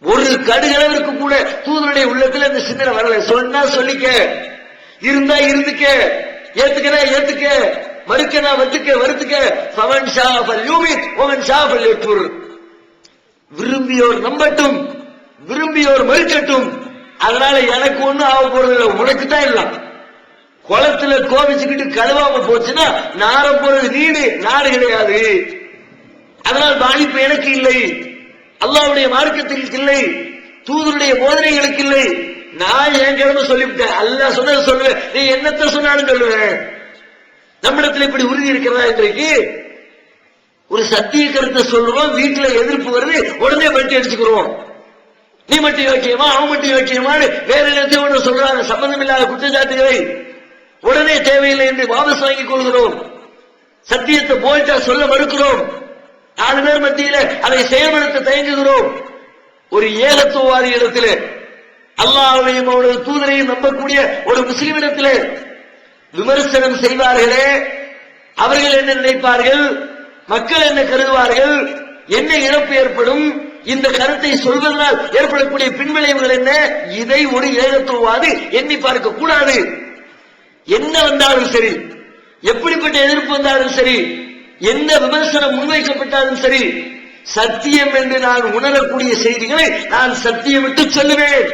ஒரு கடுகளவிற்கு கூட தூதருடைய உள்ளத்தில் இந்த சிந்தனை வரல. சொன்னா சொல்லிக்க, இருந்தா இருந்துக்க, ஏத்துக்கனா ஏத்துக்க, மறுக்கனா வருத்துக்க. ஃபமன் ஷா ஃபல்யூமின் வமன் ஷா ஃபல்யக்ஃபுர். விரும்பியோர் நம்பட்டும், விரும்பியோர் மறுக்கட்டும், அதனால எனக்கு ஒண்ணும் ஆக போறது இல்லை, உனக்கு தான் எல்லாம். குளத்துல கோபிச்சுக்கிட்டு கழுவாம போச்சுன்னா நார போறது நீடு, நாடு கிடையாது. அதனால் பாதிப்பு எனக்கு இல்லை, அல்லாஹ்வுடைய மார்க்கத்திற்கு இல்லை, தூதருடைய போதனைகளுக்கு இல்லை. நான் என் கிழமை சொல்லிவிட்டேன், அல்லாஹ் சொன்னதை சொல்லுவேன், நீ என்னத்தை சொன்னாலும் சொல்லுவேன். நம்மிடத்துல இப்படி உறுதி இருக்கிறதா? இன்றைக்கு ஒரு சத்திய கருத்தை சொல்றோம், வீட்டுல எதிர்ப்பு வருது, உடனே வட்டி அடிச்சுக்கிறோம். நீ மட்டும் யோக்கியமா, அவன் மட்டும் யோக்கியமானு வேற இடத்தையும் சொல்றாங்க. சம்பந்தம் இல்லாத குற்றச்சாட்டுகளை உடனே தேவையில்லை என்று வாபஸ் வாங்கிக் கொள்கிறோம். சத்தியத்தை போயிட்டா சொல்ல மறுக்கிறோம். 4 பேர் மத்தியில அதை செயல்படுத்த தயங்குகிறோம். ஒரு ஏகத்துவவாதி இடத்திலே, அல்லாஹ்வையும் அவருடைய தூதரையும் நம்பக்கூடிய ஒரு முஸ்லிமிடத்திலே விமர்சனம் செய்வார்களே, அவர்கள் என்ன நினைப்பார்கள், மக்கள் என்ன கருதுவார்கள், என்ன இழப்பு ஏற்படும், இந்த கருத்தை சொல்வதனால் ஏற்படக்கூடிய பின்விளைவுகள் என்ன, இதை ஒரு ஏகத்துவவாதி எண்ணி பார்க்க கூடாது. என்ன வந்தாலும் சரி, எப்படிப்பட்ட எதிர்ப்பு வந்தாலும் சரி, என்ன விமர்சனம் முன்வைக்கப்பட்டாலும் சரி, சத்தியம் என்று நான் உணரக்கூடிய செய்திகளை நான் சத்தியமிட்டு சொல்லுவேன்.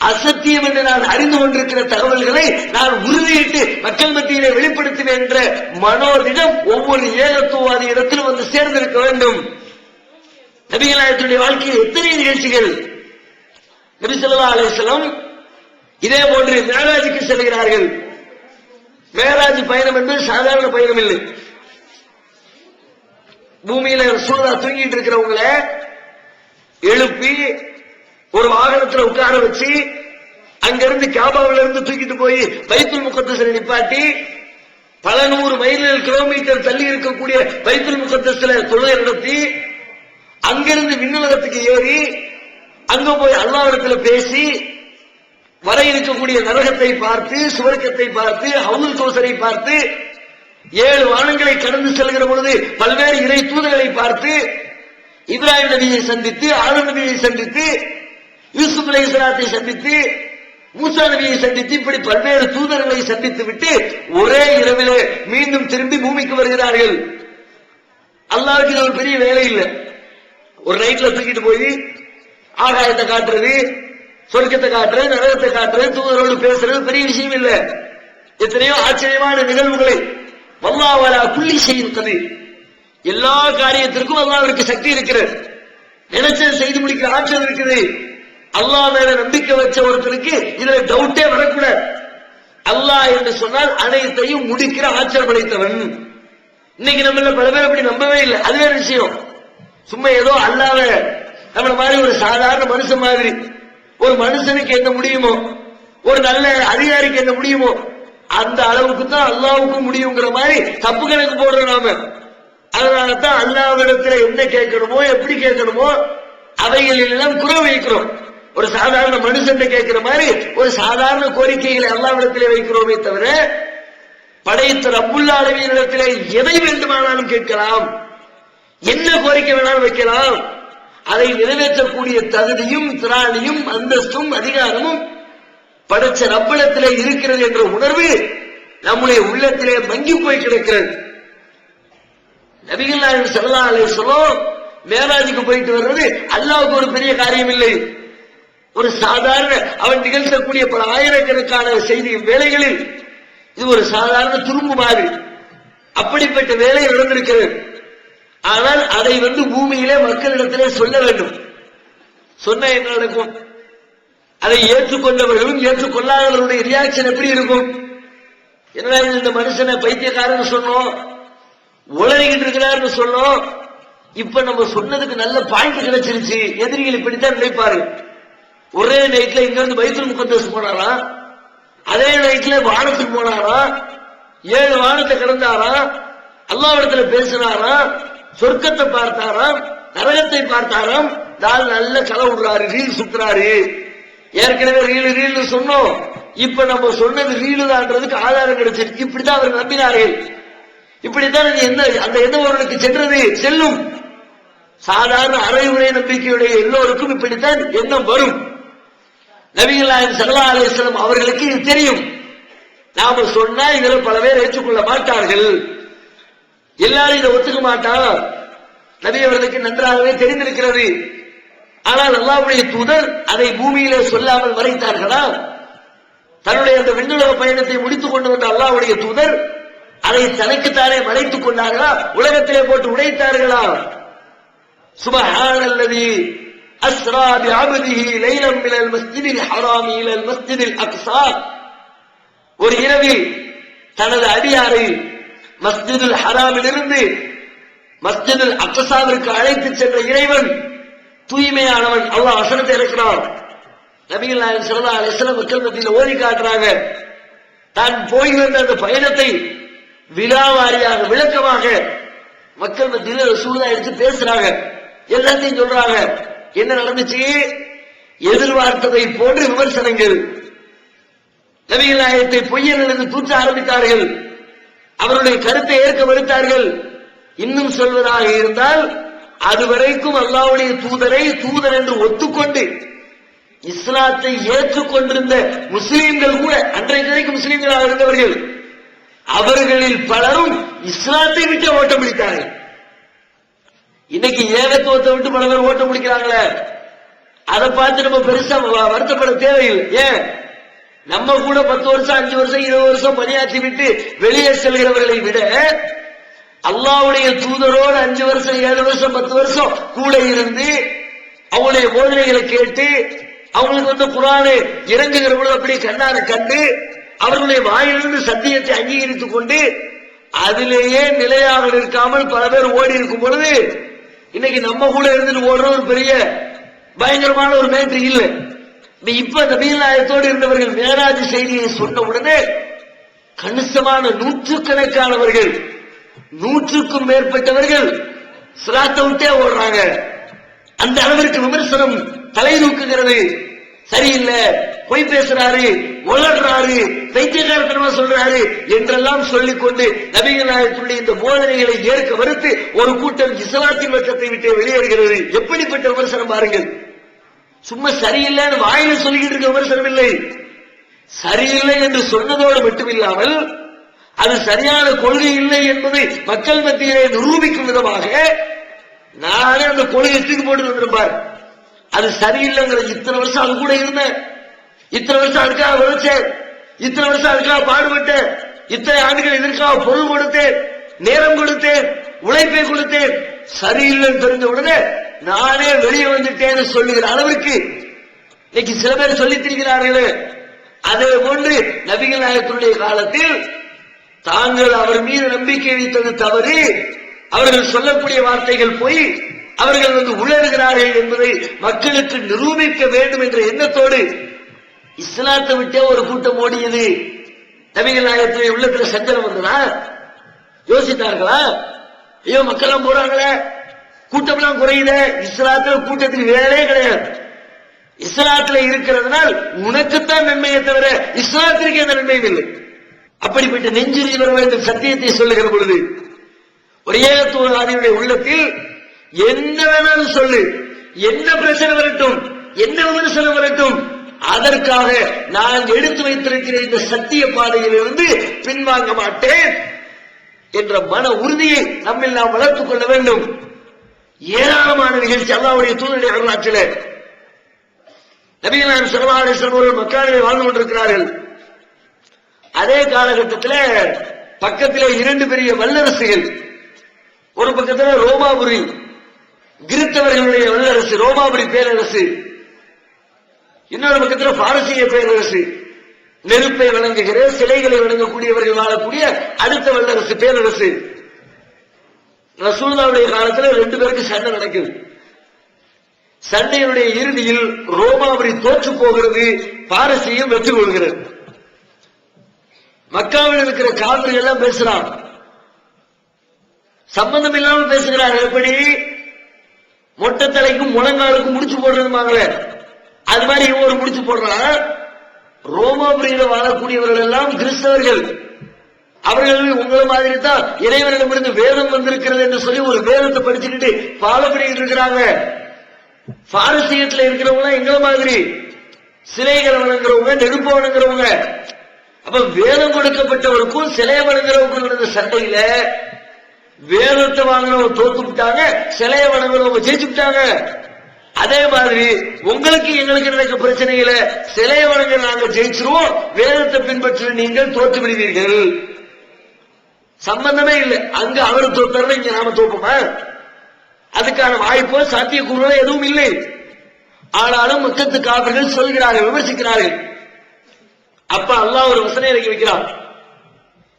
அசத்தியம் என்று நான் அறிந்து கொண்டிருக்கிற தகவல்களை நான் உறுதியிட்டு மக்கள் மத்தியிலே வெளிப்படுத்துவேன் என்ற மனோதிடம் ஒவ்வொரு ஏகத்துவவாதி இடத்திலும் வந்து சேர்ந்திருக்க வேண்டும். நபிகள் நாயகத்துடைய வாழ்க்கையில் எத்தனை நிகழ்ச்சிகள். நபி ஸல்லல்லாஹு அலைஹி வஸல்லம் இதே போன்று மேராஜுக்கு செல்கிறார்கள். மேராஜ் பயணம் என்பது சாதாரண பயணம் இல்லை. பூமியில ரசூலுல்லாஹ் தூங்கிட்டு இருக்கிறவங்கள எழுப்பி ஒரு வாகனத்தில் உட்கார வச்சு அங்கிருந்து காபாவில இருந்து தூக்கிட்டு போய் பைத்துல் முகத்தஸ்ல நிப்பாட்டி பல 100 மைல்கள் கிலோமீட்டர் தள்ளி இருக்கக்கூடிய பைத்துல் முகத்தஸ்ல தொழுகை நடத்தி அங்கிருந்து விண்ணுலகத்துக்கு ஏறி அங்க போய் அல்லாஹ்விடத்தில் பேசி வர இருக்கக்கூடிய நரகத்தை பார்த்து, சுவர்க்கத்தை பார்த்து, ஹவுல் கௌசரை பார்த்து, 7 வானங்களை கடந்து செல்கிற பொழுது பல்வேறு இறை தூதர்களை பார்த்து, இப்ராஹிம் நபியை சந்தித்து, ஆதம் நபியை சந்தித்து, யூசுப் அலைஹிஸ்ஸலாத்தை சந்தித்து, மூசா நபியை சந்தித்து, இப்படி பல்வேறு தூதர்களை சந்தித்து விட்டு ஒரே இரவிலே மீண்டும் திரும்பி பூமிக்கு வருகிறார்கள். அல்லாஹ்வுக்கு இது ஒரு பெரிய வேலை இல்லை. ஒரு நைட்ல தூக்கிட்டு போய் ஆகாயத்தை காட்டுறது, சொர்க்கத்தை காட்டுறது, நரகத்தை காட்டுறது, தூதரோடு பேசுறது பெரிய விஷயம் இல்ல. எத்தனையோ ஆச்சரியமான நிகழ்வுகளை வல்லாஹு அலா குல்லி ஷைஇன் கதீர், எல்லா காரியத்திற்கும் அல்லாஹ்விற்கு சக்தி இருக்கிறது. நினைச்சதை செய்து முடிக்கிற ஆற்றல் இருக்குது. அல்லாஹ் மேல நம்பிக்கை வச்ச ஒருத்தருக்கு இதுல டவுட்டே வரக்கூடாது. அல்லாஹ் என்று சொன்னால் அனைத்தையும் முடிக்கிற ஆற்றல் படைத்தவன். இன்னைக்கு நம்மள பல பேர் அப்படி நம்பவே இல்லை. அது வேற விஷயம். சும்மா ஏதோ அல்லாஹ்வ நம்மள மாதிரி ஒரு சாதாரண மனுஷன் மாதிரி, ஒரு மனுஷனுக்கு என்ன முடியுமோ, ஒரு நல்ல அதிகாரிக்கு என்ன முடியுமோ அந்த அளவுக்கு தான் அல்லாஹ்வுக்கும் முடியுங்கிற மாதிரி தப்பு கணக்கு போடுறோம் நாம. அதனாலதான் அல்லாஹ்விடத்தில் என்ன கேட்கணுமோ, எப்படி கேட்கணுமோ அவைகளில் எல்லாம் குறை வைக்கிறோம். ஒரு சாதாரண மனுஷன் கேட்கிற மாதிரி ஒரு சாதாரண கோரிக்கைகளை அல்லாஹ்விடத்திலே வைக்கிறோமே தவிர, படைத்த ரப்புல் ஆலமீனிடத்திலே எதை வேண்டுமானாலும் கேட்கலாம், என்ன கோரிக்கை வேணாலும் வைக்கலாம். அதை நிறைவேற்றக்கூடிய தகுதியும் திராணியும் அந்தஸ்தும் அதிகாரமும் படைச்ச ரப்பிடத்திலே இருக்கிறது என்ற உணர்வு நம்முடைய உள்ளத்திலே மங்கி போய் கிடக்கிறது. நபிகள் நாயகம் ஸல்லல்லாஹு அலைஹி வஸல்லம் மேராஜுக்கு போயிட்டு வர்றது அல்லாஹ்வுக்கு ஒரு பெரிய காரியம் இல்லை. ஒரு சாதாரண அவன் நிகழ்த்தக்கூடிய பல ஆயிரக்கணக்கான செய்தி வேலைகளில் இது ஒரு சாதாரண துரும்பு மாதிரி. அப்படிப்பட்ட வேலை நடந்திருக்கிறது. ஆனால் அதை பூமியிலே மக்களிடத்திலே சொல்ல வேண்டும். சொன்ன என்ன நடக்கும்? அதை ஏற்றுக்கொண்டவர்களும் ஏற்றுக்கொள்ளாதவர்களுடைய ரியாக்ஷன் எப்படி இருக்கும்? என்ன இந்த மனுஷனை பைத்தியக்காரன்னு சொன்னோம், உளறிக்கிட்டு இருக்கிறார்னு சொன்னோம், இப்ப நம்ம சொன்னதுக்கு நல்ல பாயிண்ட் கிடைச்சிருச்சு. எதிரிகள் இப்படித்தான் நினைப்பாரு. ஒரே நைட்ல இங்க இருந்து பைத்துல் முகத்தஸ் போனாராம், அதே நைட்ல வானத்துக்கு போனாராம், 7 வானத்தை கடந்தாராம், அல்லாஹ்விடத்துல பேசினாராம், சொர்க்கத்தை பார்த்தாராம், நரகத்தை பார்த்தாராம். நல்ல கலை விடுறாரு, ரீல் சுத்துறாரு. ஏற்கனவே ரீல் சொன்னோம், இப்ப நம்ம சொன்னது ரீலு தான்றதுக்கு ஆதாரம் கிடைச்சிருக்கு. இப்படித்தான் அவர் நம்பினார்கள். இப்படித்தான் அந்த எண்ணம் அவர்களுக்கு சென்றது செல்லும். சாதாரண அரைகுறை நம்பிக்கையுடைய எல்லோருக்கும் இப்படித்தான் எண்ணம் வரும். நபிகள் நாயகம் ஸல்லல்லாஹு அலைஹி வஸல்லம் அவர்களுக்கு இது தெரியும். நாம சொன்னா இதுல பல பேர் ஏற்றுக்கொள்ள மாட்டார்கள், எல்லாரும் இதை ஒத்துக்க மாட்டான். நபி அவர்களுக்கு நன்றாகவே தெரிந்திருக்கிறது. ஆனால் அல்லாஹ்வுடைய தூதர் அதை பூமியிலே சொல்லாமல் மறைத்தார்களா? தன்னுடைய அந்த விண்ணுலக பயணத்தை முடித்துக் கொண்டு வந்த அல்லாஹ்வுடைய தூதர் அதை தனக்குத்தானே மறைத்துக் கொண்டார்களா? உலகத்திலே போட்டு உடைத்தார்களா? சுப்ஹானல்லதி அஸ்ரா பிஅப்திஹி லைலம் மினல் மஸ்ஜிதில் ஹராமி இலல் மஸ்ஜிதில் அக்ஸா. ஒரு இரவில் தனது அடியாரை மஸ்ஜிதுல் ஹராமிலிருந்து மஸ்ஜிதுல் அக்ஸாவிற்கு அழைத்து சென்ற இறைவன் தூய்மையானவன். அல்லாஹ் வசனத்தை இருக்கிறான். நபிகள் நாயகம் ஸல்லல்லாஹு அலைஹி வஸல்லம் மக்கள் மத்தியில் ஓதி காட்டுறாங்க. தான் போய் வந்த அந்த பயணத்தை விலாவாரியாக விளக்கமாக மக்கள் மத்தியில் ரசூலுல்லாஹ் எடுத்து பேசுறாங்க. எல்லாத்தையும் சொல்றாங்க. என்ன நடந்துச்சு? எதிர்பார்த்ததை போன்று விமர்சனங்கள். நபிகள் நாயகத்தை பொய்யன் என்று தூற்ற ஆரம்பித்தார்கள். அவருடைய கருத்தை ஏற்க மறுத்தார்கள். இன்னும் சொல்வதாக இருந்தால் அதுவரைக்கும் அல்லாஹ்வுடைய தூதரை தூதர் என்று ஒத்துக்கொண்டு இஸ்லாத்தை ஏற்றுக்கொண்டிருந்த முஸ்லீம்கள் கூட, அன்றைக்கு வரைக்கும் முஸ்லீம்களாக இருந்தவர்கள், அவர்களில் பலரும் இஸ்லாத்தை விட்டு ஓட்டம் பிடித்தார்கள். இன்னைக்கு ஏகத்துவத்தை விட்டு பல பேர் ஓட்டம் பிடிக்கிறாங்களே, அதை பார்த்து நம்ம பெருசா வருத்தப்பட தேவையில்லை. ஏன்? நம்ம கூட 10 வருஷம் 5 வருஷம் 20 வருஷம் பணியாற்றி விட்டு வெளியே செல்கிறவர்களை விட அல்லாஹ்வுடைய தூதரோடு 5 வருஷம் 7 வருஷம் 10 வருஷம் கூட இருந்து அவங்களுடைய போதனைகளை கேட்டு அவங்களுக்கு வந்து குர்ஆனை இறங்குகிற பொழுது அப்படியே கண்ணார கண்டு அவர்களுடைய வாயிலிருந்து சத்தியத்தை அங்கீகரித்துக் கொண்டு அதிலேயே நிலையாக இருக்காமல் பல பேர் ஓடி இருக்கும் பொழுது இன்னைக்கு நம்ம கூட இருந்துட்டு ஓடுற ஒரு பெரிய பயங்கரமான ஒரு மேட்ரு இல்லை. இப்ப நபிகள் நாயகத்தோடு இருந்தவர்கள் மேராஜ் செய்தியை சொன்ன உடனே கணிசமான நூற்றுக்கணக்கானவர்கள், 100க்கும் மேற்பட்டவர்கள் சிராத்தை விட்டே ஓடுறாங்க. அந்த அளவிற்கு விமர்சனம் தலை தூக்குகிறது. சரியில்லை, பொய் பேசுறாரு, உளறாரு, பைத்தியக்காரத்தனமா சொல்றாரு என்றெல்லாம் சொல்லிக்கொண்டு நபிகள் நாயகத்துடைய இந்த போதனைகளை ஏற்க மறுத்து ஒரு கூட்டம் இஸ்லாத்தின் வட்டத்தை விட்டு வெளியேறுகிறது. எப்படிப்பட்ட விமர்சனம் பாருங்கள். சும்மா சரியில்லைன்னு வாயில சொல்லிக்கிட்டு இருக்க விமர்சனம் இல்லை. சரியில்லை என்று சொன்னதோடு மட்டுமில்லாமல் அது சரியான கொள்கை இல்லை என்பதை மக்கள் மத்தியிலே நிரூபிக்கும் விதமாக நானே அந்த கொள்கையை தூக்கி போட்டு வந்திருப்பார். அது சரியில்லைங்கிற இத்தனை வருஷம் அது கூட இருந்தேன், இத்தனை வருஷம் அதுக்காக உழைச்சேன், இத்தனை வருஷம் அதுக்காக பாடுபட்டேன், இத்தனை ஆண்டுகள் இதற்காக பொருள் கொடுத்தேன், நேரம் கொடுத்தேன், உழைப்பை கொடுத்தேன், சரியில்லைன்னு தெரிஞ்ச உடனே நானே வெளியே வந்துட்டேன்னு சொல்லுகிற அளவிற்கு இன்னைக்கு சில பேர் சொல்லித் திரிகிறார்களே. அதே போன்று நபிகள் நாயகத்துடைய காலத்தில் தாங்கள் அவர் மீது நம்பிக்கை வைத்தது தவறு, அவர்கள் சொல்லக்கூடிய வார்த்தைகள் போய் அவர்கள் வந்து உளறுகிறார்கள் என்பதை மக்களுக்கு நிரூபிக்க வேண்டும் என்ற எண்ணத்தோடு இஸ்லாத்தை விட்டே ஒரு கூட்டம் ஓடியது. நபிகள் நாயகத்துடைய உள்ளத்தில் சஞ்சலம் வந்ததா? யோசித்தார்களா? ஐயோ மக்கள் போறாங்களே, கூட்டம்லாம் குறையுத, இஸ்லாத்துல கூட்டத்துக்கு வேலையே கிடையாது. இஸ்லாத்துல இருக்கிறதுனால் உனக்குத்தான் நன்மையை தவிர இஸ்லாத்திற்கு எந்த நன்மையும் இல்லை. அப்படிப்பட்ட நெஞ்சுரி வர வேண்டும் சத்தியத்தை சொல்லுகிற பொழுது ஒரு ஏகத்துவவாதியுடைய உள்ளத்தில் என்ன வேணாலும் சொல்லு, என்ன பிரச்சனை வரட்டும், என்ன விமர்சனம் வரட்டும், அதற்காக நான் எடுத்து வைத்திருக்கிற இந்த சத்திய பாதையிலிருந்து பின்வாங்க மாட்டேன் என்ற மன உறுதியை நம்மில் நாம் வளர்த்துக் கொள்ள வேண்டும். ஏராளமான நிகழ்ச்சி அல்லாஹ்வுடைய தூதருடைய வரலாற்றில் நபிகள் நாயகம் ஸல்லல்லாஹு அலைஹி வஸல்லம் அவர்கள் மக்காவிலே வாழ்ந்து கொண்டிருக்கிறார்கள். அதே காலகட்டத்தில் பக்கத்திலே 2 பெரிய வல்லரசுகள், ஒரு பக்கத்தில் ரோமாபுரி கிறித்தவர்களுடைய வல்லரசு ரோமாபுரி பேரரசு, இன்னொரு பக்கத்தில் பாரசீக பேரரசு, நெருப்பை வழங்குகிற சிலைகளை வழங்கக்கூடியவர்கள் வாழக்கூடிய அடுத்த வல்லரசு பேரரசு. ரசூலுல்லாஹ்வுடைய காலத்தில் 2 பேருக்கு சண்டை நடக்குது. சண்டையுடைய இறுதியில் ரோமாபுரி தோற்று போகிறது, பாரசீகம் வெற்றி கொள்கிறது. மக்காவில் இருக்கிற காவிர்கள் எல்லாம் பேசுறான், சம்பந்தம் இல்லாமல் பேசுகிறார்கள். எப்படி? மொட்டை தலைக்கும் முழங்காலுக்கும் முடிச்சு போடுறதுமாங்கள, அது மாதிரி இவங்க ஒரு முடிச்சு போடுறான். ரோமாபுரியில வாழக்கூடியவர்கள் எல்லாம் கிறிஸ்தவர்கள், அவர்கள் உங்களை மாதிரி தான் இறைவனிடமிருந்து வேதம் வந்திருக்கிறது என்று சொல்லி ஒரு வேதத்தை படிச்சுக்கிட்டு ஃபாலோ பண்ணிட்டு இருக்கிறாங்க. பாரசீகத்தில் இருக்கிறவங்க எங்களை மாதிரி சிலைகளை வணங்குறவங்க, நெருப்பு வணங்குறவங்க. அப்ப வேதம் கொடுக்கப்பட்டவருக்கும் சிலையை வணங்குறவங்க நடந்த சண்டையில வேதத்தை வாங்கினவங்க தோத்து விட்டாங்க, சிலையை வணங்குறவங்க ஜெயிச்சு விட்டாங்க. அதே மாதிரி உங்களுக்கு எங்களுக்கு நடக்க பிரச்சனையில சிலை வணங்க நாங்க ஜெயிச்சிருவோம், வேதத்தை பின்பற்றி நீங்கள் தோற்று விடுவீர்கள். சம்பந்தமே இல்லை. அங்க அவரு தோற்றாரு, இங்க நாம தோப்போமா? அதுக்கான வாய்ப்போ சாத்தியக்கூறோ எதுவும் இல்லை. ஆனாலும் மக்கத்து காவர்கள் சொல்கிறார்கள், விமர்சிக்கிறார்கள். அப்ப அல்லாஹ் ஒரு வசனம் இறக்கி வைக்கிறான்.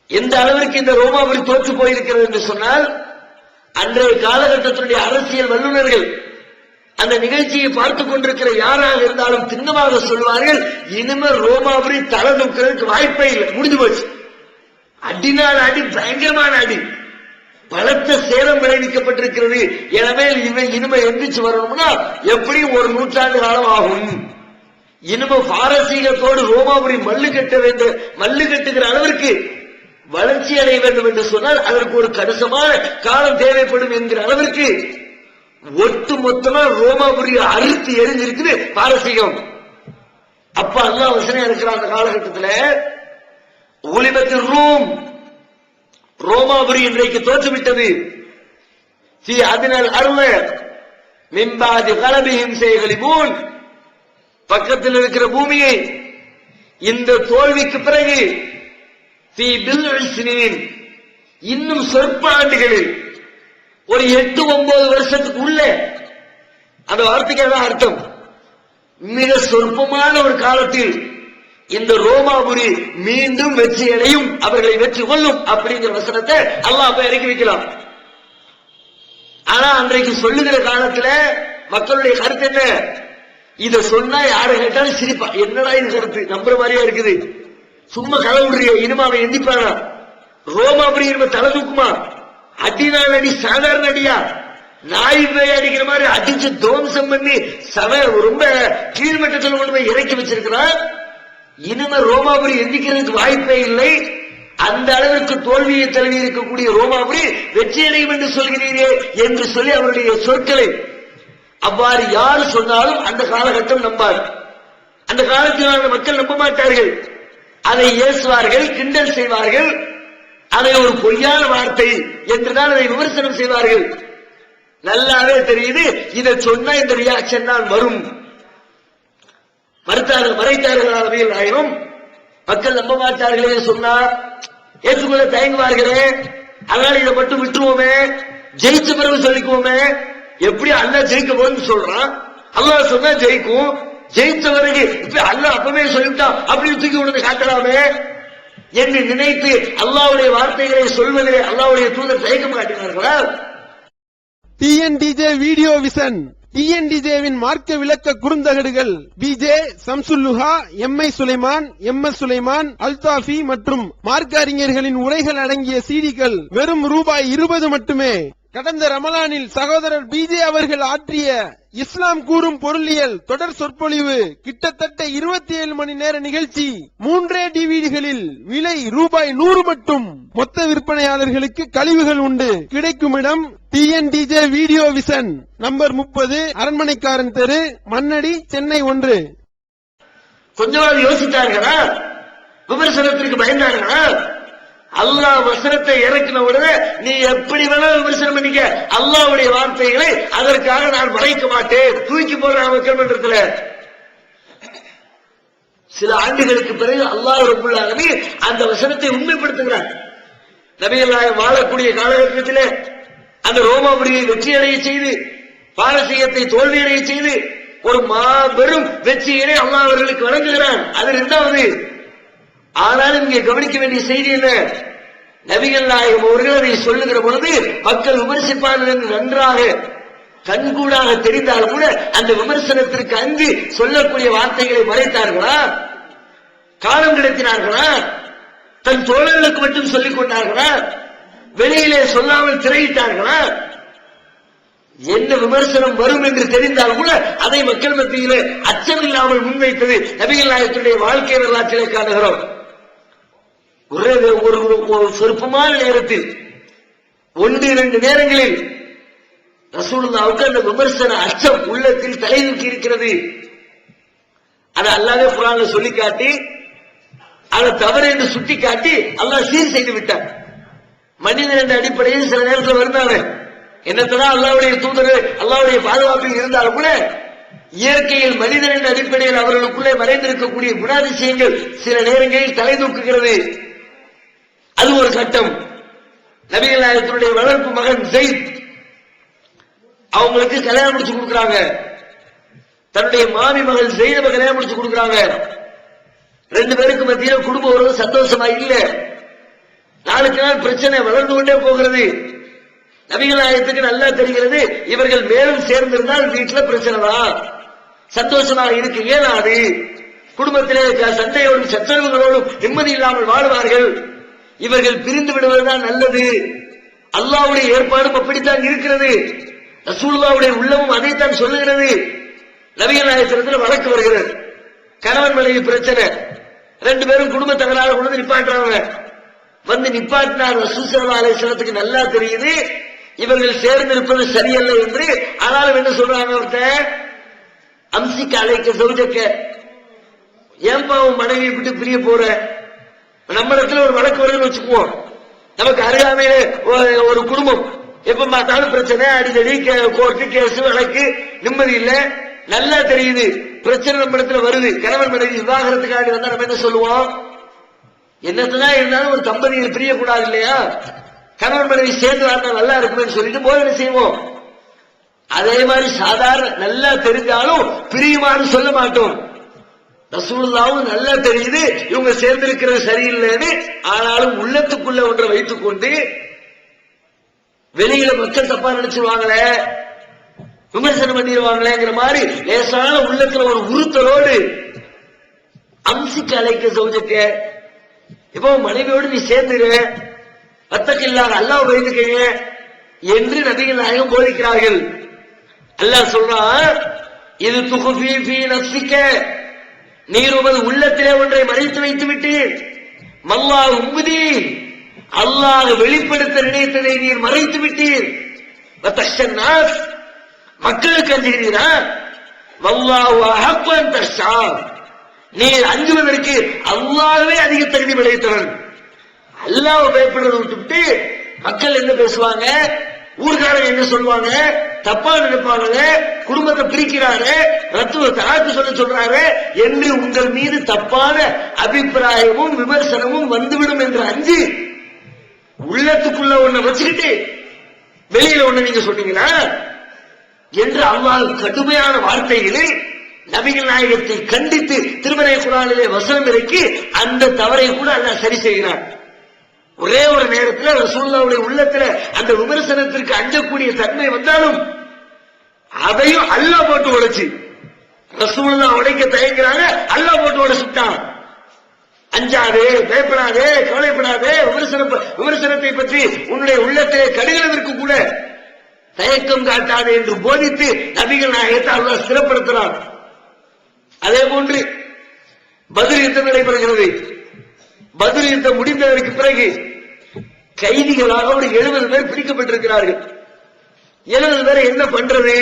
எந்த அளவிற்கு இந்த ரோமாபுரி தோற்று போயிருக்கிறது என்று சொன்னால், அன்றைய காலகட்டத்தினுடைய அரசியல் வல்லுநர்கள் அந்த நிகழ்ச்சியை பார்த்துக் கொண்டிருக்கிற யாராக இருந்தாலும் திண்ணமாக சொல்வார்கள், இனிமேல் ரோமாபுரி தலை தூக்கிறதுக்கு வாய்ப்பே இல்லை, முடிஞ்சு போச்சு. அடினால் அடி, பயங்கரமான அடி, பலத்த சேதம் விளைவிக்கப்பட்டிருக்கிறது. எனவே இனிமே எந்திரிச்சு வரணும்னா எப்படியும் ஒரு நூற்றாண்டு காலம் ஆகும். இனிமே பாரசீகத்தோடு ரோமாபுரி மல்லு கட்டுகிற அளவிற்கு வளர்ச்சி அடைய வேண்டும் என்று சொன்னால் அதற்கு ஒரு கணிசமான காலம் தேவைப்படும் என்கிற அளவிற்கு ஒட்டு மொத்தமா ரோமாபுரியை அறுத்து எரிஞ்சிருக்குது பாரசீகம். அப்ப அல்லாஹ் வசனம் இருக்கிற அந்த காலகட்டத்தில் ஊலிபத்தில் ரோமாபுரி இன்றைக்கு தோற்றுவிட்டது. அதனால் அருள மின்பாதி கலபியும் செய்களிபூன், பக்கத்தில் இருக்கிற பூமியை இந்த தோல்விக்கு பிறகு இன்னும் சொற்ப ஆண்டுகளில், ஒரு 8-9 வருஷத்துக்கு உள்ள, அந்த வார்த்தைக்கு அர்த்தம் மிக சொற்பமான ஒரு காலத்தில் இந்த ரோமாபுரி மீண்டும் வெற்றி அடையும், அவர்களை வெற்றி கொள்ளும் அப்படிங்கிற வசனத்தை அல்லாஹ் இறக்கி வைக்கலாம். ஆனா அன்றைக்கு சொல்லுகிற காலத்துல மக்களுடைய கருத்து என்ன? இத சொன்னா யாரை கேட்டாலும் சிரிப்பா, என்னடா இது கருத்து, நம்புற மாதிரியா இருக்குது, சும்மா கதை விடுறிய, இனிமே அவன் எந்திப்பானா? ரோமாபுரி இனிமே தலை தூக்குமா? அடினால் அடி சாதாரண அடியா? நாய் போய் அடிக்கிற மாதிரி அடிச்சு துவம்சம் பண்ணி ரொம்ப கீழ்மட்டத்தில் கொண்டு போய் இறக்கி வச்சிருக்கிறான். இனிமே ரோமாபுரி எந்திக்கிறதுக்கு வாய்ப்பே இல்லை. அந்த அளவிற்கு தோல்வியை தழுவி இருக்கக்கூடிய ரோமாபுரி வெற்றி அடையும் என்று சொல்கிறீரே என்று சொல்லி அவருடைய சொற்களை அவ்வாறு யாரு சொன்னாலும் அந்த காலகட்டம் நம்பார். அந்த காலத்தில் மக்கள் நம்ப மாட்டார்கள். அதை ஏசுவார்கள், கிண்டல் செய்வார்கள். அதை ஒரு பொய்யான வார்த்தை என்றுதான் அதை விமர்சனம் செய்வார்கள். நல்லாவே தெரியுது, இதை சொன்னா இந்த ரியாக்ஷன் தான் வரும். மறைத்தார்கள் அளவில் ஆயினும் மக்கள் நம்ப மாட்டார்களே, சொன்னா ஏற்றுக்கொள்ள தயங்குவார்களே. அதனால இதை மட்டும் விட்டுருவோமே, ஜெயிச்ச பிறகு சொல்லிக்குவோமே. எப்படி அல்லாஹ் ஜெயிக்க போதுன்னு சொல்றான், அல்லாஹ் சொன்னா ஜெயிக்கும், ஜெயிச்ச பிறகு இப்ப அல்லாஹ் அப்பவே சொல்லிட்டான் அப்படின்னு தூக்கி கொண்டு காட்டலாமே என்று நினைத்து அல்லாஹ்வுடைய வார்த்தைகளை சொல்வதிலே அல்லாஹ்வுடைய தூதர் தயக்கம் காட்டினார்களா? டிஎன்டிஜே வீடியோ விசன், டிஎன்டிஜேவின் மார்க்க விளக்க குறுந்தகடுகள் PJ Shamsulluha, MI Sulaiman, MS Sulaiman, Althafi மற்றும் மார்க்க அறிஞர்களின் உரைகள் அடங்கிய சீடிகள் வெறும் ₹20 மட்டுமே. கடந்த ரமலானில் சகோதரர் பிஜே அவர்கள் ஆற்றிய இஸ்லாம் கூறும் பொருளியல் தொடர் சொற்பொழிவு கிட்டத்தட்ட 27 மணி நேர நிகழ்ச்சி 3 டிவிடிகளில் விலை ₹100 மட்டும். மொத்த விற்பனையாளர்களுக்கு கழிவுகள் உண்டு. கிடைக்கும் இடம் டிஎன்டிஜே வீடியோ விசன், நம்பர் 30, அரண்மனைக்காரன் தெரு, மண்ணடி, சென்னை 1. கொஞ்சமாவது யோசித்தார்களா? விமர்சனத்திற்கு பயந்தார்களா? அல்லாஹ் வசனத்தை இறக்கின உடனே நீ எப்படி வேணாலும் விமர்சனம் பண்ணிக்க, அல்லாஹ்வுடைய வார்த்தைகளை அதற்காக நான் மறைக்க மாட்டேன், தூக்கி போடுறான் மக்கள் மன்றத்தில். சில ஆண்டுகளுக்கு பிறகு அல்லாஹ் ரப்பல் ஆலமீன் அந்த வசனத்தை உண்மைப்படுத்துகிறார். நபிகள் நாயகம் வாழக்கூடிய காலகட்டத்தில் அந்த ரோமாபுரியை வெற்றியடைய செய்து, பாரசீகத்தை தோல்வியடைய செய்து ஒரு மாபெரும் வெற்றியினை அல்லாஹ் அவர்களுக்கு வழங்குகிறான். அது 2வது. ஆனாலும் இங்கே கவனிக்க வேண்டிய செய்தி என்ன? நபிகள் நாயகம் அவர்கள் அதை சொல்லுகிற பொழுது மக்கள் விமர்சிப்பார்கள் என்று நன்றாக கண்கூடாக தெரிந்தாலும் கூட அந்த விமர்சனத்திற்கு அஞ்சு சொல்லக்கூடிய வார்த்தைகளை மறைத்தார்களா? காலம் கிடைத்தினார்களா? தன் தோழர்களுக்கு மட்டும் சொல்லிக் கொண்டார்களா? வெளியிலே சொல்லாமல் திரையிட்டார்களா? என்ன விமர்சனம் வரும் என்று தெரிந்தால் கூட அதை மக்கள் மத்தியிலே அச்சமில்லாமல் முன்வைத்தது நபிகள் நாயகத்துடைய வாழ்க்கை வரலாற்றிலே காணுகிறோம். ஒரு சொற்பமான நேரத்தில் 1-2 நேரங்களில் ரசூலுல்லாஹ்வுக்கு அந்த விமர்சன அச்சம் உள்ளத்தில் தலைதூக்கி இருக்கிறது. அதை அல்லாஹ்வே குர்ஆன்ல சொல்லி காட்டி அதை தவறு என்று சுட்டி காட்டி அல்லாஹ் சீர் செய்து விட்டார். மனிதன் என்ற அடிப்படையில் சில நேரத்தில் வருந்தாங்க, என்னத்தான் அல்லாஹ்வுடைய தூதர் அல்லாஹ்வுடைய பாதுகாப்பில் இருந்தாலும் கூட இயற்கையில் மனிதனின் அடிப்படையில் அவர்களுக்குள்ளே மறைந்திருக்கக்கூடிய குணாதிசயங்கள் சில நேரங்களில் தலை தூக்குகிறது. அது ஒரு கட்டம். நபிகள் நாயகத்தினுடைய வளர்ப்பு மகன் ஜெயித், அவங்களுக்கு கல்யாணம் முடிச்சு கொடுக்குறாங்க. தன்னுடைய மாமி மகள் ஜெயினப கல்யாணம் முடிச்சு கொடுக்குறாங்க. ரெண்டு பேருக்கு மத்தியில் குடும்ப உறவு சந்தோஷமா இல்ல. நாளுக்கு நாள் பிரச்சனை வளர்ந்து கொண்டே போகிறது. நபிகள் நாயகத்துக்கு நல்லா தெரிகிறது, இவர்கள் மேலும் சேர்ந்திருந்தால் வீட்டில் பிரச்சனை தான், சந்தோஷமாக இருக்க இயலாது, குடும்பத்திலே சண்டையோடும் சச்சரவுகளோடும் நிம்மதி இல்லாமல் வாழ்வார்கள், இவர்கள் பிரிந்து விடுவதுதான் நல்லது. அல்லாஹ்வுடைய ஏற்பாடும் அப்படித்தான் இருக்கிறது. ரசூலுல்லாஹ்வுடைய உள்ளமும் அதைத்தான் சொல்லுகிறது. நபிகள் நாயகத்திடத்தில் வழக்கு வருகிறது, கணவன் மனைவி பிரச்சனை, ரெண்டு பேரும் குடும்ப தகராறு கொண்டு நிப்பாட்டுறாங்க. வந்து நிப்பாட்டினார். ரசூல் ஸல்லல்லாஹு அலைஹி வஸல்லத்துக்கு நல்லா தெரியுது இவர்கள் சேர்ந்திருப்பது சரியல்ல என்று. ஆனாலும் என்ன சொல்றாங்க, ஒருத்தன் அம்சிக்க அழைக்க சௌஜக்க, ஏன்பா உன் மனைவியை விட்டு பிரிய போற, நம்ம இடத்துல ஒரு வழக்கு வருதுன்னு வச்சுக்குவோம், நமக்கு அருகாமையில ஒரு குடும்பம், எப்ப பார்த்தாலும் பிரச்சனை, அடிக்கடி கோர்ட்டு கேஸ் வழக்கு, நிம்மதி இல்ல, நல்லா தெரியுது பிரச்சனை நம்ம இடத்துல வருது. கணவன் மனைவி விவாகரத்துக்காண்டி வந்தா நம்ம என்ன சொல்லுவோம், என்னதான் இருந்தாலும் ஒரு தம்பதிகள் பிரியக்கூடாது இல்லையா, கணவன் மனைவி சேர்ந்து வாழ்ந்தா நல்லா இருக்குன்னு சொல்லிட்டு போதனை செய்வோம். அதே மாதிரி சாதாரண நல்லா தெரிஞ்சாலும் பிரியுமான்னு சொல்ல மாட்டோம். ரசூலுல்லாஹ்வும் நல்லா தெரியுது இவங்க சேர்ந்திருக்கிறது சரியில்லைன்னு, ஆனாலும் உள்ளத்துக்குள்ள ஒன்றை வைத்துக் கொண்டு வெளியில மக்கள் தப்பா நினைச்சிருவாங்களே, விமர்சனம் பண்ணிடுவாங்களேங்கிற மாதிரி லேசான உள்ளத்துல ஒரு உறுத்தலோடு அம்சிக்க அழைக்க சௌஜக்க, இப்போ மனைவியோடு நீ சேர்ந்துரு, வத்தக்கில்லாத அல்லாஹ் வைத்துக்கீங்க என்று நபிகள் நாயகம் போதிக்கிறார்கள். அல்லாஹ் சொல்றான், இது துகுஃபி ஃபீ நஃப்ஸிக, நீர் உமது உள்ளத்திலே ஒன்றை மறைத்து வைத்து விட்டீர், மல்லாஹ் உம்புதி, அல்லாஹ் வெளிப்படுத்த நினைத்ததை நீர் மறைத்து விட்டீர், வதக்ஷன் நாஸ், மக்களுக்கு அஞ்சுகிறீரா, வல்லாஹு அஹக்கு அன் தக்ஷா, நீர் அஞ்சுவதற்கு அல்லாஹ்வே அதிக தகுதி படைத்தவன். அல்லாஹ்வை பயப்படுறதை விட்டுவிட்டு மக்கள் என்ன பேசுவாங்க, ஊர்காரங்க என்ன சொல்லுவாங்க, தப்பா நினைப்பாங்க, குடும்பத்தை பிரிக்கிறாரு, தாத்து சொல்றாரு என்று உங்கள் மீது தப்பான அபிப்பிராயமும் விமர்சனமும் வந்துவிடும் என்று அஞ்சு உள்ளத்துக்குள்ள ஒண்ண வச்சுக்கிட்டு வெளியில ஒண்ணு நீங்க சொன்னீங்களா என்று அல்லாஹ் கடுமையான வார்த்தைகளை நபிகள் நாயகத்தை கண்டித்து திருமறை குர்ஆனிலே வசனம் இறக்கி அந்த தவறை கூட அல்லாஹ் சரி செய்கிறார். ஒரே ஒரு நேரத்தில் ரசூலுல்லாஹ்வுடைய உள்ளத்துல அந்த விமர்சனத்திற்கு அஞ்சக்கூடிய தன்மை வந்தாலும் அதையும் அல்லாஹ் போட்டு உடைச்சு, ரசூலுல்லாஹ் உடைக்க தயங்குறாங்க, அல்லாஹ் போட்டு உடைச்சுட்டான். அஞ்சாதே, பயப்படாதே, கவலைப்படாதே, விமர்சனத்தை பற்றி உன்னுடைய உள்ளத்தை கடுகளவிற்கு கூட தயக்கம் காட்டாதே என்று போதித்து நபிகள் நாயகத்தை அல்லாஹ் ஸ்திரப்படுத்தினார். அதே போன்று பத்ர் யுத்தம் நடைபெறுகிறது. பத்ர் யுத்தம் முடிந்ததற்கு பிறகு கைதிகளாக ஒரு 70 பேர் பிடிக்கப்பட்டிருக்கிறார்கள். 70 பேரை என்ன பண்றது,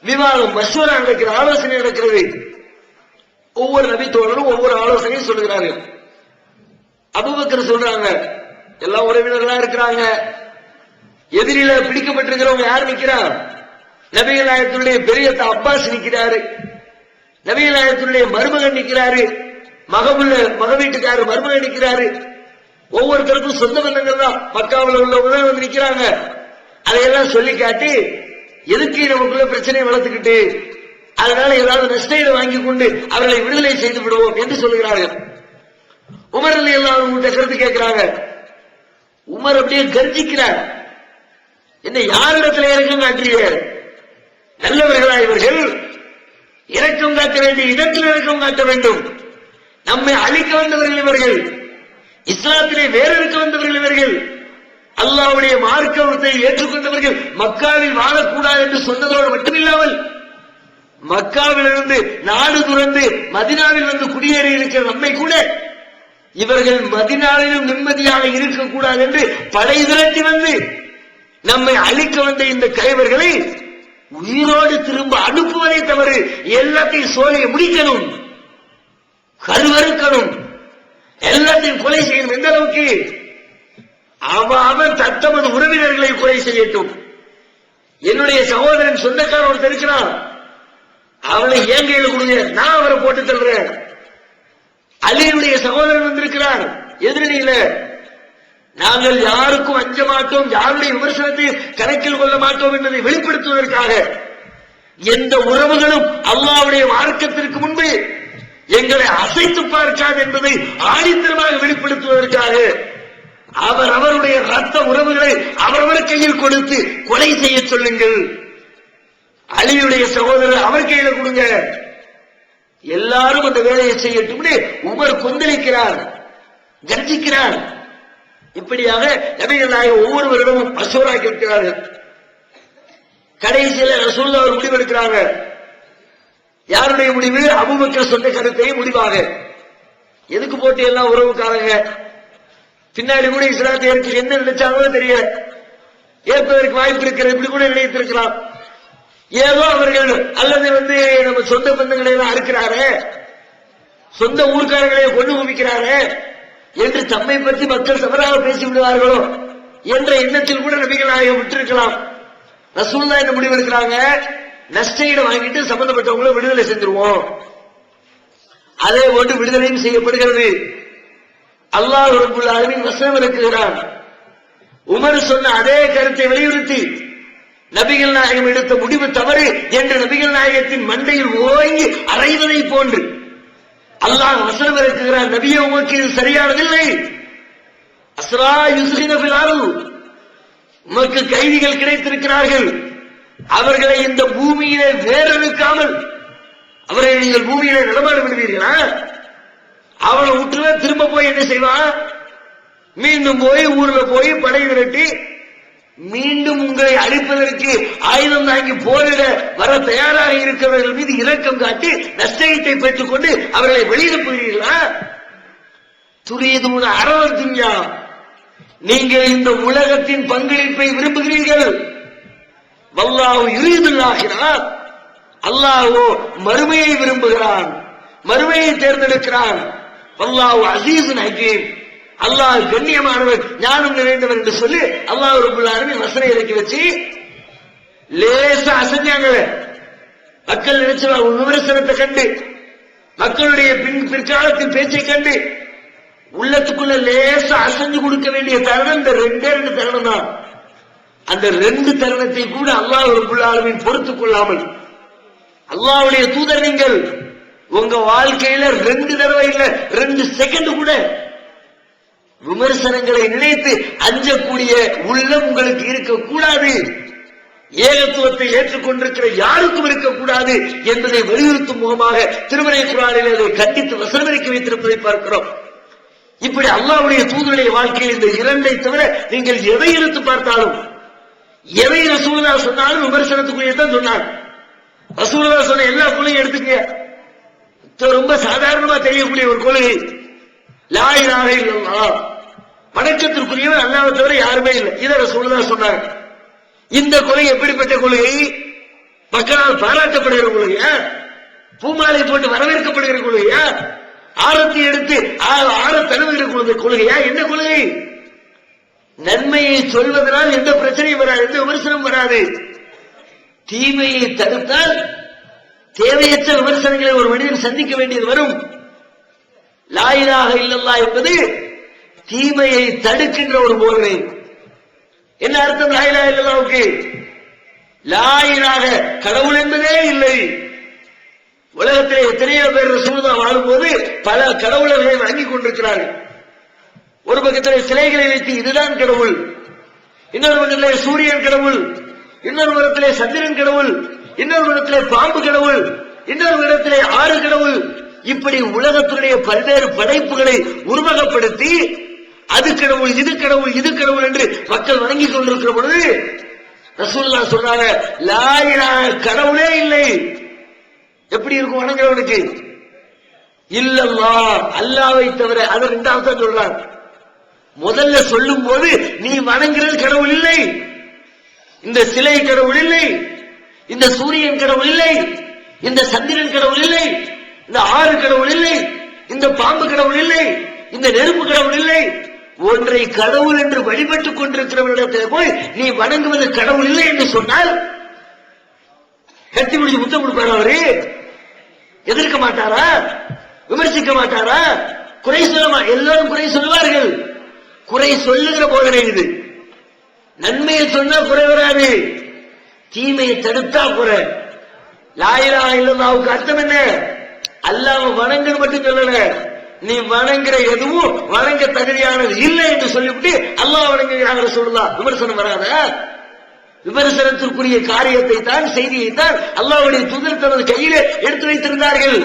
விவாதம் மஸ்வரா நடக்கிறது, ஆலோசனை நடக்கிறது. ஒவ்வொரு நபி தோழரும் ஒவ்வொரு ஆலோசனையும் சொல்லுகிறார்கள். அபூபக்கர் சொல்றாங்க, எல்லா உறவினர்களா இருக்கிறாங்க, எதிரில பிடிக்கப்பட்டிருக்கிறவங்க யார் நிக்கிறா, நபிகள் நாயகத்துடைய பெரிய அப்பாஸ் நிக்கிறாரு, நபிகள் நாயகத்துடைய மருமகன் நிக்கிறாரு, மக வீட்டுக்காரர் மருமகன் நிக்கிறாரு. ஒவ்வொருத்தருக்கும் சொந்த பந்தங்கள் தான், மக்காவில் உள்ளவங்க தான் வந்து நிக்கிறாங்க. அதையெல்லாம் சொல்லி காட்டி எதுக்கு நமக்குள்ள பிரச்சனையை வளர்த்துக்கிட்டு, அதனால ஏதாவது நஷ்டஈடு வாங்கி கொண்டு அவர்களை விடுதலை செய்து விடுவோம் என்று சொல்லுகிறார்கள். உமர் ரலியல்லாஹு அன்ஹு கருத்து கேட்கிறாங்க. உமர் அப்படியே கர்ஜிக்கிறார், என்ன யாரிடத்தில் இறக்கம் காட்டுறீர்கள், நல்லவர்களா இவர்கள், இரக்கம் காட்ட வேண்டிய இடத்தில் இரக்கம் காட்ட வேண்டும், நம்மை அழிக்க வந்தவர்கள் இவர்கள், இஸ்லாத்திலே வேறு இருக்க வந்தவர்கள் இவர்கள், அல்லாஹ்வுடைய மார்க்கத்தை ஏற்றுக்கொண்டவர்கள், மக்காவில் வாழக்கூடாது என்று சொன்னதோடு மட்டுமில்லாமல் மக்காவிலிருந்து நாடு துறந்து மதினாவில் வந்து குடியேறி இருக்கிற நம்மை கூட இவர்கள் மதினாவிலும் நிம்மதியாக இருக்கக்கூடாது என்று படை திரட்டி வந்து நம்மை அழிக்க வந்த இந்த கைவர்களை உயிரோடு திரும்ப அனுப்புவதை தவறு, எல்லாத்தையும் சோலையை முடிக்கணும், கருவறுக்கணும், எல்லாத்தையும் கொலை செய்யணும். எந்த அளவுக்கு அவன் தத்தமது உறவினர்களை கொலை செய்யட்டும். என்னுடைய சகோதரன் சொந்தக்காரன் ஒருத்தர் இருக்கிறான், அவளை ஏன் கையில கொடுங்க, நான் அவரை போட்டு தள்ளுறேன். அலியுடைய சகோதரன் வந்திருக்கிறார் எதிரணியில. நாங்கள் யாருக்கும் அஞ்ச மாட்டோம், யாருடைய விமர்சனத்தை கணக்கில் கொள்ள மாட்டோம் என்பதை வெளிப்படுத்துவதற்காக, எந்த உறவுகளும் அல்லாஹ்வுடைய மார்க்கத்திற்கு முன்பு எங்களை அசைத்து பார்க்காது என்பதை ஆணித்தரமாக வெளிப்படுத்துவதற்காக அவர் அவருடைய ரத்த உறவுகளை அவரவர் கையில் கொடுத்து கொலை செய்ய சொல்லுங்கள். அலியுடைய சகோதரர் அவர் கையில கொடுங்க, எல்லாரும் அந்த வேலையை செய்யட்டும். உமர் கொந்தளிக்கிறார், கர்ஜிக்கிறார். இப்படியாக நபிகள் நாயகம் ஒவ்வொருவரிடமும் மசூரா கேட்கிறார்கள். கடைசியில ரசூலுல்லாஹ் ஒரு முடிவு எடுக்கிறாங்க. யாருடைய முடிவு? அபூபக்கர் சொன்ன கருத்தை முடிவாக. எதுக்கு போட்டு எல்லாம் உறவுக்காரங்க பின்னாடி கூட இஸ்லாத்தை ஏற்க என்ன நினைச்சாங்களோ தெரியல, ஏற்பதற்கு வாய்ப்பு இருக்கிறது. இப்படி கூட நினைத்திருக்கலாம். ஏதோ அவர்கள் அல்லது நம்ம சொந்த பந்தங்களை எல்லாம் அறுக்கிறாரு, சொந்த ஊர்க்காரர்களே கொண்டு குவிக்கிறாரு என்று தம்மை பற்றி மக்கள் தவறாக பேசி விடுவார்களோ என்ற எண்ணத்தில் கூட நபிகள் நாயகம் விட்டிருக்கலாம். ரசூலுல்லாஹ் என்ன முடிவு எடுக்கிறாங்க? நஷ்டஈடு வாங்கிட்டு சம்பந்தப்பட்டவங்களை விடுதலை செஞ்சிருவோம். அதே போன்று விடுதலையும் செய்யப்படுகிறது. அல்லாஹ் ரப்பல் ஆலமீன் வசனம் இறக்குகிறான். உமர் சொன்ன அதே கருத்தை வலியுறுத்தி நபிகள் நாயகம் எடுத்த முடிவு தவறு என்று நபிகள் நாயகத்தின் மண்டையில் ஓங்கி அறைவதை போன்று அல்லாஹ் வசனம் இறக்குகிறான். நபியே, உமக்கு இது சரியானதில்லை. அஸ்ரா யுஸ்கின ஃபில் அர்த், உமக்கு கைதிகள் கிடைத்திருக்கிறார்கள். அவர்களை இந்த பூமியிலே வேறறுக்காமல் அவரை நீங்கள் பூமியிலே நடமாட விடுவீர்களா? அவனை விட்டுல திரும்ப போய் என்ன செய்வான்? மீண்டும் போய் ஊர்ல போய் படை விரட்டி மீண்டும் உங்களை அழிப்பதற்கு ஆயுதம் தாங்கி போரிட வர தயாராக இருக்கிறவர்கள் மீது இரக்கம் காட்டி நஷ்டத்தை பெற்றுக் கொண்டு அவர்களை வெளியிடப்படுகிறீர்களா? துரியதுன அறவர் துன்யா, நீங்கள் இந்த உலகத்தின் பங்களிப்பை விரும்புகிறீர்கள். வல்லாஹு யுரீதுல் ஆகிராத், அல்லாஹ்வோ மறுமையை விரும்புகிறான், மறுமையை தேர்ந்தெடுக்கிறான். வல்லாஹு அஸீஸுன் ஹகீம், அல்லாஹ் கண்ணியமானவர், ஞானம் நிறைந்தவர் என்று சொல்லி அல்லாஹ் ரப்பல் ஆலமீன் வசனம் இறக்கி வச்சு லேசா அசைஞ்சாங்க. மக்கள் நினைச்சாங்க விமர்சனத்தை கண்டு, மக்களுடைய பிற்காலத்தின் பேச்சை கண்டு உள்ளத்துக்குள்ள லேசா அசைஞ்சு கொடுக்க வேண்டிய தருணம் இந்த ரெண்டு தருணம் தான். அந்த ரெண்டு தருணத்தை கூட அல்லாஹ் ரப்பல் ஆலமீன் பொறுத்துக் கொள்ளாமல், அல்லாஹ்வுடைய தூதர், நீங்கள் உங்க வாழ்க்கையில 2 தடவை இல்ல 2 செகண்ட் கூட விமர்சனங்களை நினைத்து அஞ்சக்கூடிய உள்ளம் உங்களுக்கு இருக்கக்கூடாது. ஏகத்துவத்தை ஏற்றுக்கொண்டிருக்கிற யாருக்கும் இருக்கக்கூடாது என்பதை வலியுறுத்தும் முகமாக திருமறை குர்ஆனில் அதை கண்டித்து வசனமிறக்கி வைத்திருப்பதை பார்க்கிறோம். இப்படி அல்லாஹ்வுடைய தூதருடைய வாழ்க்கையில் இந்த 2ஐ தவிர நீங்கள் எதை எடுத்து பார்த்தாலும், எதை ரசூலுல்லாஹ் சொன்னாலும் விமர்சனத்துக்குரியதான் சொன்னார். ரசூலுல்லாஹ் சொன்ன எல்லா கொள்கையும் எடுத்துங்க. ரொம்ப சாதாரணமா தெரியக்கூடிய ஒரு கொள்கை, லா இலாஹ இல்லல்லாஹ், வணக்கத்திற்குரியவர் அல்லாஹ்வை தவிர யாருமே இல்லை. இதை ரசூலுல்லாஹ் சொன்னாங்க. இந்த கொள்கை எப்படிப்பட்ட கொள்கை? மக்களால் பாராட்டப்படுகிற கொள்கையா? பூமாலை போட்டு வரவேற்கப்படுகிற கொள்கையா? ஆரத்தி எடுத்து ஆற தழுவுகிற கொள்கையா? என்ன கொள்கை? நன்மையை சொல்வதனால் எந்த பிரச்சனையும் வராது, எந்த விமர்சனம் வராது. தீமையை தடுத்தால் தேவையற்ற விமர்சனங்களை ஒரு மனிதன் சந்திக்க வேண்டியது வரும். லா இலாஹ இல்லல்லாஹ் என்பது தீமையை தடுக்கின்ற ஒரு போதனை. என்ன அர்த்தம் லா இலாஹ இல்லல்லாஹ்வுக்கு? லா இலாஹ, கடவுள் என்பதே இல்லை. உலகத்திலே எத்தனையோ பேர் ரசூலுல்லாஹ் வாழும்போது பல கடவுளர்களை வணங்கிக் கொண்டிருக்கிறார்கள். ஒரு பக்கத்திலே சிலைகளை வைத்து இதுதான் கடவுள், இன்னொரு பக்கத்திலே சூரியன் கடவுள், இன்னொரு பக்கத்திலே சந்திரன் கடவுள், இன்னொரு இடத்திலே பாம்பு கடவுள், இன்னொரு இடத்திலே ஆறு கடவுள். இப்படி உலகத்தினுடைய பல்வேறு படைப்புகளை உருவகப்படுத்தி அது கடவுள், இது கடவுள், இது கடவுள் என்று மக்கள் வணங்கிக் கொண்டிருக்கிற பொழுது ரசூலுல்லாஹ் சொல்றாங்க, லா இலாஹ, கடவுளே இல்லை. எப்படி இருக்கும் வணங்குறவனுக்கு? இல்லல்லாஹ், அல்லாஹ்வை தவிர. அது 2வது தான் சொல்றாங்க. முதல்ல சொல்லும் போது நீ வணங்குறது கடவுள் இல்லை, இந்த சிலை கடவுள் இல்லை, இந்த சூரியன் கடவுள் இல்லை, இந்த சந்திரன் கடவுள் இல்லை, இந்த ஆறு கடவுள் இல்லை, இந்த பாம்பு கடவுள் இல்லை, இந்த நெருப்பு கடவுள் இல்லை. ஒன்றை கடவுள் என்று வழிபட்டுக் கொண்டிருக்கிறவரிடத்தில் போய் நீ வணங்குவது கடவுள் இல்லை என்று சொன்னால் கட்டி முடிச்சு முத்தம் கொடுப்பாரு அவரு? எதிர்க்க மாட்டாரா? விமர்சிக்க மாட்டாரா? குறை சொல்ல எல்லாரும் குறை சொல்லுவார்கள். குறை சொல்லுகிற போதனை இது. நன்மையை சொன்னா குறை வராது, தீமையை தடுத்தா குறை. லா இலாஹ இல்லல்லாஹ்வுக்கு அர்த்தம் என்ன? அல்லாஹ்வை வணங்குன்னு மட்டும் சொல்லல, நீ வணங்குற எதுவும் வணங்க தகுதியானது இல்லை என்று சொல்லிவிட்டு அல்லாஹ் வணங்குகிறாங்க சொல்லலாம். விமர்சனம் வராதா? விமர்சனத்திற்குரிய காரியத்தை தான், செய்தியை தான் அல்லாஹ்வுடைய தூதர் தனது கையிலே எடுத்து வைத்திருந்தார்கள்.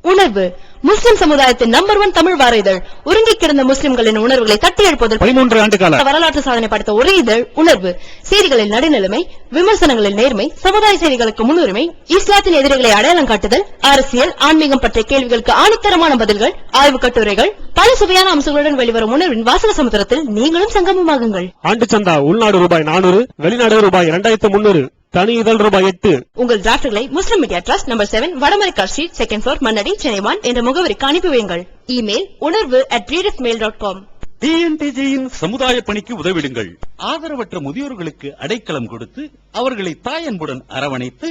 உணர்வு முஸ்லிம் சமுதாயத்தின் நம்பர் 1 தமிழ் வார இதழ். உறங்கி கிடந்த முஸ்லிம்களின் உணர்வுகளை தட்டி எழுப்புவதில் 13 ஆண்டு கால வரலாற்று சாதனை படைத்த ஒரே இதழ் உணர்வு. செய்திகளில் நடுநிலைமை, விமர்சனங்களில் நேர்மை, சமுதாய செய்திகளுக்கு முன்னுரிமை, இஸ்லாத்தின் எதிரிகளை அடையாளம் காட்டுதல், அரசியல், ஆன்மீகம் பற்றிய கேள்விகளுக்கு ஆணித்தரமான பதில்கள், ஆய்வு கட்டுரைகள், பல சுவையான அம்சங்களுடன் வெளிவரும் உணர்வின் வாசக சமுத்திரத்தில் நீங்களும் சங்கமமாகுங்கள். ஆண்டு சந்தா உள்நாடு ரூபாய் 400, வெளிநாடு ரூபாய் 2300, தனி இதழ் ரூபாய் 8. உங்கள் டிராஃப்ட்களை Muslim media trust number 7 Vadamaraikka street, 2nd floor, Mannadi, Chennai 1 என்ற முகவரிக்கு அனுப்பி வையுங்கள். Email unarvu@readifmail.com. டிஎன்டிஜியின் சமுதாய பணிக்கு உதவிடுங்கள். ஆதரவற்ற முதியோர்களுக்கு அடைக்கலம் கொடுத்து அவர்களை தாயன்புடன் அரவணைத்து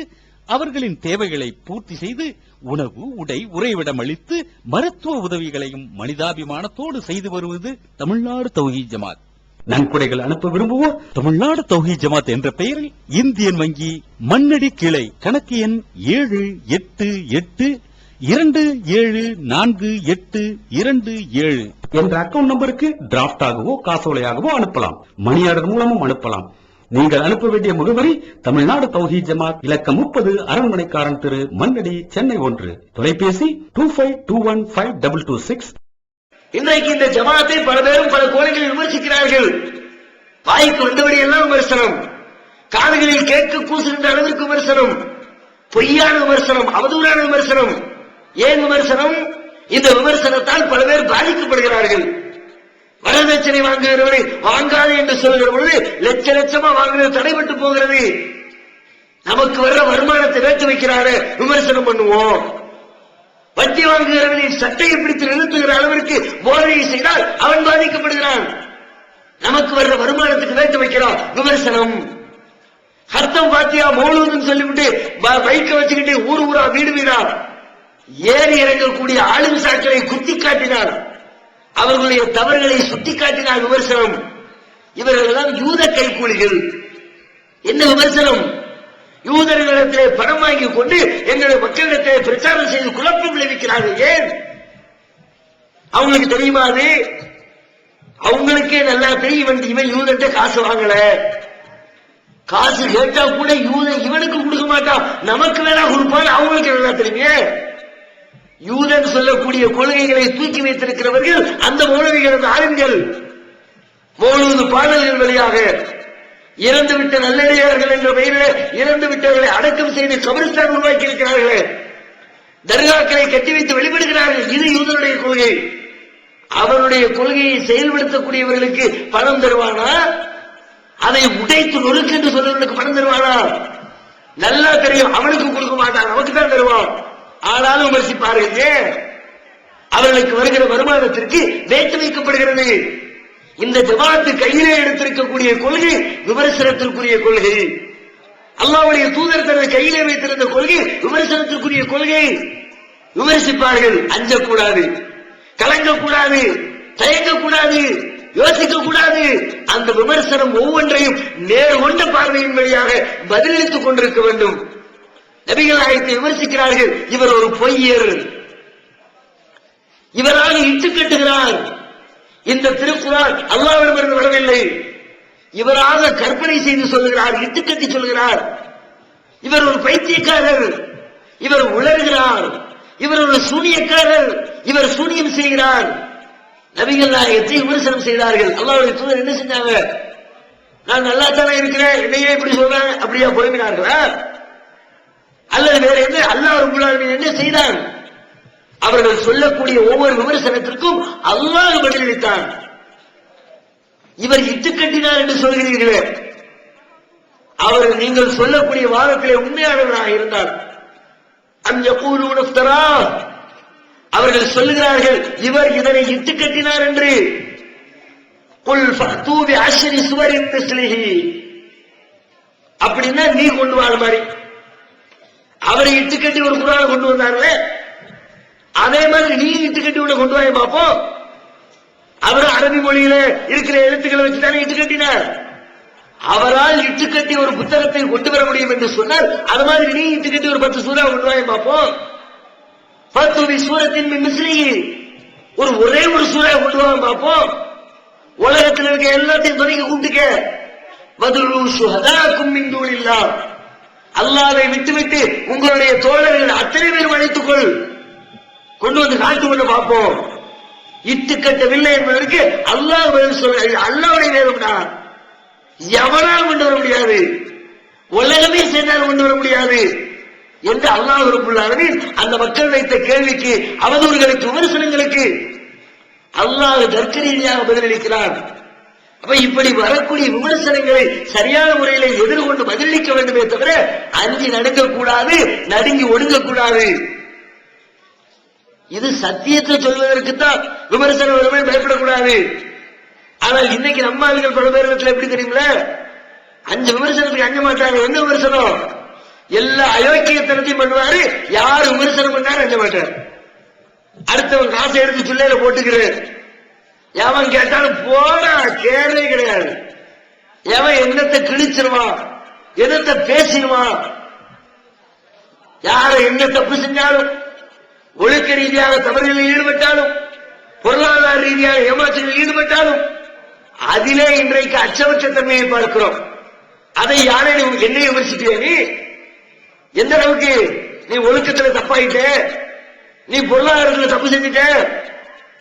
அவர்களின் தேவைகளை பூர்த்தி செய்து உணவு, உடை, உறைவிடம் அளித்து மருத்துவ உதவிகளையும் மனிதாபிமானத்தோடு செய்து வருவது தமிழ்நாடு தௌஹீத் ஜமாத். நன்கொடைகள் அனுப்ப விரும்புவோர் தமிழ்நாடு தௌஹீத் ஜமாத் என்ற பெயரில் இந்தியன் வங்கி மண்ணடி கிளை கணக்கு எண் 7882748827 என்ற அக்கவுண்ட் நம்பருக்கு டிராப்ட் ஆகவோ காசோலையாகவோ அனுப்பலாம். மணி ஆர்டர் மூலமும் அனுப்பலாம். நீங்கள் அனுப்ப வேண்டிய முகவரி தமிழ்நாடு தௌஹீத் ஜமாத், இலக்கம் 30, அரண்மனைக்காரன் தெரு, மண்ணடி, சென்னை 1. தொலைபேசி 25215226. இன்றைக்கு இந்த ஜமாத்தை பல பேரும் பல கோணங்களில் விமர்சிக்கிறார்கள். வாய்க்கு வந்தபடி எல்லாம் விமர்சனம், காதுகளில் கேட்க கூசுகின்ற அளவிற்கு விமர்சனம், பொய்யான விமர்சனம், அவதூறான விமர்சனம். ஏன் விமர்சனம்? இந்த விமர்சனத்தால் பல பேர் பாதிக்கப்படுகிறார்கள். வரதட்சணை வாங்குகிறவரை வாங்காது என்று சொல்கிற பொழுது லட்ச லட்சமா வாங்குறது தடைபட்டு போகிறது. நமக்கு வர்ற வருமானத்தை வேட்டு வைக்கிறாரு, விமர்சனம் பண்ணுவோம். வட்டி வாங்குகிறவனின் சட்டையை பிடித்து நிறுத்துகிற அளவிற்கு போதனை செய்தால் அவன் பாதிக்கப்படுகிறான். நமக்கு வர்ற வருமானத்துக்கு வேட்டு வைக்கிறான், விமர்சனம். ஹர்த்தம் பாத்தியா மௌலூதுன்னு சொல்லிவிட்டு பைக்க வச்சுக்கிட்டு ஊர் ஊரா வீடு வீடா ஏறி இறங்கக்கூடிய ஆளும் சாக்களை குத்தி காட்டினார், அவர்களுடைய தவறுகளை சுட்டி காட்டினார், விமர்சனம். இவர்கள் எல்லாம் யூத கைக்கூலிகள். என்ன விமர்சனம்? யூதர்களிடத்திலே பணம் வாங்கி கொண்டு எங்களுடைய மக்களிடத்திலே பிரச்சாரம் செய்து குழப்பம் விளைவிக்கிறார்கள். ஏன்? அவங்களுக்கு தெரியுமா? அது அவங்களுக்கே நல்லா தெரியும். இவன் யூதன்ட்ட காசு வாங்கல, காசு கேட்டா கூட யூதன் இவனுக்கு கொடுக்க மாட்டான், நமக்கு வேணா கொடுப்பான். அவங்களுக்கு நல்லா தெரியுமே. யூதன் சொல்லக்கூடிய கொள்கைகளை தூக்கி வைத்திருக்கிறவர்கள் அந்த மௌலவிகள், ஆளுங்கள். மௌலூது பாடல்கள் வழியாக இறந்துவிட்ட நல்லடியார்கள் என்ற பெயரில் இறந்து விட்டவர்களை அடக்கம் செய்து கபிரிஸ்தான் உருவாக்கி இருக்கிறார்கள். தர்காக்களை கட்டி வைத்து வெளிப்படுகிறார்கள். இது யூதனுடைய கொள்கை. அவருடைய கொள்கையை செயல்படுத்தக்கூடியவர்களுக்கு பணம் தருவானா? அதை உடைத்து நொறுக்கு என்று சொல்றவர்களுக்கு பணம் தருவானா? நல்லா தெரியும், அவனுக்கு கொடுக்க மாட்டான், நமக்கு தான் தருவான். ஆனாலும் விமர்சிப்பார்கள். அவர்களுக்கு வருகிற வருமானத்திற்கு வேட்டு வைக்கப்படுகிறது. இந்த ஜமாத்து கையிலே எடுத்திருக்கக்கூடிய கொள்கை விமர்சனத்திற்குரிய கொள்கை. அல்லாஹ்வுடைய தூதர் தனது கையிலே வைத்திருந்த கொள்கை விமர்சனத்திற்குரிய கொள்கை. விமர்சிப்பார்கள். அஞ்சக்கூடாது, கலங்கக்கூடாது, தயங்கக்கூடாது, யோசிக்கக்கூடாது. அந்த விமர்சனம் ஒவ்வொன்றையும் நேர்கொண்ட பார்வையின் வழியாக பதிலளித்துக் கொண்டிருக்க வேண்டும். நபிகள் நாயகத்தை விமர்சிக்கிறார்கள். இவர் ஒரு பொய்யர், இவராக இட்டு கட்டுகிறார், இந்த திருக்குறான் அல்லாஹ்விடமிருந்து வரவில்லை, இவராக கற்பனை செய்து சொல்லுகிறார், இட்டுக்கட்டி சொல்கிறார். இவர் ஒரு பைத்தியக்காரர், இவர் உளறுகிறார், இவர் ஒரு சூனியக்காரர், இவர் சூனியம் செய்கிறார். நபிகள் நாயகத்தை விமர்சனம் செய்தார்கள். அல்லாஹ்வுடைய தூதர் என்ன செஞ்சாங்க? நான் நல்லா தானே இருக்கிறேன், என்னையே இப்படி சொல்றேன், அப்படியா புலம்பினார்களா? அல்லது வேற என்ன? அல்லாஹ் ரப்பல் ஆலமீன் என்ன செய்தான்? அவர்கள் சொல்லக்கூடிய ஒவ்வொரு விமர்சனத்திற்கும் அல்லாஹ் பதிலளித்தான். இவர் இட்டுக்கட்டினார் என்று சொல்கிறீர்களே, அவர் நீங்கள் சொல்லக்கூடிய வாதத்திலே உண்மையானவராக இருந்தார். அவர்கள் சொல்லுகிறார்கள் இவர் இதனை இட்டுக்கட்டினார் என்று. அப்படின்னா நீ கொண்டு வாழ் மாதிரி அவர் இட்டு கட்டி ஒரு குர்ஆனை கொண்டு வந்தாரு, அதே மாதிரி நீ இட்டு கட்டி உள்ள கொண்டு வாங்க பார்ப்போம். அவர் அரபி மொழியில இருக்கிற எழுத்துக்களை வச்சுதானே இட்டு கட்டினார். அவரால் இட்டு கட்டி ஒரு புத்தகத்தை கொண்டு வர முடியும் என்று சொன்னால் அது மாதிரி நீ இட்டு கட்டி ஒரு 10 சூறா கொண்டு வாங்க பார்ப்போம். 10 சூரத்தின் மிஸ்லி, ஒரே ஒரு சூறா கொண்டு வாங்க பார்ப்போம். உலகத்தில் இருக்க எல்லாத்தையும் துணைக்கு கூப்பிட்டுக்க. வதுரு சுஹதாக்கும் மின் தூனில்லாஹ், அல்லாஹ்வை விட்டுவிட்டு உங்களுடைய தோழர்கள் அத்தனை பேரும் அழைத்துக்கொள், கொண்டு வந்து காட்டு கொண்டு பார்ப்போம். இட்டு கட்டவில்லை என்பதற்கு அல்லாஹ் பதில் சொல்ற, அல்லாஹ்வுடைய வேதம்டா, எவனால் கொண்டு வர முடியாது, உலகமே சேர்ந்தால் கொண்டு வர முடியாது என்று அல்லாஹ் ரப்பல் ஆலமீன் அந்த மக்கள் வைத்த கேள்விக்கு, அவதூறுகளுக்கு, விமர்சனங்களுக்கு அல்லாஹ் தர்க்க ரீதியாக பதிலளிக்கிறார். அப்ப இப்படி வரக்கூடிய விமர்சனங்களை சரியான முறையில் எதிர்கொண்டு பதிலளிக்க வேண்டுமே தவிர அஞ்சி நடுங்க கூடாது, நடுங்கி ஒடுங்க கூடாது. இது சத்தியத்தை சொல்வதற்கு தான் விமர்சனம் வருமே, பயப்படக்கூடாது. ஆனால் இன்னைக்கு நம்ம ஆளுகள் பல பேர் எப்படி தெரியுங்களா, 5 விமர்சனத்துக்கு அஞ்ச மாட்டாங்க. என்ன விமர்சனம்? எல்லா அயோக்கியத்தனத்தையும் பண்ணுவாரு. யாரு விமர்சனம் பண்ணாரு அஞ்ச மாட்டார். அடுத்தவன் காசை எடுத்து சொல்லையில போட்டுக்கிறேன், எவன் கேட்டாலும் போடா, கேள்வி கிடையாது. எவன் என்னத்தை கிழிச்சிருவான், என்னத்தை பேசிடுவான், யார என்ன தப்பு செஞ்சாலும், ஒழுக்க ரீதியாக தவறுகளில் ஈடுபட்டாலும், பொருளாதார ரீதியாக ஏமாற்றங்களில் ஈடுபட்டாலும் அதிலே இன்றைக்கு அச்சமற்ற தன்மையை பார்க்கிறோம். அதை யாரை என்னை விமர்சிக்கிற, நீ எந்த அளவுக்கு நீ ஒழுக்கத்தில் தப்பாயிட்ட, நீ பொருளாதாரத்தில் தப்பு செஞ்சுட்ட,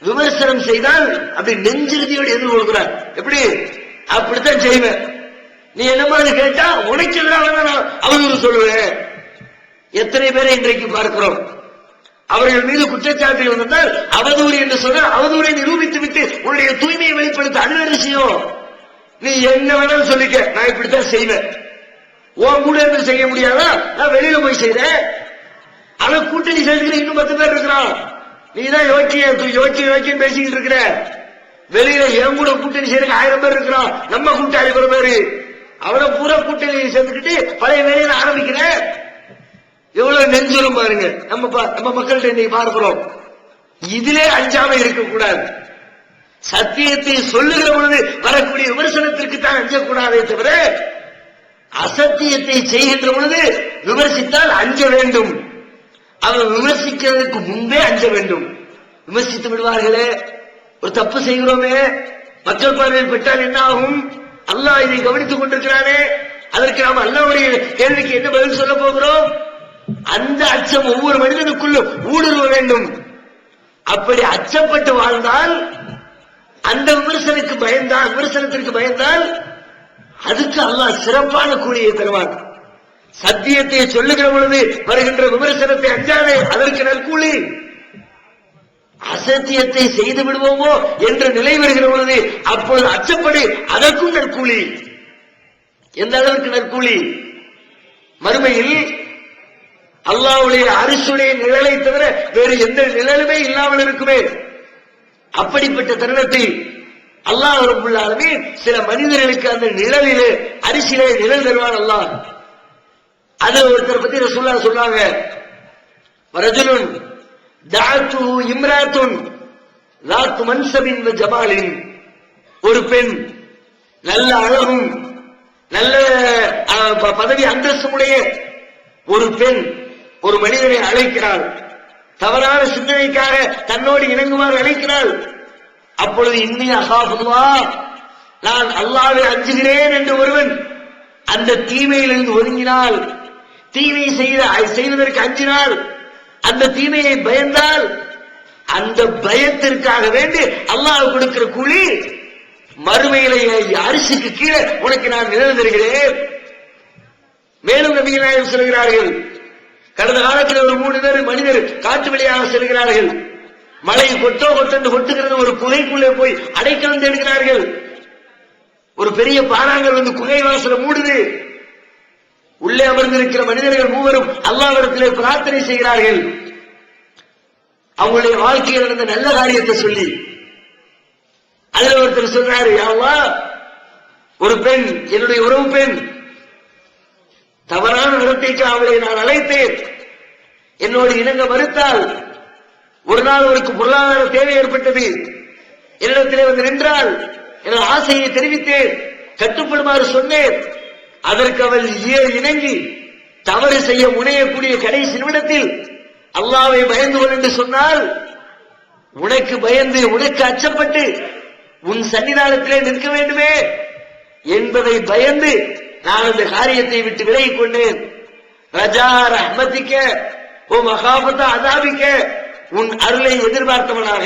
விமர்சனம் செய்தால் அப்படி நெஞ்சிருதியோடு எதிர்கொள்கிறார். எப்படி? அப்படித்தான் செய்வேன். நீ என்ன மாதிரி கேட்டா உனக்கு எதிராக அவதூறு சொல்லுவேன். எத்தனை பேரை இன்றைக்கு பார்க்கிறோம். அவர்கள் மீது குற்றச்சாட்டு வந்தால் அவதூறு என்று சொன்னால் அவதூறை நிரூபித்து விட்டு உன்னுடைய தூய்மையை வெளிப்படுத்த அது விஷயம். நீ என்ன வேணாலும் சொல்லிக்க, நான் இப்படித்தான் செய்வேன். உன் கூட இருந்து செய்ய முடியாதா, நான் வெளியில போய் செய்றேன். அவன் கூட்டணி சேர்த்துக்கிற இன்னும் 10 பேர் இருக்கிறான். நீதான் யோக்கியம் பேசிக்கிட்டு இருக்கிற. வெளியில என் கூட கூட்டணி சேர்க்க 1000 பேர் இருக்கிறான். நம்ம கூட்டாளி 10 பேரு, அவனை பூரா கூட்டணி சேர்த்துக்கிட்டு பழைய வேலையில ஆரம்பிக்கிற. எவ்வளவு நெஞ்சுரும் பாருங்க. நம்ம மக்கள்கிட்ட இன்னைக்கு பார்க்கிறோம். இதிலே அஞ்சாம இருக்கக்கூடாது. சத்தியத்தை சொல்லுகிற பொழுது வரக்கூடிய விமர்சனத்திற்கு தான் அஞ்சக்கூடாதே தவிர அசத்தியத்தை செய்கின்ற பொழுது விமர்சித்தால் அஞ்ச வேண்டும். அவன் விமர்சிக்கிறதுக்கு முன்பே அஞ்ச வேண்டும். விமர்சித்து விடுவார்களே, ஒரு தப்பு செய்கிறோமே, மக்கள் பார்வையில் பெற்றால் என்ன ஆகும், அல்லாஹ் இதை கவனித்துக் கொண்டிருக்கிறானே, அதற்கு நாம் அல்லாஹ்வுடைய கேள்விக்கு என்ன பதில் சொல்ல போகிறோம், அந்த அச்சம் ஒவ்வொரு மனிதனுக்குள்ளும் ஊடுருவ வேண்டும். அப்படி அச்சப்பட்டு வாழ்ந்தால், அந்த விமர்சனத்திற்கு பயந்தால் அதுக்கு அல்லாஹ் சிறப்பான கூலியை தருவான். சத்தியத்தை சொல்லுகிற பொழுது வருகின்ற விமர்சனத்தை அஞ்சாதே, அதற்கு நற்கூலி. அசத்தியத்தை செய்து விடுவோமோ என்ற நிலை வருகிற பொழுது அப்பொழுது அச்சப்படி, அதற்கும் நற்கூலி. எந்த அளவுக்கு நற்கூலி? மறுமையில் அல்லாஹ்வுடைய அரிசுடைய நிழலை தவிர வேறு எந்த நிழலுமே இல்லாமல் இருக்குமே. அப்படிப்பட்ட தருணத்தில் அல்லாஹ் ரப்பல் ஆலமீன் சில மனிதர்களுக்கு அந்த நிழலிலே, அரிசியிலே நிழல் தருவான் அல்லாஹ். அது ஒருத்தர் பத்தி ரசூலுல்லாஹ் சொன்னாங்க, ரஜுலுன் தஅத்து இம்ராத்துன் லாத்து மன்சபின் வ ஜமாலின், ஒரு பெண் நல்ல அழகும் நல்ல பதவி அந்தஸ்துடைய ஒரு பெண் ஒரு மனிதனை அழைக்கிறாள். தவறான சிந்தனைக்காக தன்னோடு இணங்குமாறு அழைக்கிறாள். அப்பொழுது இன்னி அகாஃபுல்லாஹ், நான் அல்லாஹ்வை அஞ்சுகிறேன் என்று ஒருவன் அந்த தீமையிலிருந்து ஒதுங்கினால், தீமை செய்வதற்கு அஞ்சினால், அந்த தீமையை பயந்தால், அந்த பயத்திற்காக வேண்டி அல்லாஹ் கொடுக்கிற கூலி மறுமையிலே அரிசிக்கு கீழே உனக்கு நான் நிழல் தருகிறேன். மேலும் நபிகள் நாயகம் சொல்கிறார்கள், கடந்த காலத்தில் ஒரு 3 மனிதர் காட்டு வழியாக செல்கிறார்கள். மழை கொட்டென்று கொட்டுகிறது. ஒரு குகைக்குள்ளே போய் அடைக்கலம் தேடுகிறார்கள். ஒரு பெரிய பாறாங்கல் வந்து குகை வாசலை மூடுது. உள்ளே அமர்ந்திருக்கிற மனிதர்கள் 3 அல்லாஹ்விடத்திலே பிரார்த்தனை செய்கிறார்கள். அவங்களுடைய வாழ்க்கையில் நடந்த நல்ல காரியத்தை சொல்லி. அதுல ஒருத்தர் சொல்றாரு, யா அல்லாஹ், ஒரு பெண், என்னுடைய உறவு பெண், தவறான நடத்தைக்கு அவளை நான் அழைத்தேன். என்னோடு இணங்க மறுத்தால், ஒரு நாள் அவருக்கு பொருளாதார தேவை ஏற்பட்டது, என்னிடத்திலே வந்து நின்றால் எனது ஆசையை தெரிவித்தேன், கட்டுப்படுமாறு சொன்னேன். அதற்கு அவள் இணங்கி தவறு செய்ய முனையக்கூடிய கடைசி நிமிடத்தில் அல்லாஹ்வை பயந்து கொள் என்று சொன்னால், உனக்கு பயந்து உனக்கு அச்சப்பட்டு உன் சன்னிதானத்திலே நிற்க வேண்டுமே என்பதை பயந்து நான் அந்த காரியத்தை விட்டு விலகிக் கொண்டேன். ரஜா ரஹ்மத்திக்க ஓ மகாபத்த அதாபிக்க, உன் அருளை எதிர்பார்த்தவனாக,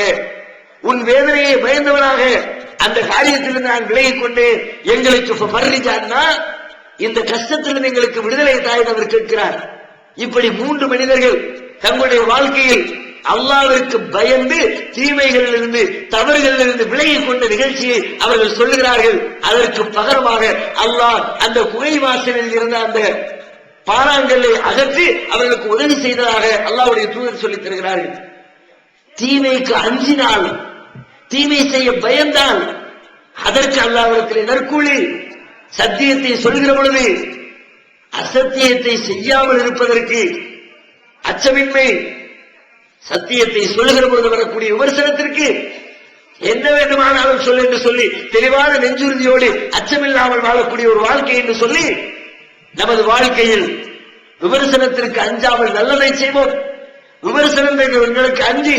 உன் வேதனையை பயந்தவனாக அந்த காரியத்திலிருந்து நான் விலகிக் கொண்டேன். எங்களுக்கு ஃபர்ரிஜான்னா, இந்த கஷ்டத்திலிருந்து எங்களுக்கு விடுதலை தாய் அவர் கேட்கிறார். இப்படி 3 மனிதர்கள் தங்களுடைய வாழ்க்கையில் அல்லாஹ்விற்கு பயந்து தீமைகளிலிருந்து தவறுகளிலிருந்து விலகிக் கொண்ட நிகழ்ச்சியை அவர்கள் சொல்லுகிறார்கள். அதற்கு பகரமாக அல்லாஹ் அந்த குகை வாசலில் இருந்த அந்த பாறாங்கல்லை அகற்றி அவர்களுக்கு உதவி செய்ததாக அல்லாஹ்வுடைய தூதர் சொல்லித் தருகிறார்கள். தீமைக்கு அஞ்சினால், தீமை செய்ய பயந்தால் அதற்கு அல்லாஹ்விடத்திலே நற்கூலி. சத்தியத்தை சொல்கிற பொழுது அசத்தியத்தை செய்யாமல் இருப்பதற்கு அச்சமின்மை, சத்தியத்தை சொல்லுகிற பொழுது வரக்கூடிய விமர்சனத்திற்கு என்ன வேண்டுமானாலும் சொல் என்று சொல்லி தெளிவான நெஞ்சுறுதியோடு அச்சமில்லாமல் வாழக்கூடிய ஒரு வாழ்க்கை என்று சொல்லி நமது வாழ்க்கையில் விமர்சனத்திற்கு அஞ்சாமல் நல்லதை செய்வோம். விமர்சனங்களுக்கு அஞ்சி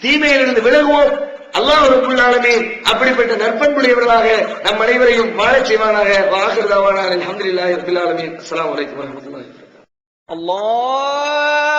தீமையிலிருந்து விலகுவோம். அல்லாஹ் ரப்பல் ஆலமீன் அப்படிப்பட்ட நற்பண்புடையவர்களாக நம் அனைவரையும் வாழச் செய்வானாக. வாஹிர் தஅவானா அல்ஹம்துலில்லாஹி ரப்பில் ஆலமீன். அஸ்ஸலாமு அலைக்கும் வரஹ்மத்துல்லாஹி வபரகாத்துஹு. அல்லாஹ்